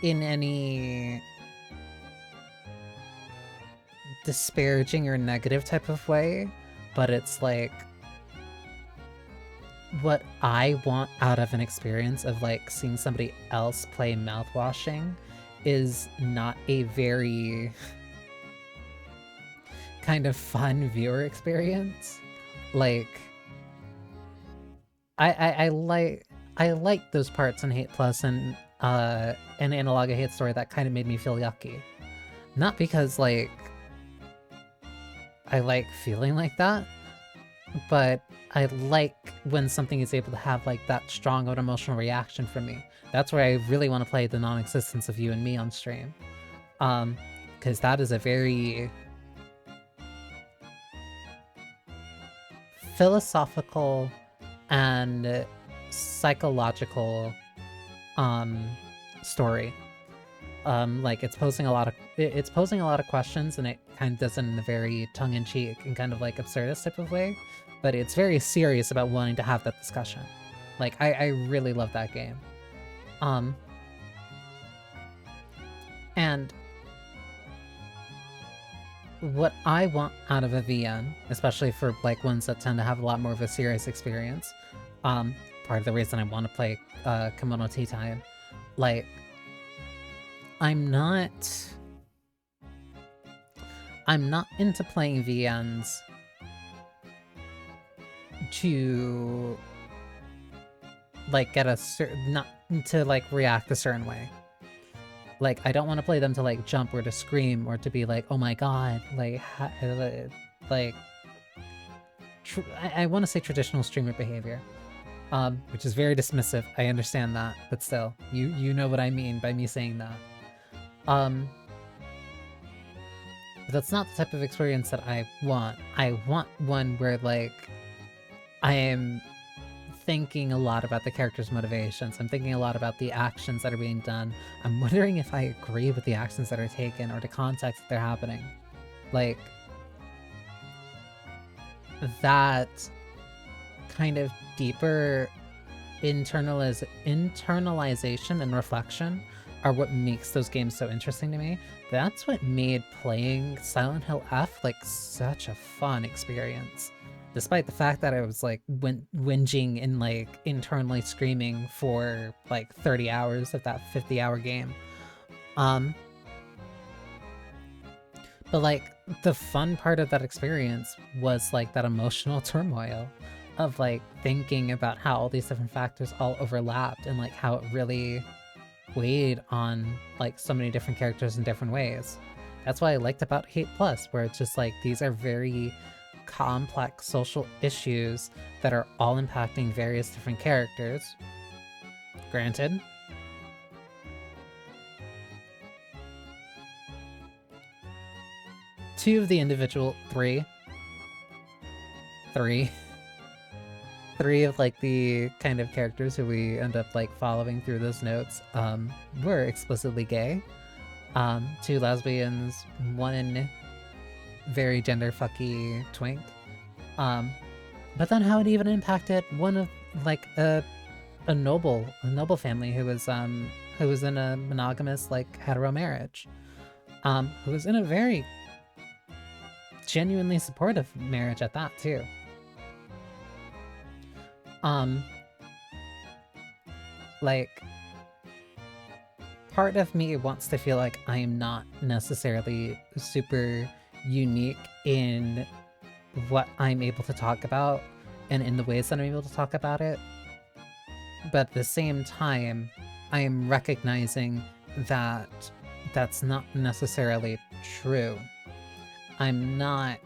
in any disparaging or negative type of way, but it's like what I want out of an experience of like seeing somebody else play mouthwashing is not a very kind of fun viewer experience. Like I like those parts in Hate Plus and an Analog a Hate Story that kind of made me feel yucky. Not because, like, I like feeling like that, but I like when something is able to have, like, that strong of an emotional reaction from me. That's where I really want to play the non-existence of you and me on stream. Because that is a very philosophical and psychological story. Like it's posing a lot of questions, and it kind of does it in a very tongue-in-cheek and kind of like absurdist type of way, but it's very serious about wanting to have that discussion. Like I really love that game. And what I want out of a VN, especially for like ones that tend to have a lot more of a serious experience, part of the reason I want to play Kimono Tea Time, like I'm not into playing VNs to like get a certain, not to like react a certain way. Like I don't want to play them to like jump or to scream or to be like, oh my god, like like I want to say traditional streamer behavior, which is very dismissive. I understand that, but still, you know what I mean by me saying that. But that's not the type of experience that I want. I want one where like I am thinking a lot about the character's motivations. I'm thinking a lot about the actions that are being done. I'm wondering if I agree with the actions that are taken or the context that they're happening. Like that kind of deeper internalization and reflection are what makes those games so interesting to me. That's what made playing Silent Hill F like such a fun experience. Despite the fact that I was like whinging and like internally screaming for like 30 hours of that 50-hour game. But like the fun part of that experience was like that emotional turmoil of like thinking about how all these different factors all overlapped and like how it really weighed on like so many different characters in different ways. That's what I liked about Hate Plus, where it's just like these are very complex social issues that are all impacting various different characters. Granted, two of the individual three of like the kind of characters who we end up like following through those notes were explicitly gay. Two lesbians, one very gender fucky twink. But then how it even impacted one of like a noble family who was in a monogamous like hetero marriage. who was in a very genuinely supportive marriage at that too. Like, part of me wants to feel like I am not necessarily super unique in what I'm able to talk about and in the ways that I'm able to talk about it. But at the same time, I am recognizing that that's not necessarily true. I'm not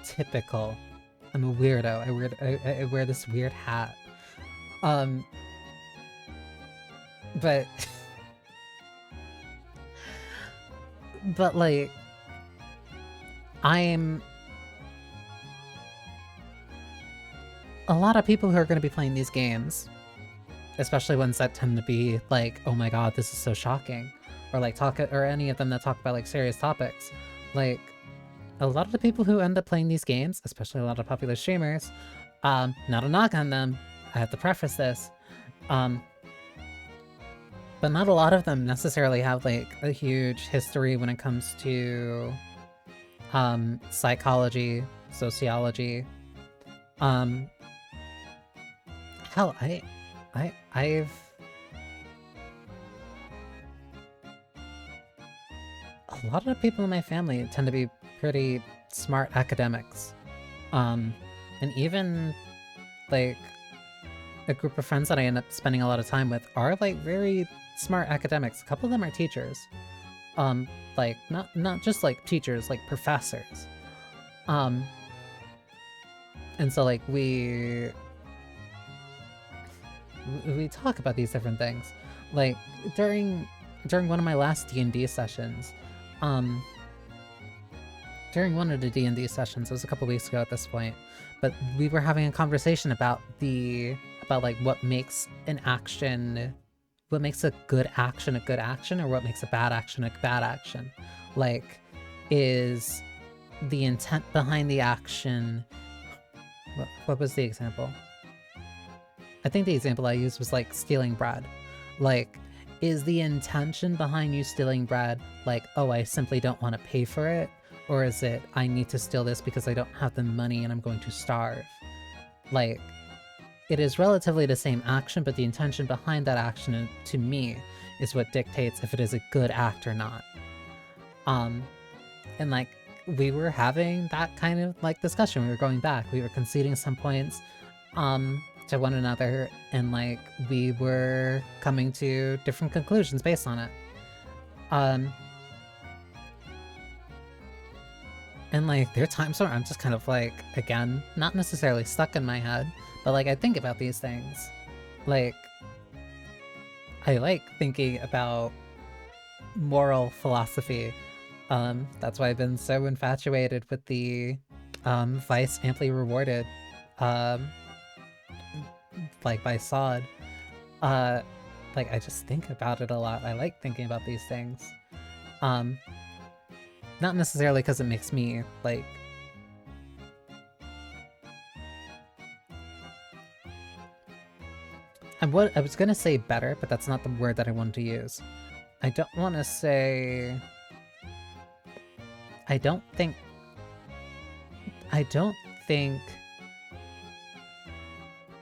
typical. I'm a weirdo. I wear this weird hat. But but like I'm a lot of people who are going to be playing these games, especially ones that tend to be like, oh my god, this is so shocking, or like or any of them that talk about like serious topics. Like, a lot of the people who end up playing these games, especially a lot of popular streamers, not a knock on them, I have to preface this, but not a lot of them necessarily have like a huge history when it comes to psychology, sociology. Hell, I've a lot of the people in my family tend to be pretty smart academics. And even like a group of friends that I end up spending a lot of time with are like very smart academics. A couple of them are teachers. Like not just like teachers, like professors. And so like we talk about these different things. Like during one of my last D&D sessions, during one of the D&D sessions, it was a couple weeks ago at this point, but we were having a conversation about like what makes an action, what makes a good action, or what makes a bad action a bad action. Like, is the intent behind the action, what was the example? I think the example I used was like stealing bread. Like, is the intention behind you stealing bread like, oh, I simply don't want to pay for it? Or is it, I need to steal this because I don't have the money and I'm going to starve? Like, it is relatively the same action, but the intention behind that action, to me, is what dictates if it is a good act or not. And like, we were having that kind of like discussion. We were going back. We were conceding some points to one another, and like, we were coming to different conclusions based on it. And like, there are times where I'm just kind of like, again, not necessarily stuck in my head, but like, I think about these things. Like, I like thinking about moral philosophy. That's why I've been so infatuated with the Vice Amply Rewarded, like by Sod. Like, I just think about it a lot. I like thinking about these things. Not necessarily because it makes me, like... I was gonna say better, but that's not the word that I wanted to use. I don't want to say... I don't think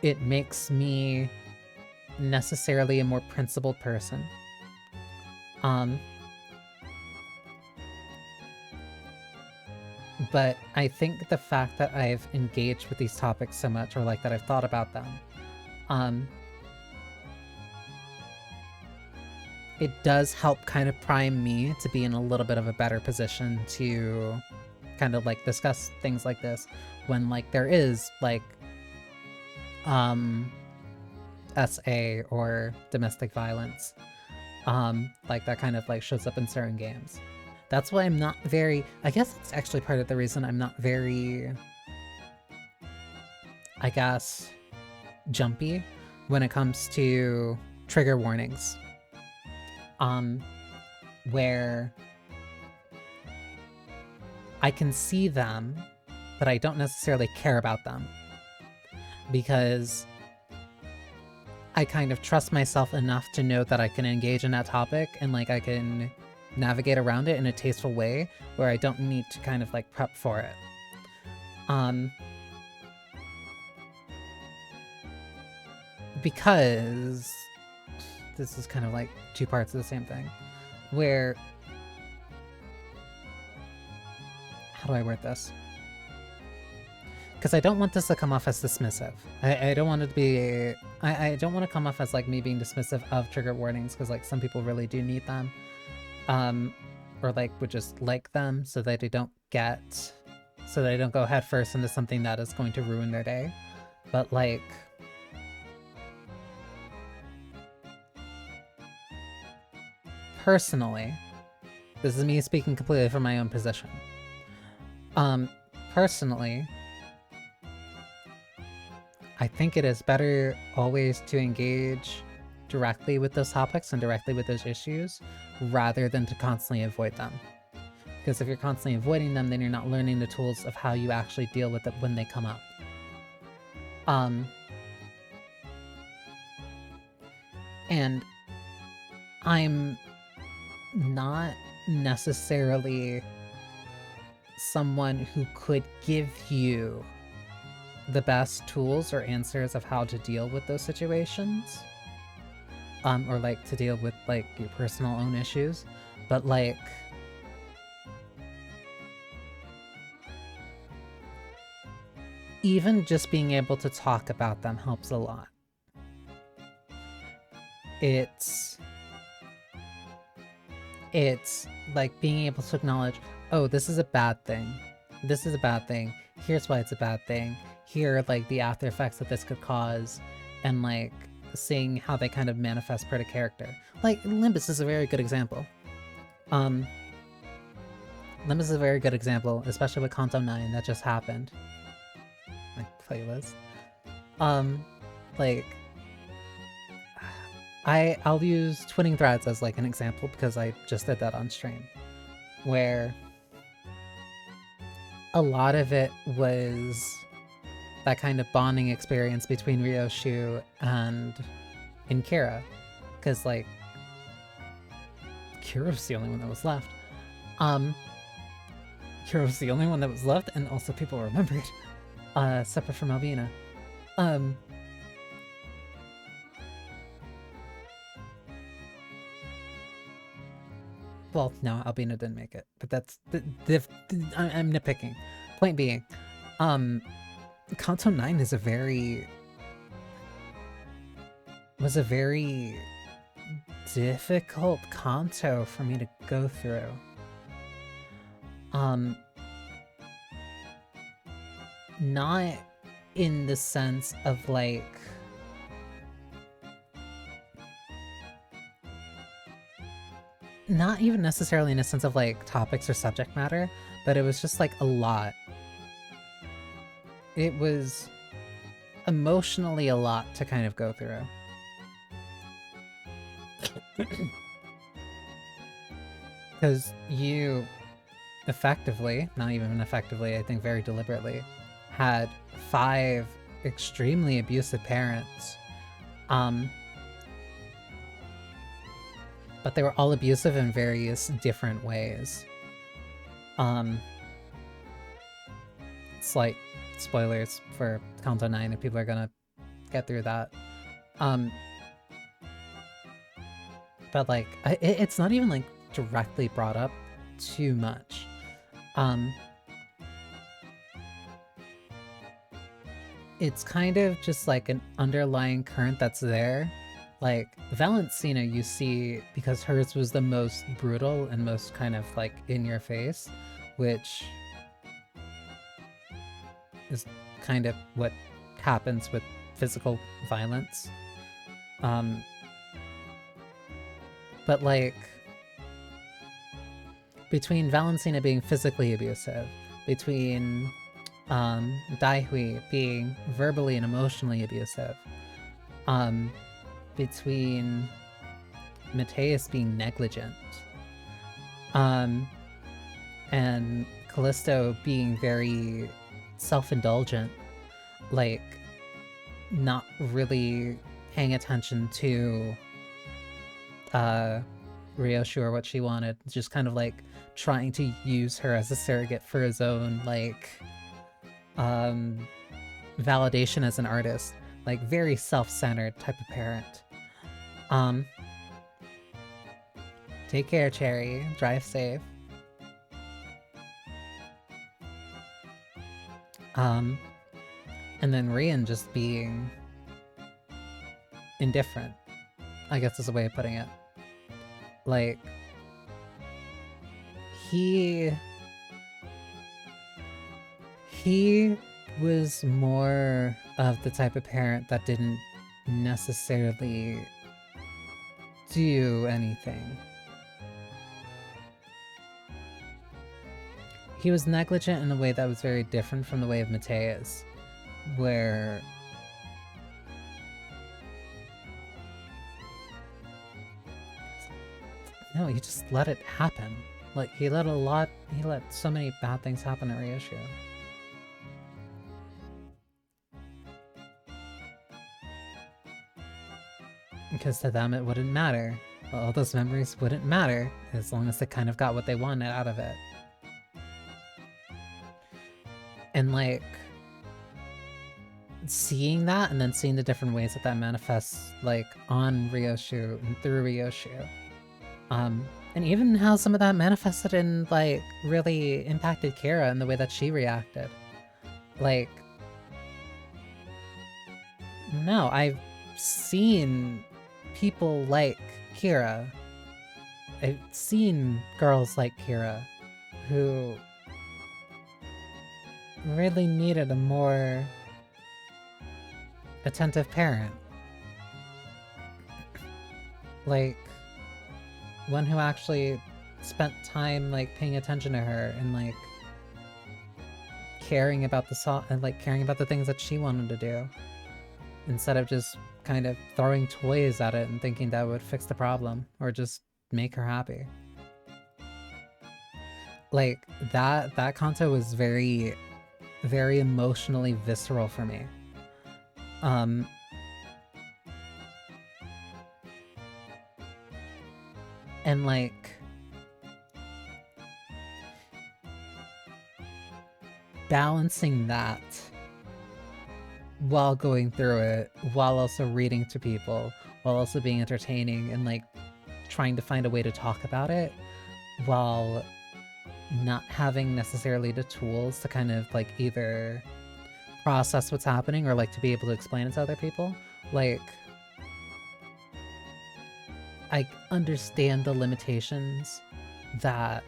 it makes me necessarily a more principled person. But I think the fact that I've engaged with these topics so much, or like that I've thought about them, it does help kind of prime me to be in a little bit of a better position to kind of like discuss things like this when like there is like SA or domestic violence, like that kind of like shows up in certain games. That's why I'm not very, I guess it's actually part of the reason I'm not very, I guess, jumpy when it comes to trigger warnings. Where I can see them, but I don't necessarily care about them. Because I kind of trust myself enough to know that I can engage in that topic and like I can navigate around it in a tasteful way where I don't need to kind of like prep for it. Because this is kind of like two parts of the same thing, where, how do I word this? Because I don't want this to come off as dismissive. I don't want it to be, I don't want to come off as like me being dismissive of trigger warnings, because like some people really do need them. Or like would just like them so that they don't go headfirst into something that is going to ruin their day. But like, personally, this is me speaking completely from my own position. Personally, I think it is better always to engage directly with those topics and directly with those issues rather than to constantly avoid them. Because if you're constantly avoiding them, then you're not learning the tools of how you actually deal with it when they come up. And I'm not necessarily someone who could give you the best tools or answers of how to deal with those situations. Or like to deal with like your personal own issues. But like, even just being able to talk about them helps a lot. It's like being able to acknowledge, oh, this is a bad thing. This is a bad thing. Here's why it's a bad thing. Here are like the after effects that this could cause, and like seeing how they kind of manifest per the character. Like Limbus is a very good example. Limbus is a very good example, especially with Kanto 9 that just happened. My playlist. Like I'll use Twinning Threads as like an example because I just did that on stream, where a lot of it was that kind of bonding experience between Ryoshu and Kira, because like Kira was the only one that was left. Kira was the only one that was left, and also people remembered, separate from Albina. Well, no, Albina didn't make it, but that's I'm nitpicking. Point being, Kanto 9 is a very difficult kanto for me to go through. Not in the sense of like not even necessarily in a sense of like topics or subject matter, but it was just like a lot. It was emotionally a lot to kind of go through. Because you effectively, not even effectively, I think very deliberately, had 5 extremely abusive parents. But they were all abusive in various different ways. Slight spoilers for Kanto 9 if people are gonna get through that. But like, it's not even like directly brought up too much. It's kind of just like an underlying current that's there. Like, Valentina you see because hers was the most brutal and most kind of like in your face, which is kind of what happens with physical violence. But like, between Valentina being physically abusive, between Daihui being verbally and emotionally abusive, between Mateus being negligent, and Callisto being very self-indulgent, like not really paying attention to Ryoshi or what she wanted, just kind of like trying to use her as a surrogate for his own like validation as an artist, like very self-centered type of parent. Take care, Cherry. Drive safe. And then Rian just being indifferent, I guess is a way of putting it. Like, he was more of the type of parent that didn't necessarily do anything. He was negligent in a way that was very different from the way of Matei is, where no, he just let it happen. Like, he let so many bad things happen at Ryoshu. Because to them it wouldn't matter. All those memories wouldn't matter as long as they kind of got what they wanted out of it. And like, seeing that and then seeing the different ways that that manifests like on Ryoshu and through Ryoshu. And even how some of that manifested in like really impacted Kira and the way that she reacted. Like, no, I've seen people like Kira. I've seen girls like Kira who really needed a more attentive parent. Like, one who actually spent time like paying attention to her and like caring about the and like caring about the things that she wanted to do, instead of just kind of throwing toys at it and thinking that would fix the problem or just make her happy. Like, that Kanto was very, very emotionally visceral for me. And like, balancing that while going through it, while also reading to people, while also being entertaining and like trying to find a way to talk about it, while not having necessarily the tools to kind of like either process what's happening or like to be able to explain it to other people. Like, I understand the limitations that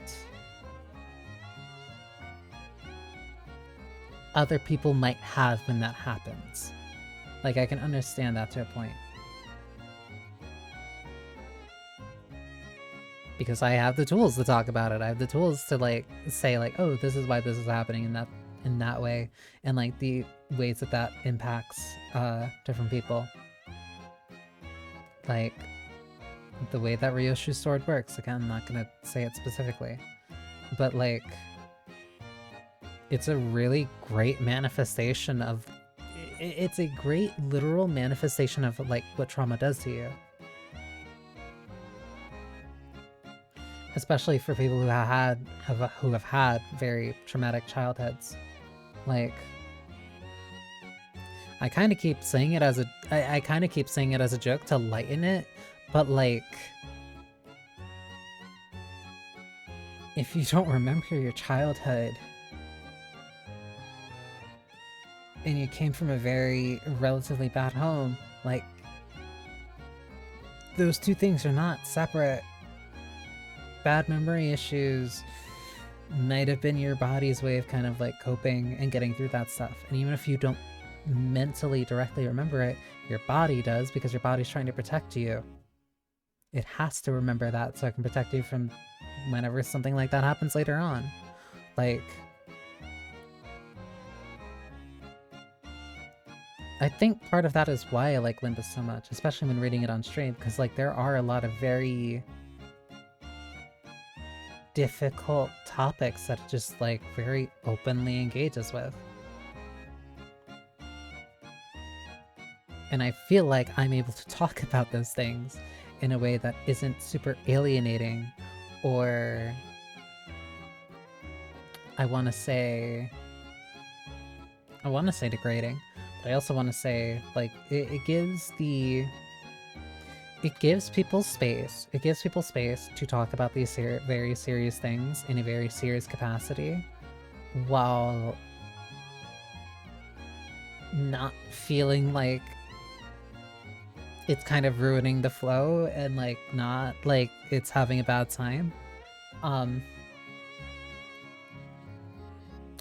other people might have when that happens. Like, I can understand that to a point. Because I have the tools to talk about it. I have the tools to like say like, oh, this is why this is happening in that way, and like the ways that that impacts different people. Like the way that Ryoshu's sword works. Again, I'm not gonna say it specifically, but like, it's a really great manifestation of, it's a great literal manifestation of like what trauma does to you. Especially for people who have had very traumatic childhoods. Like, I kind of keep saying it as a joke to lighten it, but like, if you don't remember your childhood and you came from a very relatively bad home, like, those two things are not separate. Bad memory issues might have been your body's way of kind of like coping and getting through that stuff. And even if you don't mentally directly remember it, your body does, because your body's trying to protect you. It has to remember that so it can protect you from whenever something like that happens later on. Like, I think part of that is why I like Limbus so much, especially when reading it on stream, because like there are a lot of very difficult topics that it just like very openly engages with. And I feel like I'm able to talk about those things in a way that isn't super alienating, or I want to say degrading, but I also want to say, like, it gives people space. It gives people space to talk about these very serious things in a very serious capacity, while not feeling like it's kind of ruining the flow, and like not like it's having a bad time.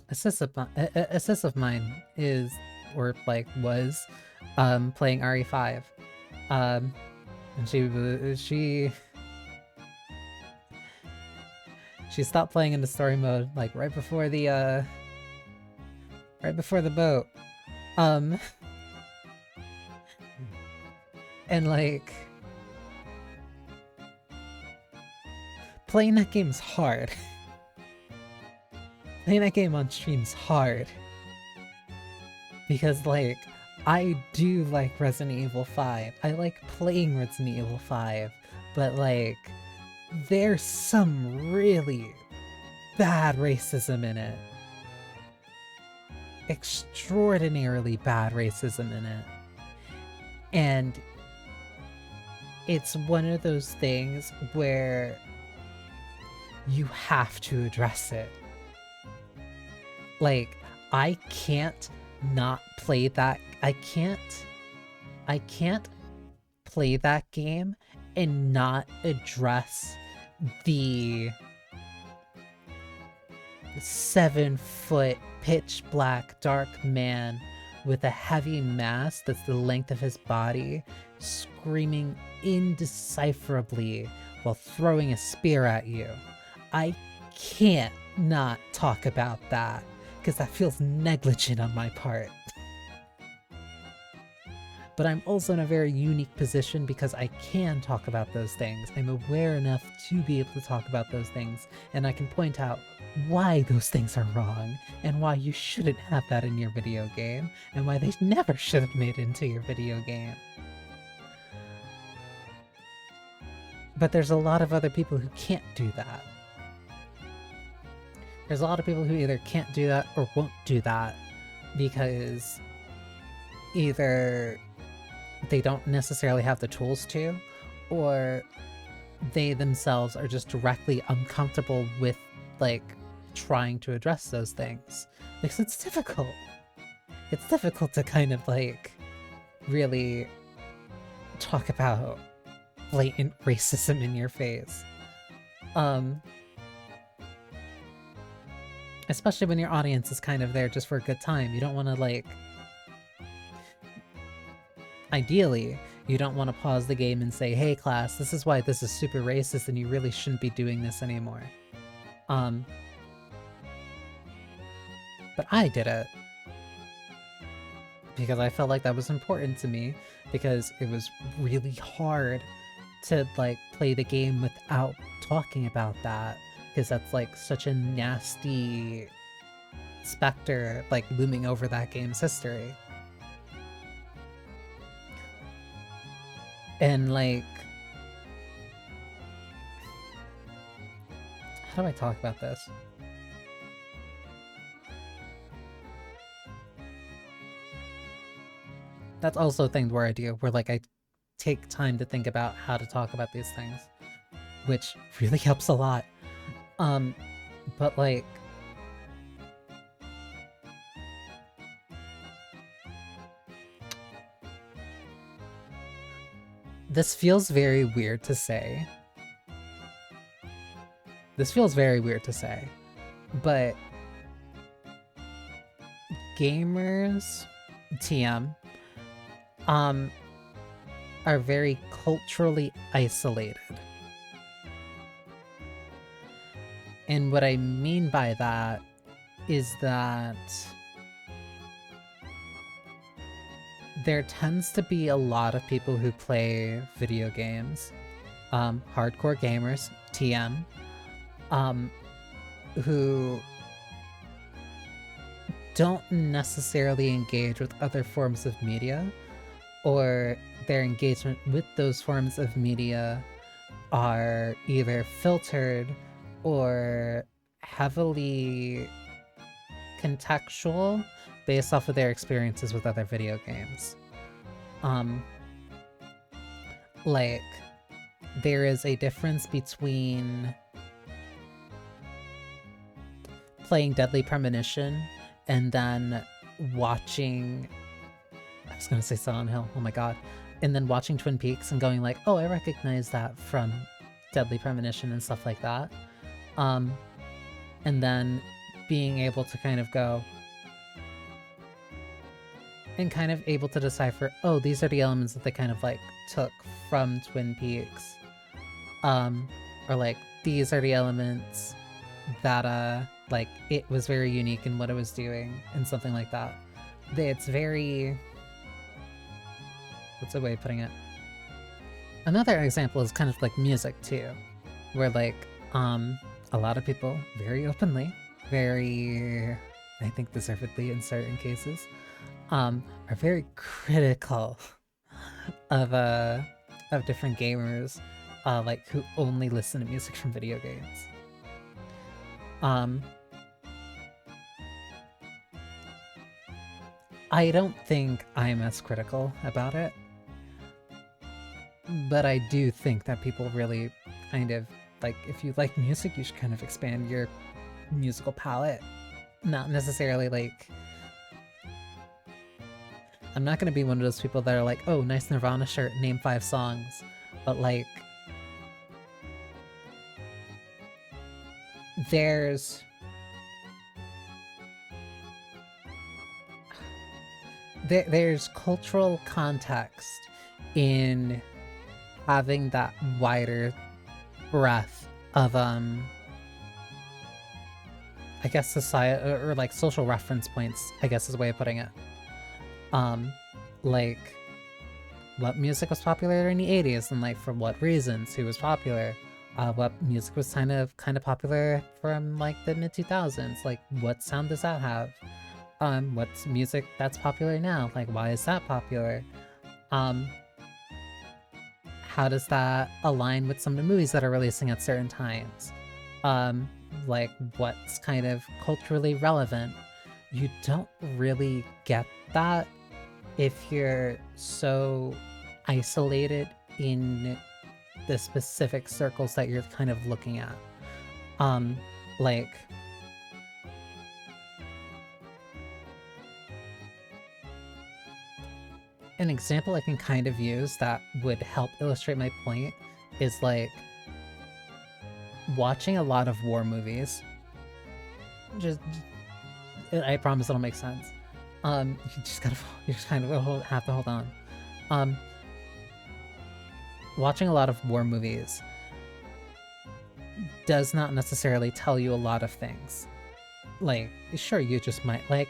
A sis of mine is, or like was, playing RE5. And she stopped playing in the story mode like right before the boat. And like, playing that game's hard. Playing that game on stream's hard. Because like, I do like Resident Evil 5. I like playing Resident Evil 5, but like, there's some really bad racism in it. Extraordinarily bad racism in it. And it's one of those things where you have to address it. Like, I can't not play that. I can't play that game and not address the 7-foot pitch black dark man with a heavy mask that's the length of his body, screaming indecipherably while throwing a spear at you. I can't not talk about that, because that feels negligent on my part. But I'm also in a very unique position because I can talk about those things. I'm aware enough to be able to talk about those things, and I can point out why those things are wrong, and why you shouldn't have that in your video game, and why they never should have made it into your video game. But there's a lot of other people who can't do that. There's a lot of people who either can't do that or won't do that because either they don't necessarily have the tools to, or they themselves are just directly uncomfortable with, like, trying to address those things. Because it's difficult. It's difficult to kind of, like, really talk about blatant racism in your face. Especially when your audience is kind of there just for a good time. You don't want to, like... Ideally, you don't want to pause the game and say, hey class, this is why this is super racist and you really shouldn't be doing this anymore. But I did it. Because I felt like that was important to me, because it was really hard to, like, play the game without talking about that. Because that's, like, such a nasty specter, like, looming over that game's history. And, like... How do I talk about this? That's also a thing where I do, where, like, I take time to think about how to talk about these things. Which really helps a lot. But, like... This feels very weird to say. This feels very weird to say. But... gamers... TM... are very culturally isolated. And what I mean by that is that there tends to be a lot of people who play video games, hardcore gamers, TM, who don't necessarily engage with other forms of media, or their engagement with those forms of media are either filtered or heavily contextual based off of their experiences with other video games. Like, there is a difference between playing Deadly Premonition and then watching, I was gonna say Silent Hill, oh my god, and then watching Twin Peaks and going like, oh, I recognize that from Deadly Premonition and stuff like that. And then being able to kind of go and kind of able to decipher, oh, these are the elements that they kind of like took from Twin Peaks. Or like, these are the elements that like it was very unique in what it was doing and something like that. It's very, what's a way of putting it? Another example is kind of like music too, where like a lot of people very openly, very, I think deservedly in certain cases, are very critical of different gamers like who only listen to music from video games. I don't think I'm as critical about it, but I do think that people really kind of, like, if you like music, you should kind of expand your musical palette. Not necessarily like, I'm not gonna be one of those people that are like, oh, nice Nirvana shirt, name 5 songs, but like, there's cultural context in having that wider breadth of I guess society, or like social reference points, I guess is a way of putting it. Like what music was popular in the 80s and like for what reasons, who was popular, what music was kind of popular from like the mid 2000s, like what sound does that have? What's music that's popular now? Like why is that popular? How does that align with some of the movies that are releasing at certain times? Like what's kind of culturally relevant? You don't really get that if you're so isolated in the specific circles that you're kind of looking at. Like, an example I can kind of use that would help illustrate my point is like watching a lot of war movies. I promise it'll make sense. You just kind of have to hold on. Watching a lot of war movies does not necessarily tell you a lot of things. Like, sure, you just might like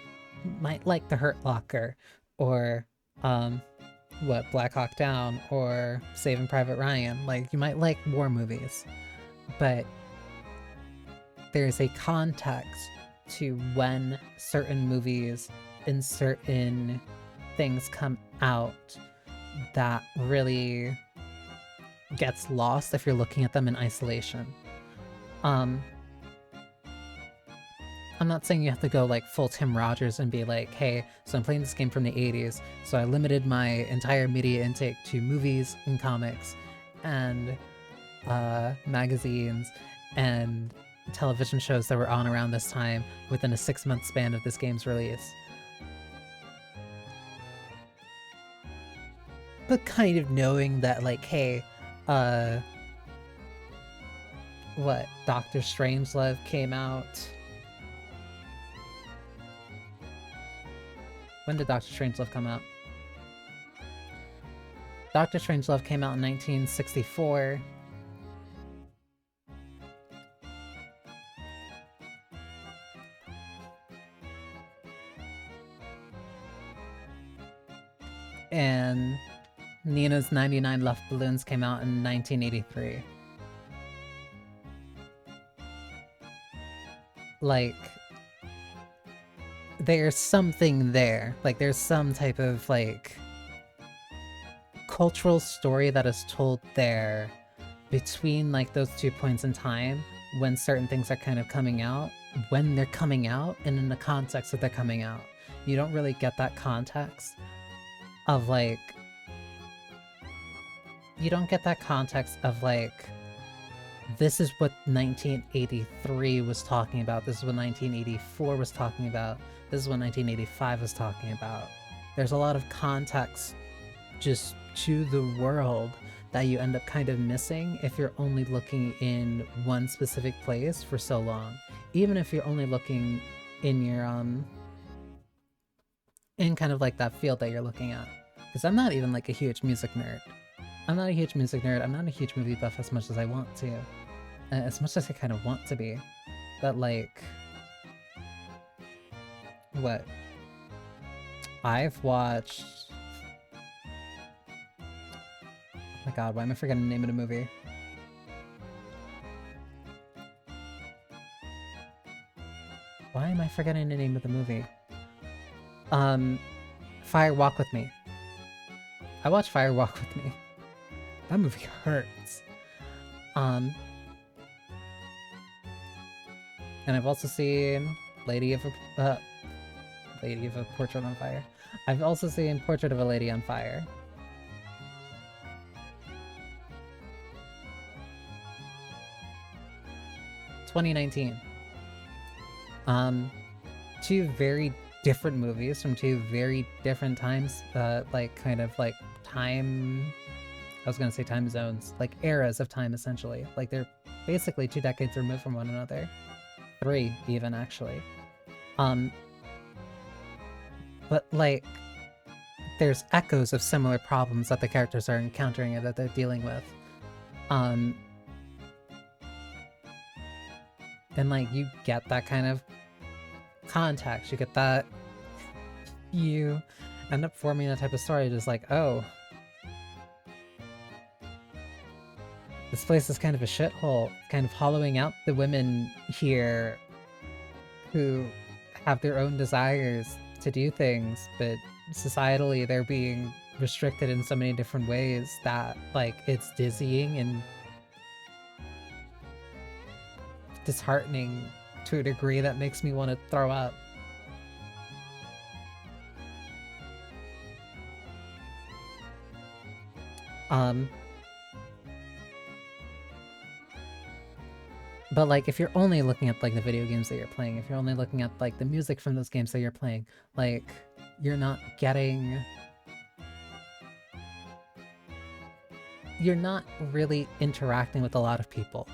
The Hurt Locker, or Black Hawk Down, or Saving Private Ryan. Like, you might like war movies, but there's a context to when certain movies and certain things come out that really gets lost if you're looking at them in isolation. I'm not saying you have to go like full Tim Rogers and be like, hey, so I'm playing this game from the 80s, so I limited my entire media intake to movies and comics and magazines and television shows that were on around this time within a 6-month span of this game's release. But kind of knowing that, like, hey, Doctor Strangelove came out. When did Doctor Strangelove come out? Doctor Strangelove came out in 1964. And Nina's 99 Left Balloons came out in 1983. Like, there's something there. Like, there's some type of, like, cultural story that is told there between like those 2 points in time when certain things are kind of coming out, when they're coming out, and in the context that they're coming out. You don't really get that context of like, you don't get that context of like, this is what 1983 was talking about, this is what 1984 was talking about, this is what 1985 was talking about. There's a lot of context just to the world that you end up kind of missing if you're only looking in one specific place for so long. Even if you're only looking in your, in kind of like that field that you're looking at. Because I'm not even like a huge music nerd. I'm not a huge music nerd, I'm not a huge movie buff as much as I want to. As much as I kind of want to be. But like... What? I've watched... Oh my god, why am I forgetting the name of the movie? Why am I forgetting the name of the movie? Fire Walk With Me. I watched Fire Walk With Me. That movie hurts. And I've also seen Lady of a Portrait on Fire. I've also seen Portrait of a Lady on Fire. (2019). Two very different movies from two very different times, like kind of like time, I was gonna say time zones, like eras of time essentially. Like they're basically 2 decades removed from one another. 3 even actually. But like there's echoes of similar problems that the characters are encountering and that they're dealing with. And like you get that kind of context, you get that, you end up forming that type of story, just like, oh, this place is kind of a shithole, kind of hollowing out the women here who have their own desires to do things, but societally they're being restricted in so many different ways that, like, it's dizzying and disheartening to a degree that makes me want to throw up. But like, if you're only looking at like the video games that you're playing, if you're only looking at like the music from those games that you're playing, like, you're not really interacting with a lot of people.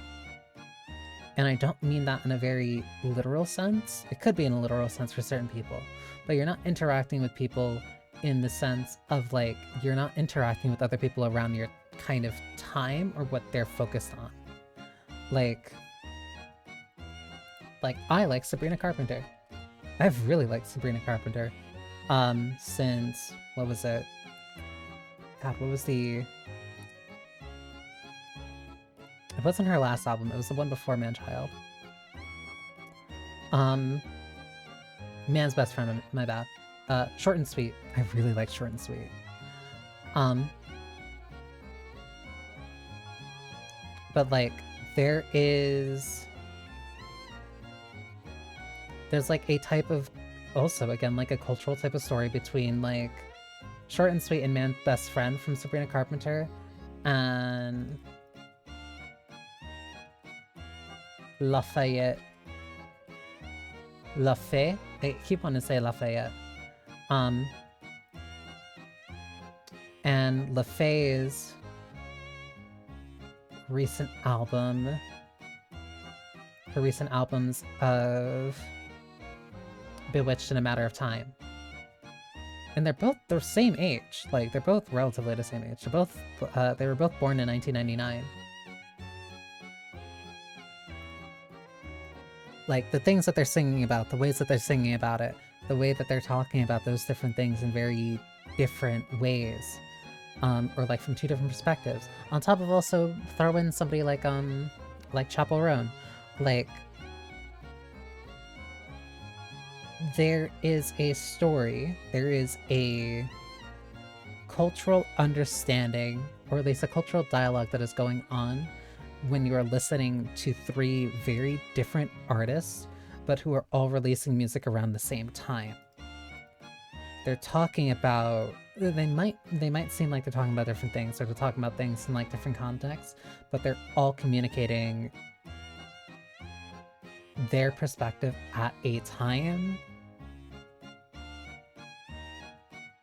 And I don't mean that in a very literal sense. It could be in a literal sense for certain people, but you're not interacting with people in the sense of like, you're not interacting with other people around your kind of time or what they're focused on. Like I like Sabrina Carpenter. I've really liked Sabrina Carpenter since, what was it? God, what was the... It wasn't her last album, it was the one before Man-Child. Man's Best Friend, my bad. Short and Sweet. I really like Short and Sweet. But like, there's like a type of, also again, like a cultural type of story between like Short and Sweet and Man's Best Friend from Sabrina Carpenter and Lafayette. I keep wanting to say Lafayette. And LaFay's recent album, her recent albums of Bewitched in a Matter of Time. And they're both the same age. Like, they're both relatively the same age. They're both, they were both born in 1999. Like, the things that they're singing about, the ways that they're singing about it, the way that they're talking about those different things in very different ways. Or like from 2 different perspectives. On top of also throw in somebody like Chappell Roan. Like, there is a story, there is a cultural understanding, or at least a cultural dialogue that is going on when you are listening to three very different artists, but who are all releasing music around the same time. They're talking about, they might seem like they're talking about different things, or they're talking about things in like different contexts, but they're all communicating their perspective at a time.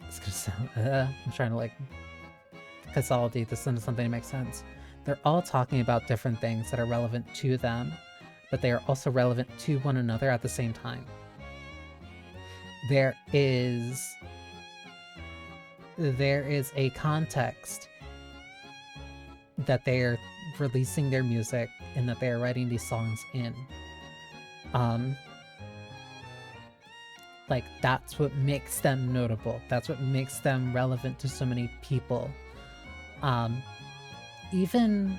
It's gonna sound, I'm trying to like consolidate this into something that makes sense. They're all talking about different things that are relevant to them, but they are also relevant to one another at the same time. There is a context that they are releasing their music and that they are writing these songs in. Like, that's what makes them notable. That's what makes them relevant to so many people. Even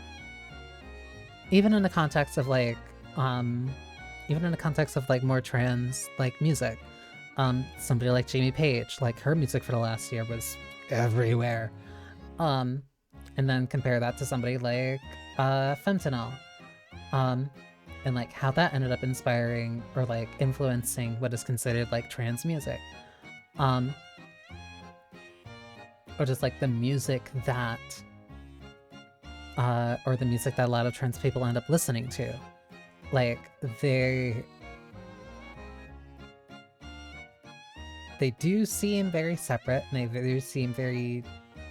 in the context of like, more trans like music, somebody like Jamie Page, like her music for the last year was everywhere. And then compare that to somebody like Fentanyl, and like how that ended up inspiring or like influencing what is considered like trans music, or just like the music that or the music that a lot of trans people end up listening to. Like, they do seem very separate, and they do seem very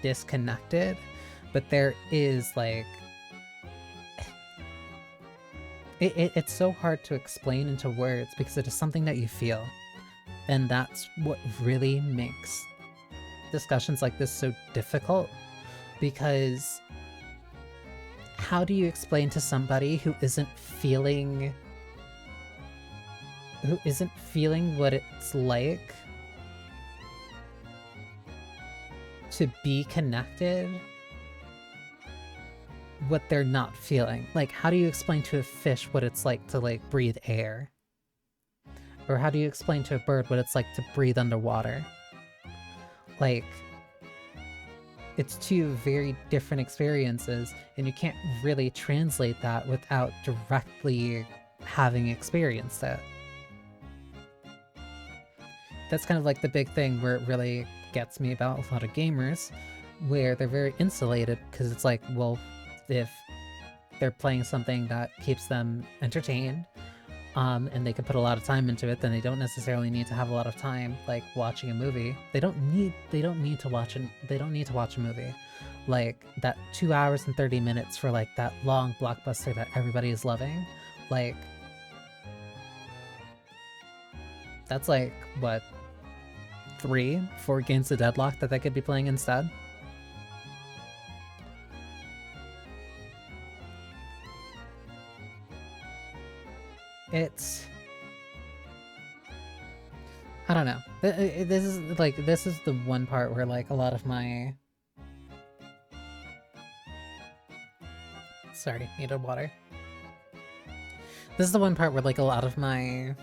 disconnected, but there is like, it's so hard to explain into words because it is something that you feel, and that's what really makes discussions like this so difficult. Because how do you explain to somebody who isn't feeling what it's like to be connected, what they're not feeling? Like, how do you explain to a fish what it's like to like breathe air? Or how do you explain to a bird what it's like to breathe underwater? Like, it's two very different experiences, and you can't really translate that without directly having experienced it. That's kind of like the big thing where it really gets me about a lot of gamers, where they're very insulated, because it's like, well, if they're playing something that keeps them entertained, and they can put a lot of time into it, then they don't necessarily need to have a lot of time like watching a movie. They don't need to watch a movie. Like, that 2 hours and 30 minutes for like that long blockbuster that everybody is loving. Like, that's like, what, 3-4 games of Deadlock that they could be playing instead? It's, I don't know. This is the one part where like a lot of my, sorry, needed water. This is the one part where like a lot of my,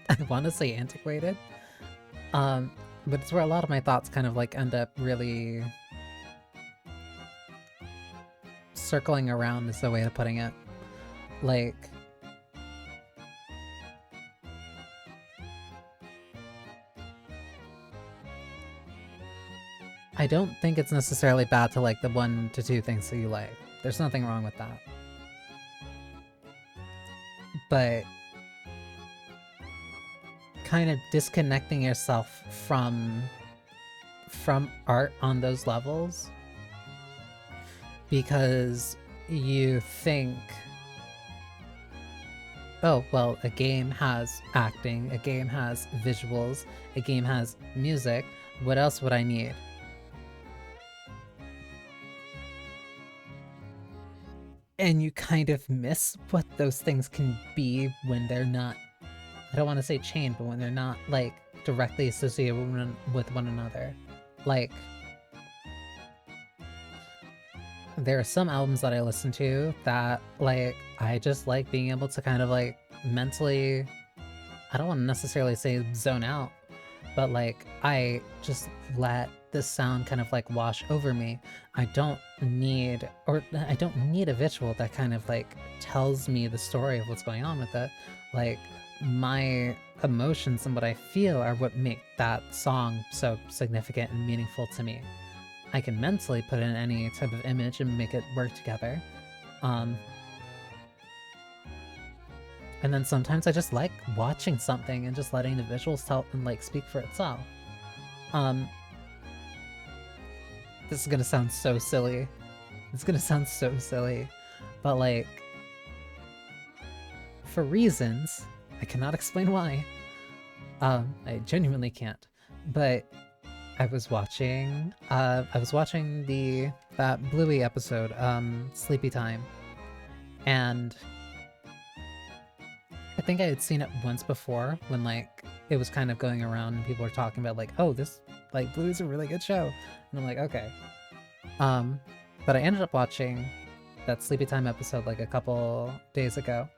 I want to say antiquated, but it's where a lot of my thoughts kind of like end up really circling around, is the way of putting it. Like, I don't think it's necessarily bad to like the 1 to 2 things that you like. There's nothing wrong with that. But kind of disconnecting yourself from art on those levels, because you think, oh, well, a game has acting, a game has visuals, a game has music, what else would I need? And you kind of miss what those things can be when they're not, I don't want to say chained, but when they're not, like, directly associated with one another. Like, there are some albums that I listen to that, like, I just like being able to kind of, like, mentally, I don't want to necessarily say zone out, but like I just let the sound kind of like wash over me. I don't need a visual that kind of like tells me the story of what's going on with it. Like my emotions and what I feel are what make that song so significant and meaningful to me. I can mentally put in any type of image and make it work together. And then sometimes I just like watching something and just letting the visuals tell and like speak for itself. This is gonna sound so silly. It's gonna sound so silly, but like, for reasons I cannot explain why. I genuinely can't. But I was watching that Bluey episode, Sleepy Time, and I think I had seen it once before when like it was kind of going around and people were talking about like, oh, this like Bluey's a really good show, and I'm like, okay. But I ended up watching that Sleepy Time episode like a couple days ago.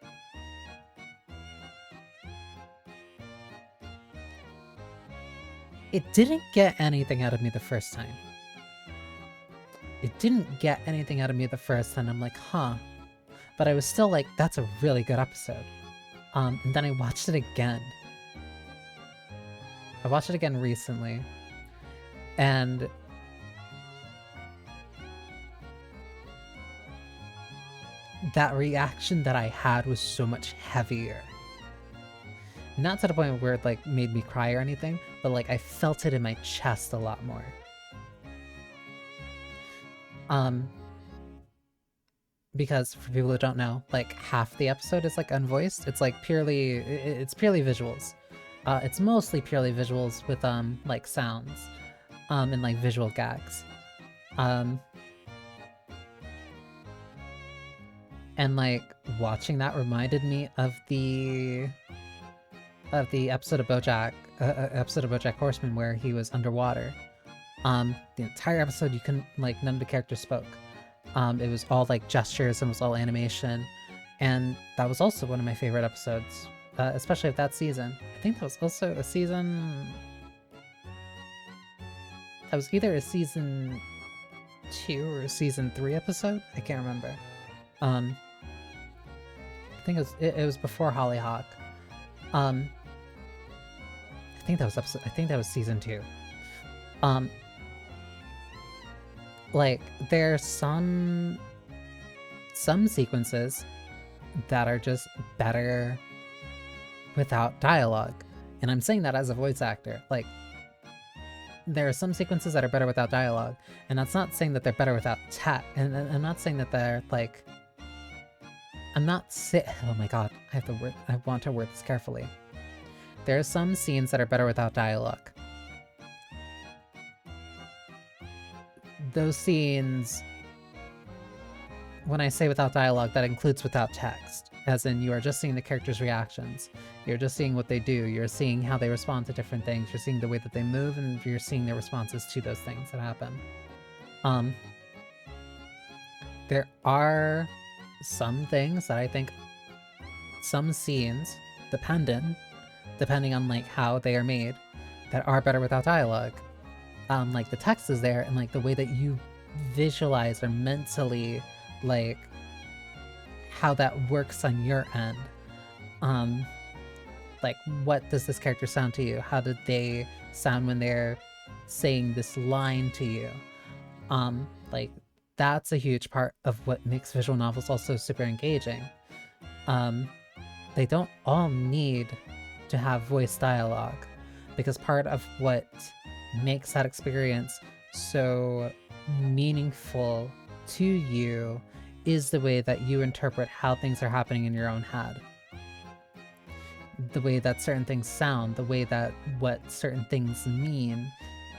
It didn't get anything out of me the first time. It didn't get anything out of me the first time. I'm like, huh. But I was still like, that's a really good episode. And then I watched it again. I watched it again recently. And that reaction that I had was so much heavier. Not to the point where it like made me cry or anything, but like I felt it in my chest a lot more. Because for people who don't know, like half the episode is like unvoiced. It's like purely visuals. It's mostly purely visuals with like sounds, and like visual gags. And like watching that reminded me of the episode of BoJack Horseman where he was underwater. The entire episode, you couldn't, like, none of the characters spoke. It was all like gestures and it was all animation, and that was also one of my favorite episodes, especially of that season. I think that was also a season. That was either a season 2 or a season 3 episode. I can't remember. I think it was before Hollyhock. I think that was season 2. Like, there's some sequences that are just better without dialogue. And I'm saying that as a voice actor. Like, there are some sequences that are better without dialogue. And that's not saying that they're better without text. And I'm not saying that they're, like... Oh my god, I want to word this carefully. There are some scenes that are better without dialogue. Those scenes, when I say without dialogue, that includes without text. As in, you are just seeing the characters' reactions. You're just seeing what they do. You're seeing how they respond to different things. You're seeing the way that they move, and you're seeing their responses to those things that happen. There are some things that I think, some scenes, depending on like how they are made, that are better without dialogue. Like the text is there, and like the way that you visualize or mentally, like how that works on your end. Like, what does this character sound to you? How did they sound when they're saying this line to you? Like, that's a huge part of what makes visual novels also super engaging. They don't all need to have voice dialogue, because part of what makes that experience so meaningful to you is the way that you interpret how things are happening in your own head. The way that certain things sound, the way that what certain things mean,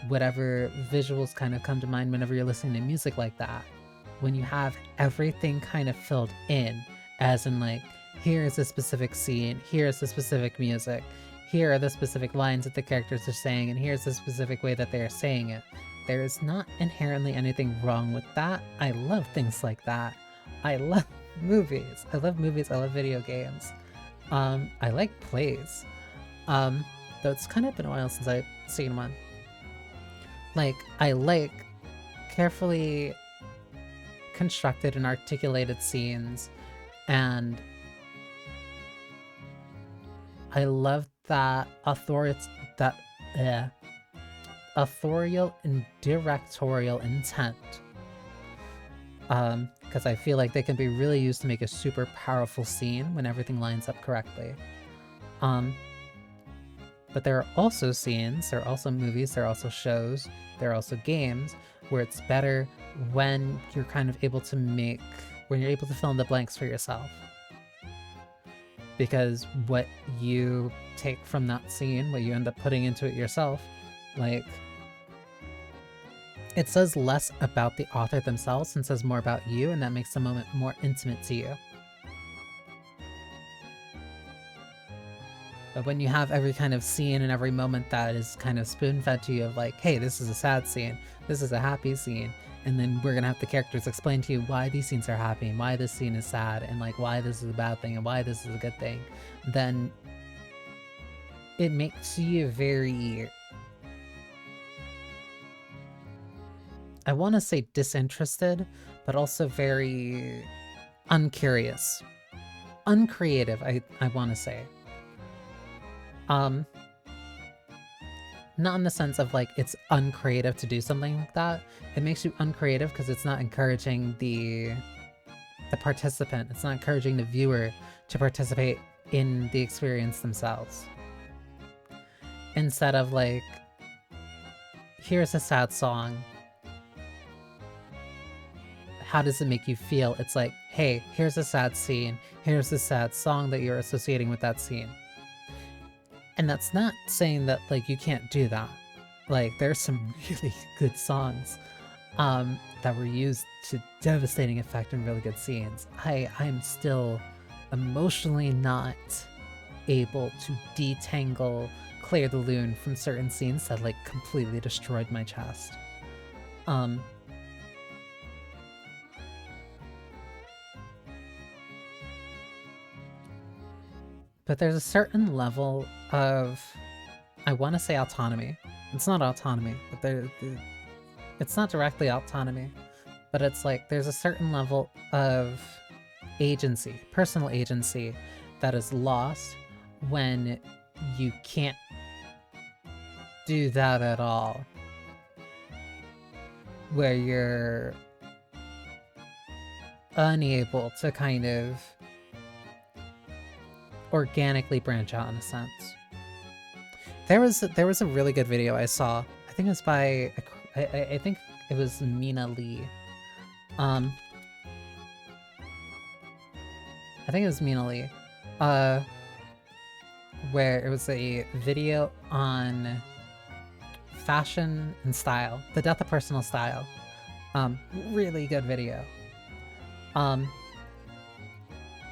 whatever visuals kind of come to mind whenever you're listening to music like that. When you have everything kind of filled in, as in like, here's a specific scene, here's the specific music, here are the specific lines that the characters are saying, and here's the specific way that they are saying it. There is not inherently anything wrong with that. I love things like that. I love movies. I love video games. I like plays. though it's kind of been a while since I've seen one. Like, I like carefully constructed and articulated scenes, and I love that authorial and directorial intent. Because I feel like they can be really used to make a super powerful scene when everything lines up correctly. But there are also scenes, there are also movies, there are also shows, there are also games where it's better when you're kind of able to when you're able to fill in the blanks for yourself. Because what you take from that scene, what you end up putting into it yourself, like, it says less about the author themselves and says more about you, and that makes the moment more intimate to you. But when you have every kind of scene and every moment that is kind of spoon-fed to you of like, hey, this is a sad scene, this is a happy scene, and then we're gonna have the characters explain to you why these scenes are happy and why this scene is sad and like why this is a bad thing and why this is a good thing, then it makes you very, I want to say disinterested, but also very uncurious. Uncreative, I want to say. Not in the sense of like it's uncreative to do something like that. It makes you uncreative because it's not encouraging the participant. It's not encouraging the viewer to participate in the experience themselves. Instead of like, here's a sad song. How does it make you feel? It's like, hey, here's a sad scene. Here's the sad song that you're associating with that scene. And that's not saying that like you can't do that. Like there's some really good songs that were used to devastating effect in really good scenes. I'm still emotionally not able to detangle Claire the Loon from certain scenes that like completely destroyed my chest. But there's a certain level of, I want to say autonomy. It's not autonomy, but it's not directly autonomy, but it's like there's a certain level of agency, personal agency, that is lost when you can't do that at all. Where you're unable to kind of organically branch out in a sense. There was a really good video I saw. I think it was by I think it was Mina Lee. I think it was Mina Lee. Where it was a video on fashion and style, the death of personal style. Really good video.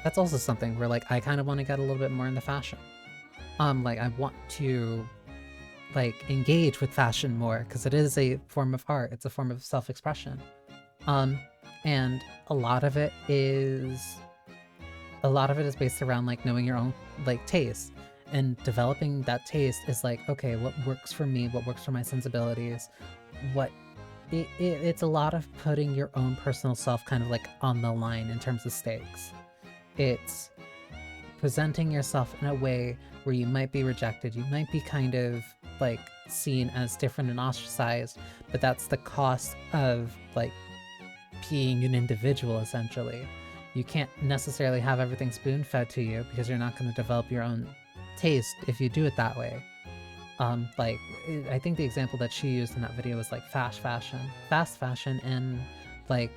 That's also something where like I kind of want to get a little bit more into fashion. Like I want to like engage with fashion more because it is a form of art. It's a form of self-expression. And a lot of it is based around like knowing your own like taste, and developing that taste is like, okay, what works for me, what works for my sensibilities, it's a lot of putting your own personal self kind of like on the line in terms of stakes. It's presenting yourself in a way where you might be rejected, you might be kind of like seen as different and ostracized, but that's the cost of like being an individual essentially. You can't necessarily have everything spoon-fed to you because you're not going to develop your own taste if you do it that way. Like I think the example that she used in that video was like fast fashion, and like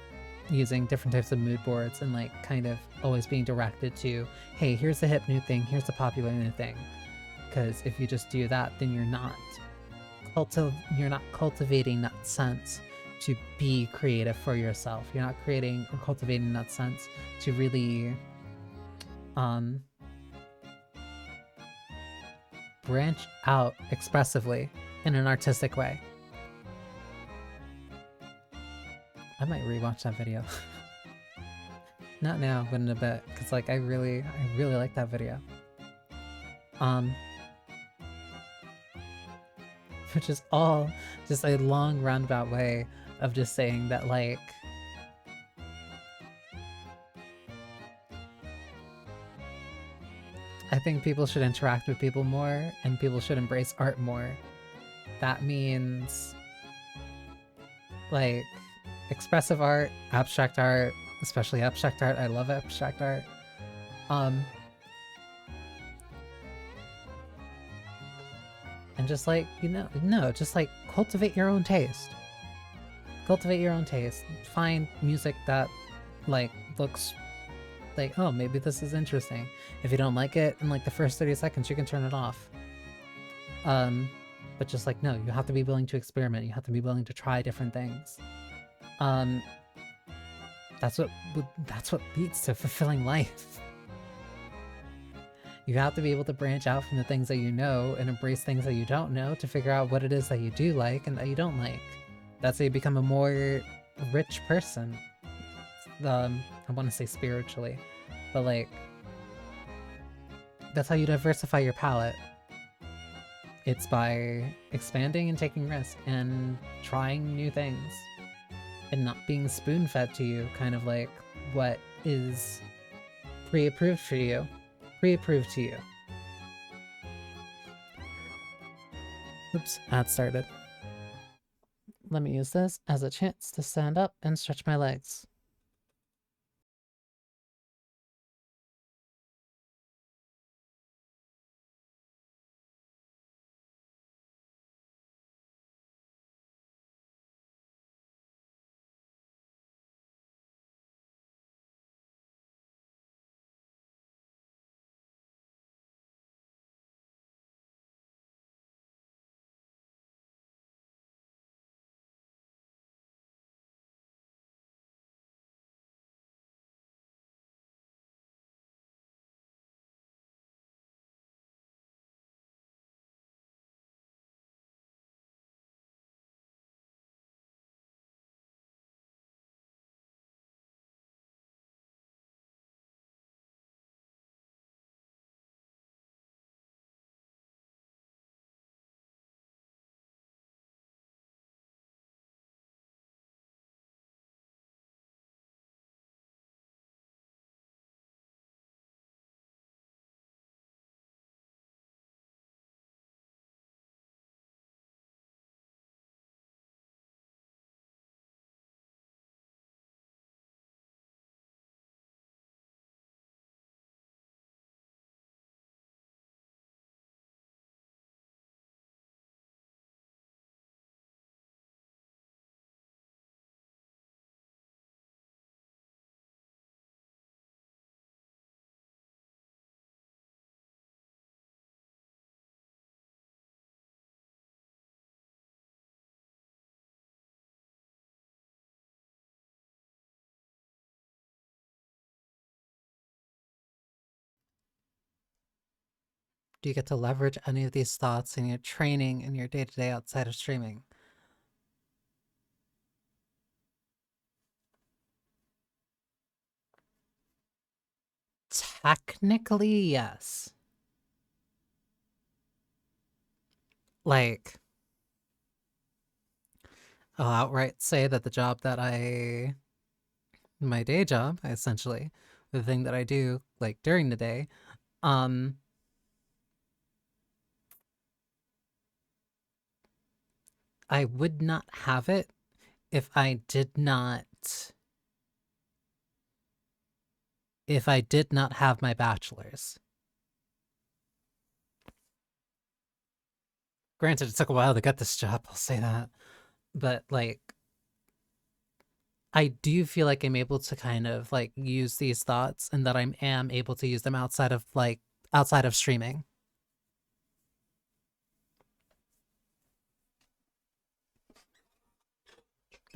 using different types of mood boards and like kind of always being directed to, hey, here's the hip new thing, here's the popular new thing. Because if you just do that, then you're not cultivating that sense to be creative for yourself. You're not creating or cultivating that sense to really branch out expressively in an artistic way. I might rewatch that video. Not now, but in a bit, because like I really like that video. which is all just a long roundabout way of just saying that, like, I think people should interact with people more and people should embrace art more. That means, like, expressive art, abstract art, especially abstract art. I love abstract art. And just like, just like cultivate your own taste. Cultivate your own taste. Find music that, like, looks like, oh, maybe this is interesting. If you don't like it in like the first 30 seconds, you can turn it off. But just like, no, you have to be willing to experiment. You have to be willing to try different things. That's what leads to fulfilling life. You have to be able to branch out from the things that you know and embrace things that you don't know to figure out what it is that you do like and that you don't like. That's how you become a more rich person. I want to say spiritually, but like, that's how you diversify your palette. It's by expanding and taking risks and trying new things and not being spoon-fed to you, kind of like what is pre-approved for you. Pre-approved to you. Oops, ad started. Let me use this as a chance to stand up and stretch my legs. Do you get to leverage any of these thoughts in your training and your day-to-day outside of streaming? Technically, yes. Like, I'll outright say that the job that my day job, essentially, the thing that I do, like, during the day, I would not have it if I did not have my bachelor's. Granted, it took a while to get this job, I'll say that. But, like, I do feel like I'm able to kind of, like, use these thoughts and that I am able to use them outside of streaming.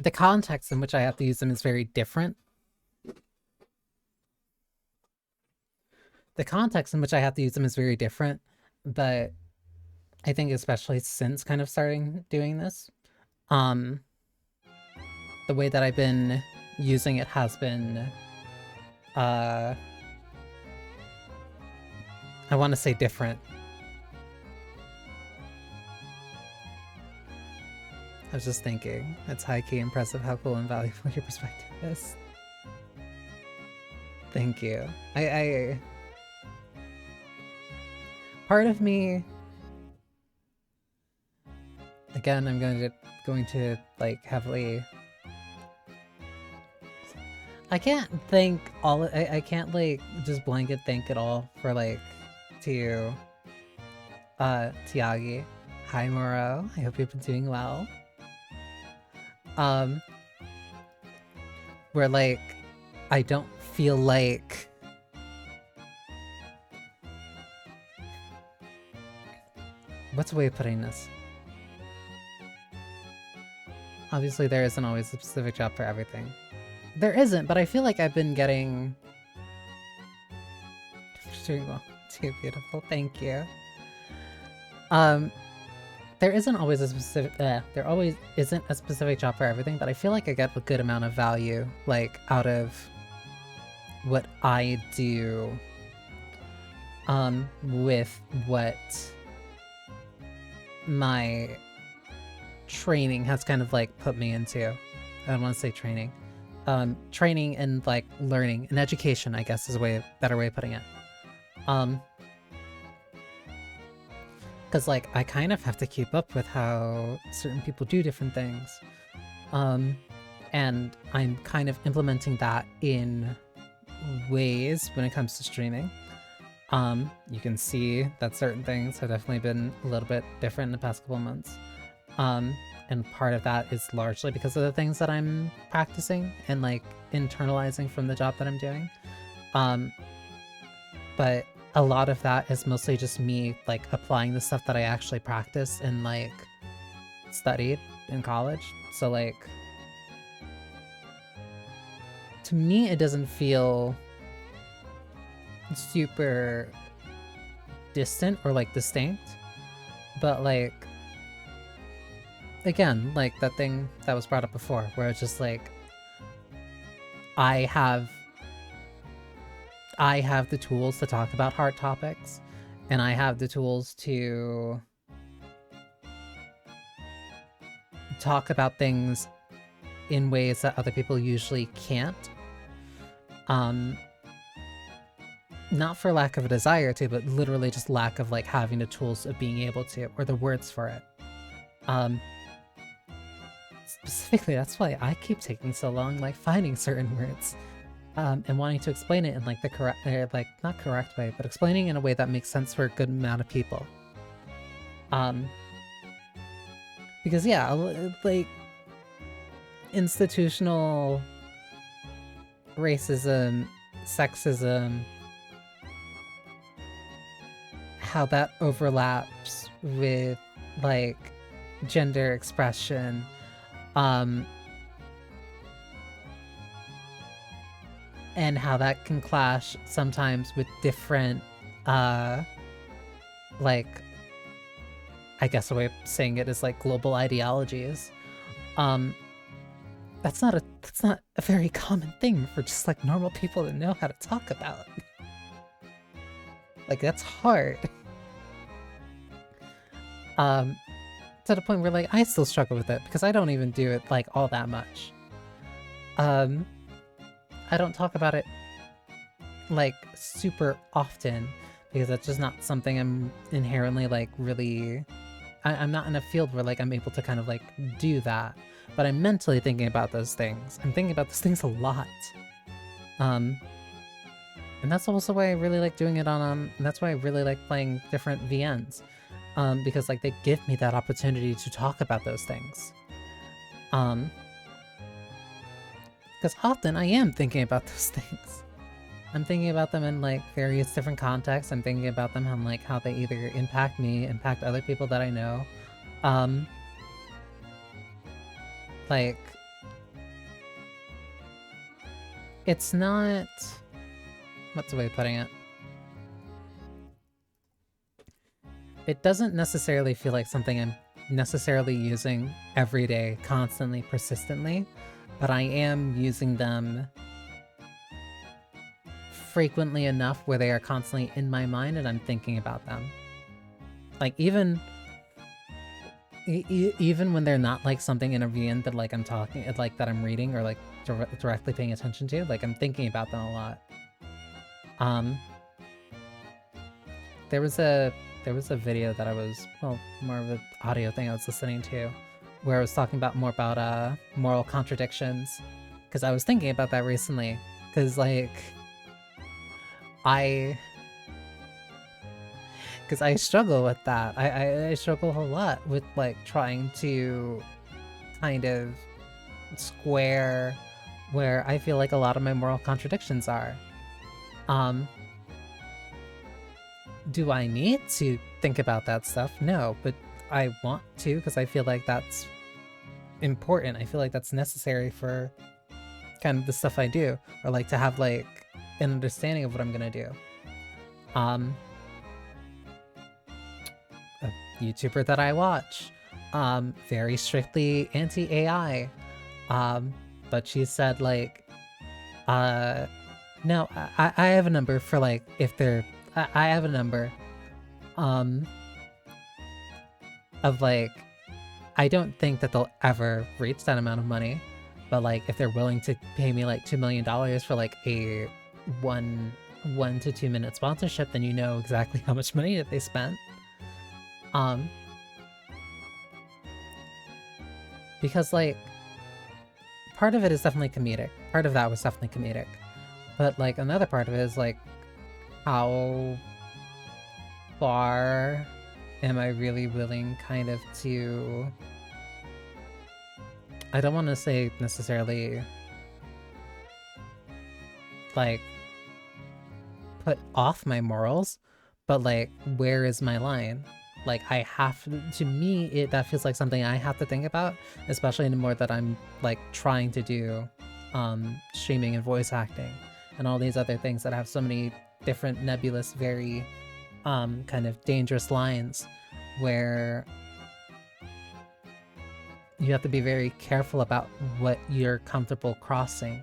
The context in which I have to use them is very different. The context in which I have to use them is very different, but I think especially since kind of starting doing this, the way that I've been using it has been, I want to say different. I was just thinking, it's high-key impressive how cool and valuable your perspective is. Thank you. I part of me, again, I'm going to like heavily. I can't thank all. I can't like just blanket thank it all for like to Tiagi. Hi Moro. I hope you've been doing well. Where like I don't feel like what's a way of putting this? Obviously there isn't always a specific job for everything. There isn't, but I feel like I've been getting doing well. Too beautiful, thank you. There isn't always a specific there always isn't a specific job for everything, but I feel like I get a good amount of value like out of what I do with what my training has kind of like put me into. I don't want to say training. Training and like learning and education, I guess is a better way of putting it. Because like I kind of have to keep up with how certain people do different things. And I'm kind of implementing that in ways when it comes to streaming. You can see that certain things have definitely been a little bit different in the past couple months. And part of that is largely because of the things that I'm practicing and like internalizing from the job that I'm doing. But a lot of that is mostly just me like applying the stuff that I actually practiced and like studied in college. So like to me it doesn't feel super distant or like distinct, but like again, like that thing that was brought up before where it's just like I have the tools to talk about hard topics, and I have the tools to talk about things in ways that other people usually can't. Not for lack of a desire to, but literally just lack of like having the tools of being able to, or the words for it. Specifically, that's why I keep taking so long, like finding certain words. And wanting to explain it in like the correct, like not correct way, but explaining in a way that makes sense for a good amount of people. Because yeah, like institutional racism, sexism, how that overlaps with like gender expression, and how that can clash sometimes with different, like, I guess a way of saying it is like global ideologies. That's not a very common thing for just like normal people to know how to talk about. Like that's hard. To the point where like I still struggle with it because I don't even do it like all that much. I don't talk about it like super often because that's just not something I'm inherently like really. I'm not in a field where like I'm able to kind of like do that, but I'm mentally thinking about those things. I'm thinking about those things a lot. And that's also why I really like doing it on, and that's why I really like playing different VNs. Because like they give me that opportunity to talk about those things. Because often I am thinking about those things. I'm thinking about them in like various different contexts. I'm thinking about them on like how they either impact me, impact other people that I know. Like it's not, what's the way of putting it? It doesn't necessarily feel like something I'm necessarily using every day, constantly, persistently, but I am using them frequently enough where they are constantly in my mind and I'm thinking about them. Like even even when they're not like something intervened that like I'm talking, like that I'm reading or like directly paying attention to, like I'm thinking about them a lot. There was a video that I was, well, more of an audio thing I was listening to, where I was talking about more about moral contradictions, because I was thinking about that recently, because like I struggle with that. I struggle a lot with like trying to kind of square where I feel like a lot of my moral contradictions are. Do I need to think about that stuff? No, but I want to because I feel like that's important. I feel like that's necessary for kind of the stuff I do, or like to have like an understanding of what I'm gonna do. A YouTuber that I watch, very strictly anti-AI, but she said like, no, I have a number for like if they're, I have a number, of like, I don't think that they'll ever reach that amount of money, but like if they're willing to pay me like $2 million for like a 1 to 2 minute sponsorship, then you know exactly how much money that they spent. Because like part of it is definitely comedic. Part of that was definitely comedic. But like another part of it is like, how far am I really willing kind of to, I don't want to say necessarily like put off my morals, but like where is my line? Like I have to me that feels like something I have to think about, especially the more that I'm like trying to do streaming and voice acting and all these other things that have so many different nebulous, very kind of dangerous lines where you have to be very careful about what you're comfortable crossing.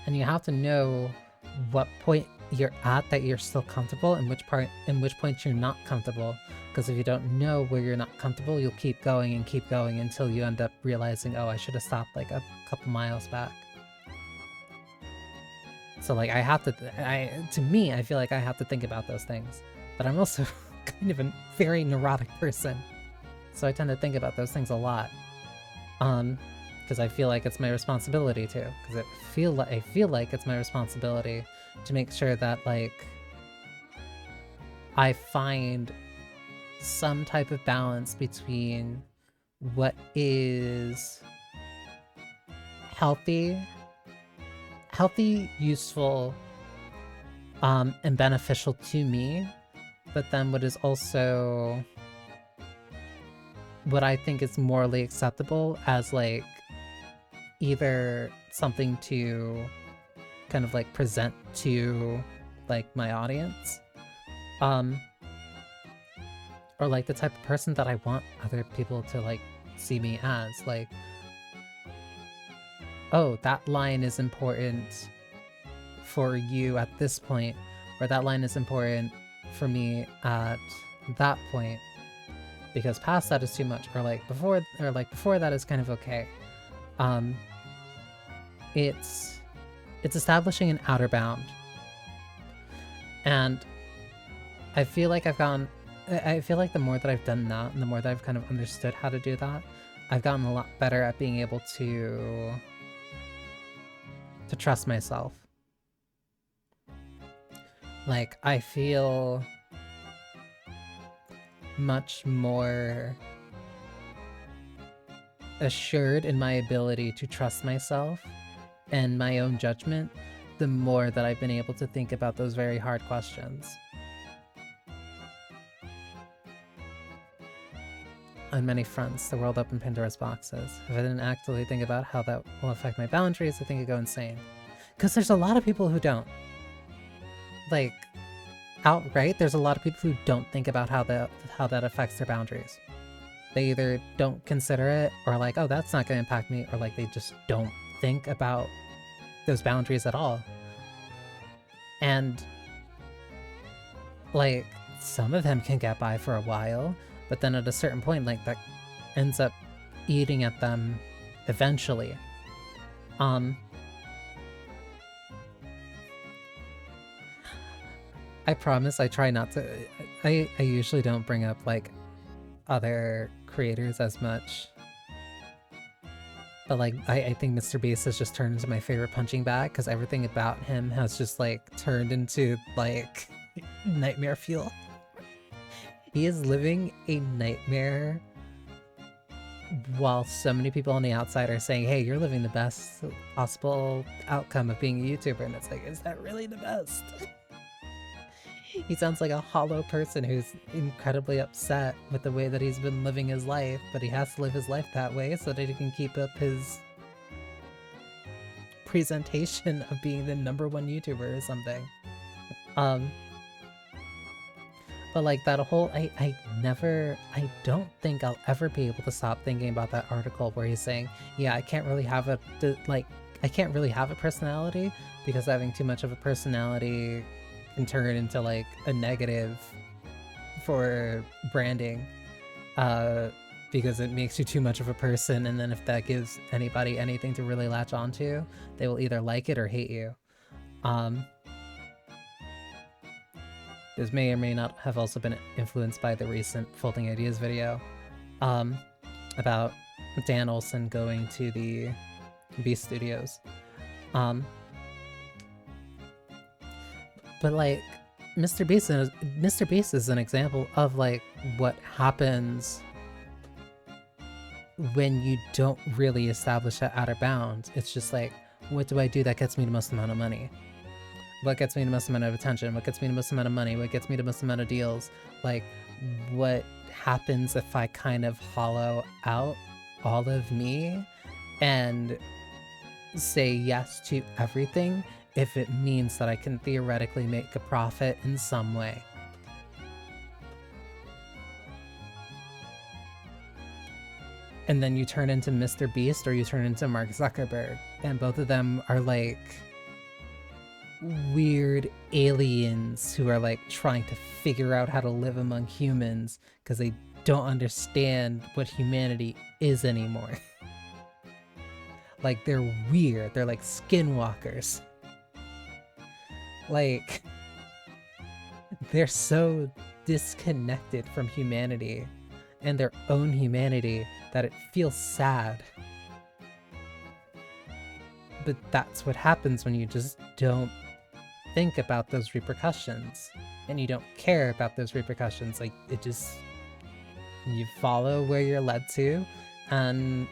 And you have to know what point you're at that you're still comfortable and which point you're not comfortable. Because if you don't know where you're not comfortable, you'll keep going until you end up realizing, oh, I should have stopped like a couple miles back. So like I have to, to me, I feel like I have to think about those things. But I'm also kind of a very neurotic person. So I tend to think about those things a lot. Because I feel like it's my responsibility to. Because I feel like it's my responsibility to make sure that like I find some type of balance between what is healthy, useful, and beneficial to me, but then what is also what I think is morally acceptable as like either something to kind of like present to like my audience, or like the type of person that I want other people to like see me as. Like, oh, that line is important for you at this point, or that line is important for me at that point, because past that is too much, or like before that is kind of okay. It's establishing an outer bound, and I feel like the more that I've done that, and the more that I've kind of understood how to do that, I've gotten a lot better at being able to trust myself. Like, I feel much more assured in my ability to trust myself and my own judgment the more that I've been able to think about those very hard questions. On many fronts, the world opened Pandora's boxes. If I didn't actively think about how that will affect my boundaries, I think I'd go insane. Because there's a lot of people who don't. Like, outright, there's a lot of people who don't think about how that affects their boundaries. They either don't consider it, or like, oh, that's not going to impact me, or like they just don't think about those boundaries at all. And like, some of them can get by for a while, but then at a certain point, like, that ends up eating at them eventually. I promise I try not to. I usually don't bring up like other creators as much, but like I think Mr. Beast has just turned into my favorite punching bag because everything about him has just like turned into like nightmare fuel. He is living a nightmare while so many people on the outside are saying, hey, you're living the best possible outcome of being a YouTuber, and it's like, is that really the best? He sounds like a hollow person who's incredibly upset with the way that he's been living his life, but he has to live his life that way so that he can keep up his presentation of being the #1 YouTuber or something. But like that whole, I don't think I'll ever be able to stop thinking about that article where he's saying, yeah, I can't really have a personality because having too much of a personality can turn into like a negative for branding, because it makes you too much of a person, and then if that gives anybody anything to really latch onto, they will either like it or hate you. This may or may not have also been influenced by the recent Folding Ideas video about Dan Olsen going to the Beast Studios. But like Mr. Beast is an example of like what happens when you don't really establish that outer bound. It's just like, what do I do that gets me the most amount of money? What gets me the most amount of attention? What gets me the most amount of money? What gets me the most amount of deals? Like, what happens if I kind of hollow out all of me and say yes to everything if it means that I can theoretically make a profit in some way? And then you turn into Mr. Beast or you turn into Mark Zuckerberg, and both of them are like weird aliens who are like trying to figure out how to live among humans because they don't understand what humanity is anymore. Like, they're weird. They're like skinwalkers. Like, they're so disconnected from humanity and their own humanity that it feels sad. But that's what happens when you just don't think about those repercussions and you don't care about those repercussions. Like, it just, you follow where you're led to, and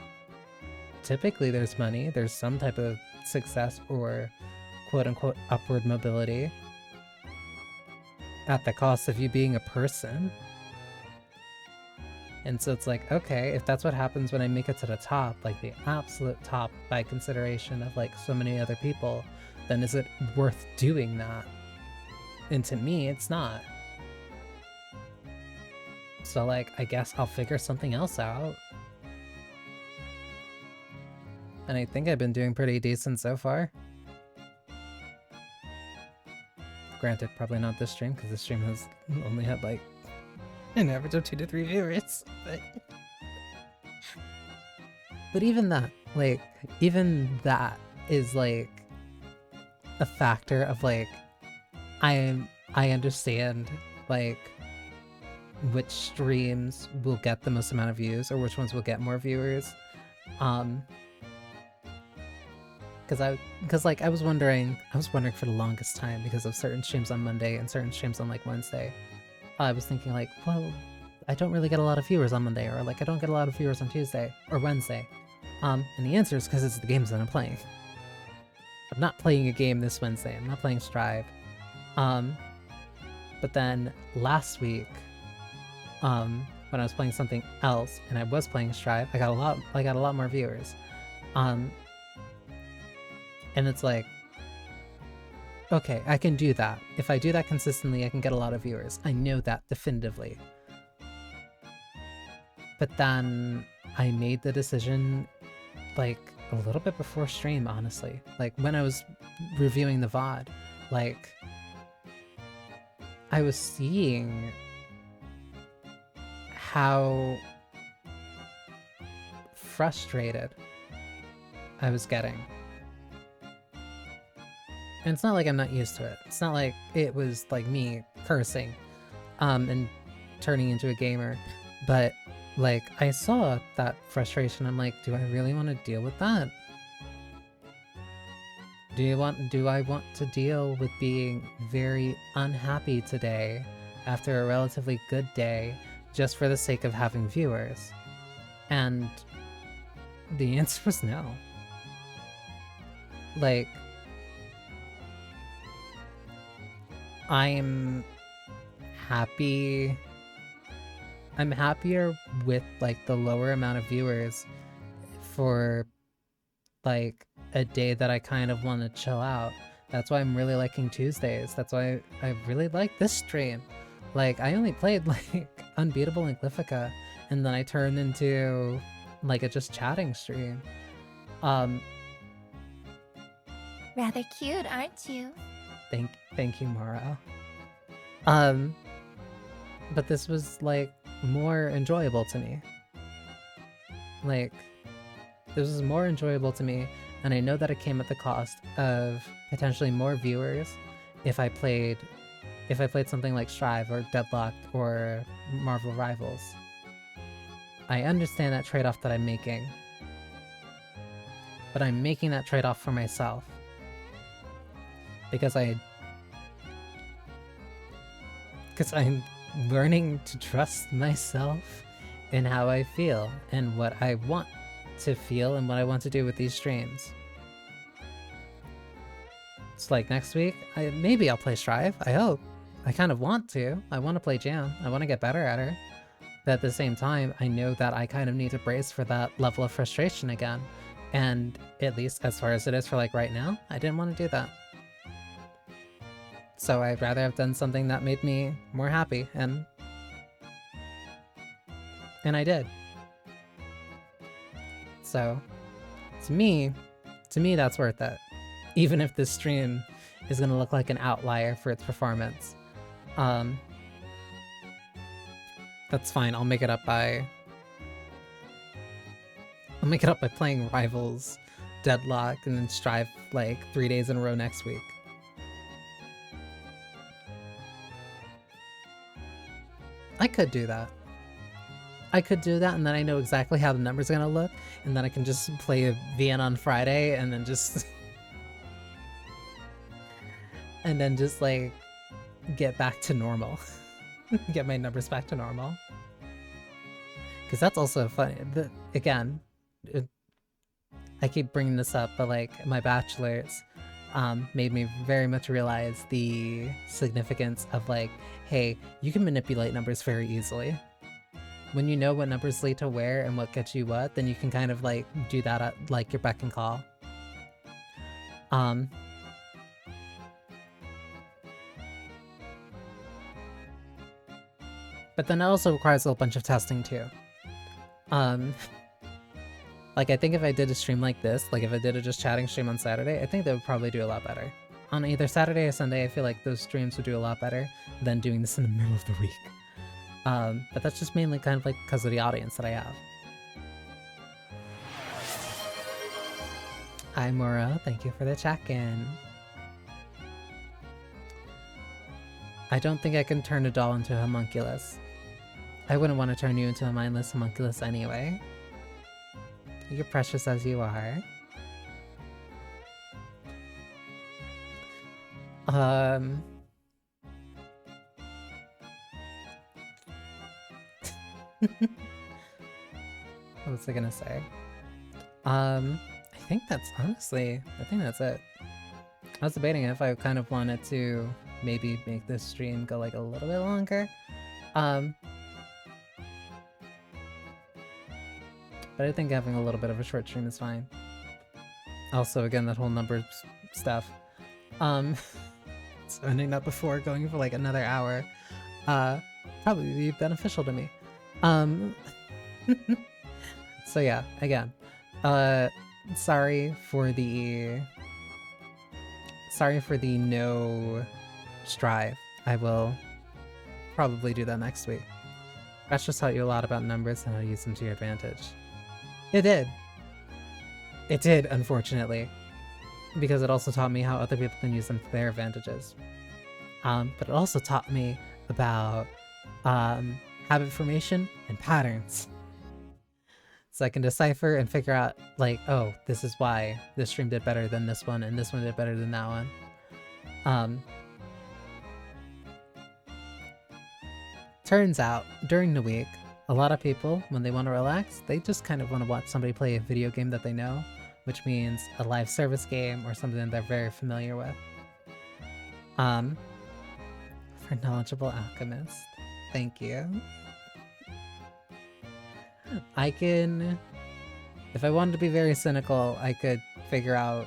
typically there's money, there's some type of success or quote-unquote upward mobility at the cost of you being a person. And so it's like, okay, if that's what happens when I make it to the top, like the absolute top by consideration of like so many other people, then is it worth doing that? And to me, it's not. So like, I guess I'll figure something else out. And I think I've been doing pretty decent so far. Granted, probably not this stream, because this stream has only had like an average of 2 to 3 viewers. But even that, like, even that is like a factor of like, I understand like which streams will get the most amount of views or which ones will get more viewers. Because like I was wondering for the longest time, because of certain streams on Monday and certain streams on like Wednesday, I was thinking like, well, I don't really get a lot of viewers on Monday, or like I don't get a lot of viewers on Tuesday or Wednesday. And the answer is because it's the games that I'm playing. I'm not playing a game this Wednesday. I'm not playing Strive. But then last week, when I was playing something else and I was playing Strive, I got a lot more viewers. And it's like, okay, I can do that. If I do that consistently, I can get a lot of viewers. I know that definitively. But then I made the decision like a little bit before stream, honestly. Like when I was reviewing the VOD, like I was seeing how frustrated I was getting. And it's not like I'm not used to it. It's not like it was like me cursing and turning into a gamer. But like I saw that frustration. I'm like, do I really want to deal with that? Do I want to deal with being very unhappy today after a relatively good day just for the sake of having viewers? And the answer was no. Like, I'm happy. I'm happier with like the lower amount of viewers for like a day that I kind of want to chill out. That's why I'm really liking Tuesdays. That's why I really like this stream. Like, I only played like Unbeatable and Glyphica, and then I turned into like a just chatting stream. Rather cute, aren't you? Thank you, Mara. But this was like more enjoyable to me. Like, this was more enjoyable to me, and I know that it came at the cost of potentially more viewers if I played something like Strive or Deadlock or Marvel Rivals. I understand that trade-off that I'm making, but I'm making that trade-off for myself because I'm learning to trust myself in how I feel and what I want to feel and what I want to do with these streams. It's like next week, maybe I'll play Strive, I hope. I kind of want to. I want to play Jam. I want to get better at her. But at the same time, I know that I kind of need to brace for that level of frustration again. And at least as far as it is for like right now, I didn't want to do that. So I'd rather have done something that made me more happy, and I did. So, to me, that's worth it. Even if this stream is gonna look like an outlier for its performance. That's fine, I'll make it up by playing Rivals, Deadlock, and then Strive like 3 days in a row next week. I could do that. And then I know exactly how the numbers are gonna look, and then I can just play a VN on Friday, and then just like get back to normal. Get my numbers back to normal. Because that's also funny. Again, I keep bringing this up, but like my bachelor's made me very much realize the significance of like, hey, you can manipulate numbers very easily. When you know what numbers lead to where and what gets you what, then you can kind of like do that at like your beck and call. But then it also requires a bunch of testing too. Like I think if I did a stream like this, like if I did a just chatting stream on Saturday, I think that would probably do a lot better. On either Saturday or Sunday, I feel like those streams would do a lot better than doing this in the middle of the week. But that's just mainly kind of like because of the audience that I have. Hi Mora, thank you for the check-in. I don't think I can turn a doll into a homunculus. I wouldn't want to turn you into a mindless homunculus anyway. You're precious as you are. What was I gonna say? I think that's it. I was debating if I kind of wanted to maybe make this stream go like a little bit longer. But I think having a little bit of a short stream is fine. Also, again, that whole numbers stuff. So ending that before going for like another hour, probably be beneficial to me. So yeah, again, sorry for the no Strive. I will probably do that next week. That's just taught you a lot about numbers and how to use them to your advantage. It did. It did, unfortunately. Because it also taught me how other people can use them to their advantages. But it also taught me about habit formation and patterns. So I can decipher and figure out, like, oh, this is why this stream did better than this one, and this one did better than that one. Turns out, during the week, a lot of people, when they want to relax, they just kind of want to watch somebody play a video game that they know, which means a live service game or something they're very familiar with. For Knowledgeable Alchemist, thank you. I can, if I wanted to be very cynical, I could figure out,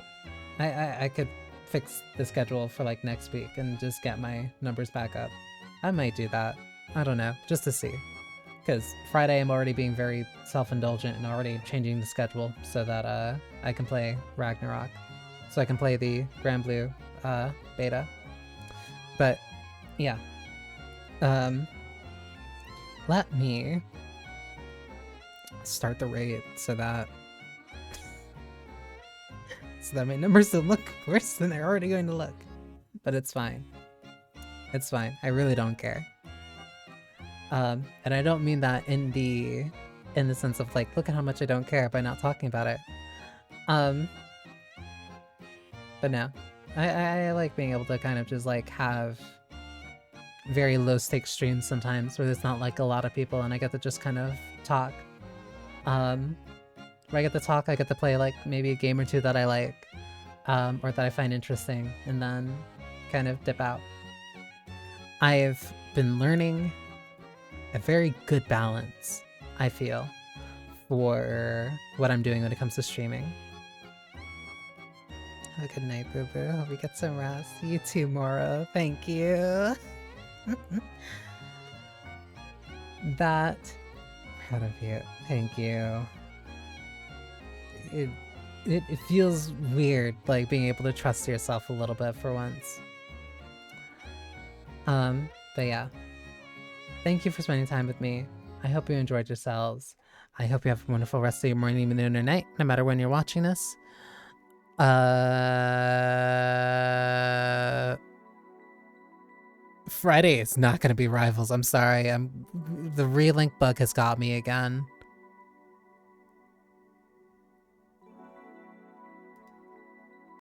I could fix the schedule for like next week and just get my numbers back up. I might do that. I don't know, just to see. Because Friday I'm already being very self-indulgent and already changing the schedule so that I can play Ragnarok. So I can play the Grand Blue beta. But yeah. Let me start the raid so that my numbers don't look worse than they're already going to look. But it's fine. It's fine. I really don't care. And I don't mean that in the sense of like, look at how much I don't care by not talking about it. But no, I like being able to kind of just like have very low stakes streams sometimes where there's not like a lot of people and I get to just kind of talk. Where I get to talk, I get to play like maybe a game or two that I like, or that I find interesting, and then kind of dip out. I've been learning a very good balance, I feel, for what I'm doing when it comes to streaming. Have a good night, Boo Boo. Hope you get some rest. You too, Moro. Thank you. That. Proud of you. Thank you. It feels weird, like being able to trust yourself a little bit for once. But yeah. Thank you for spending time with me. I hope you enjoyed yourselves. I hope you have a wonderful rest of your morning, evening, or night, no matter when you're watching this. Friday is not going to be Rivals. I'm sorry. The relink bug has got me again.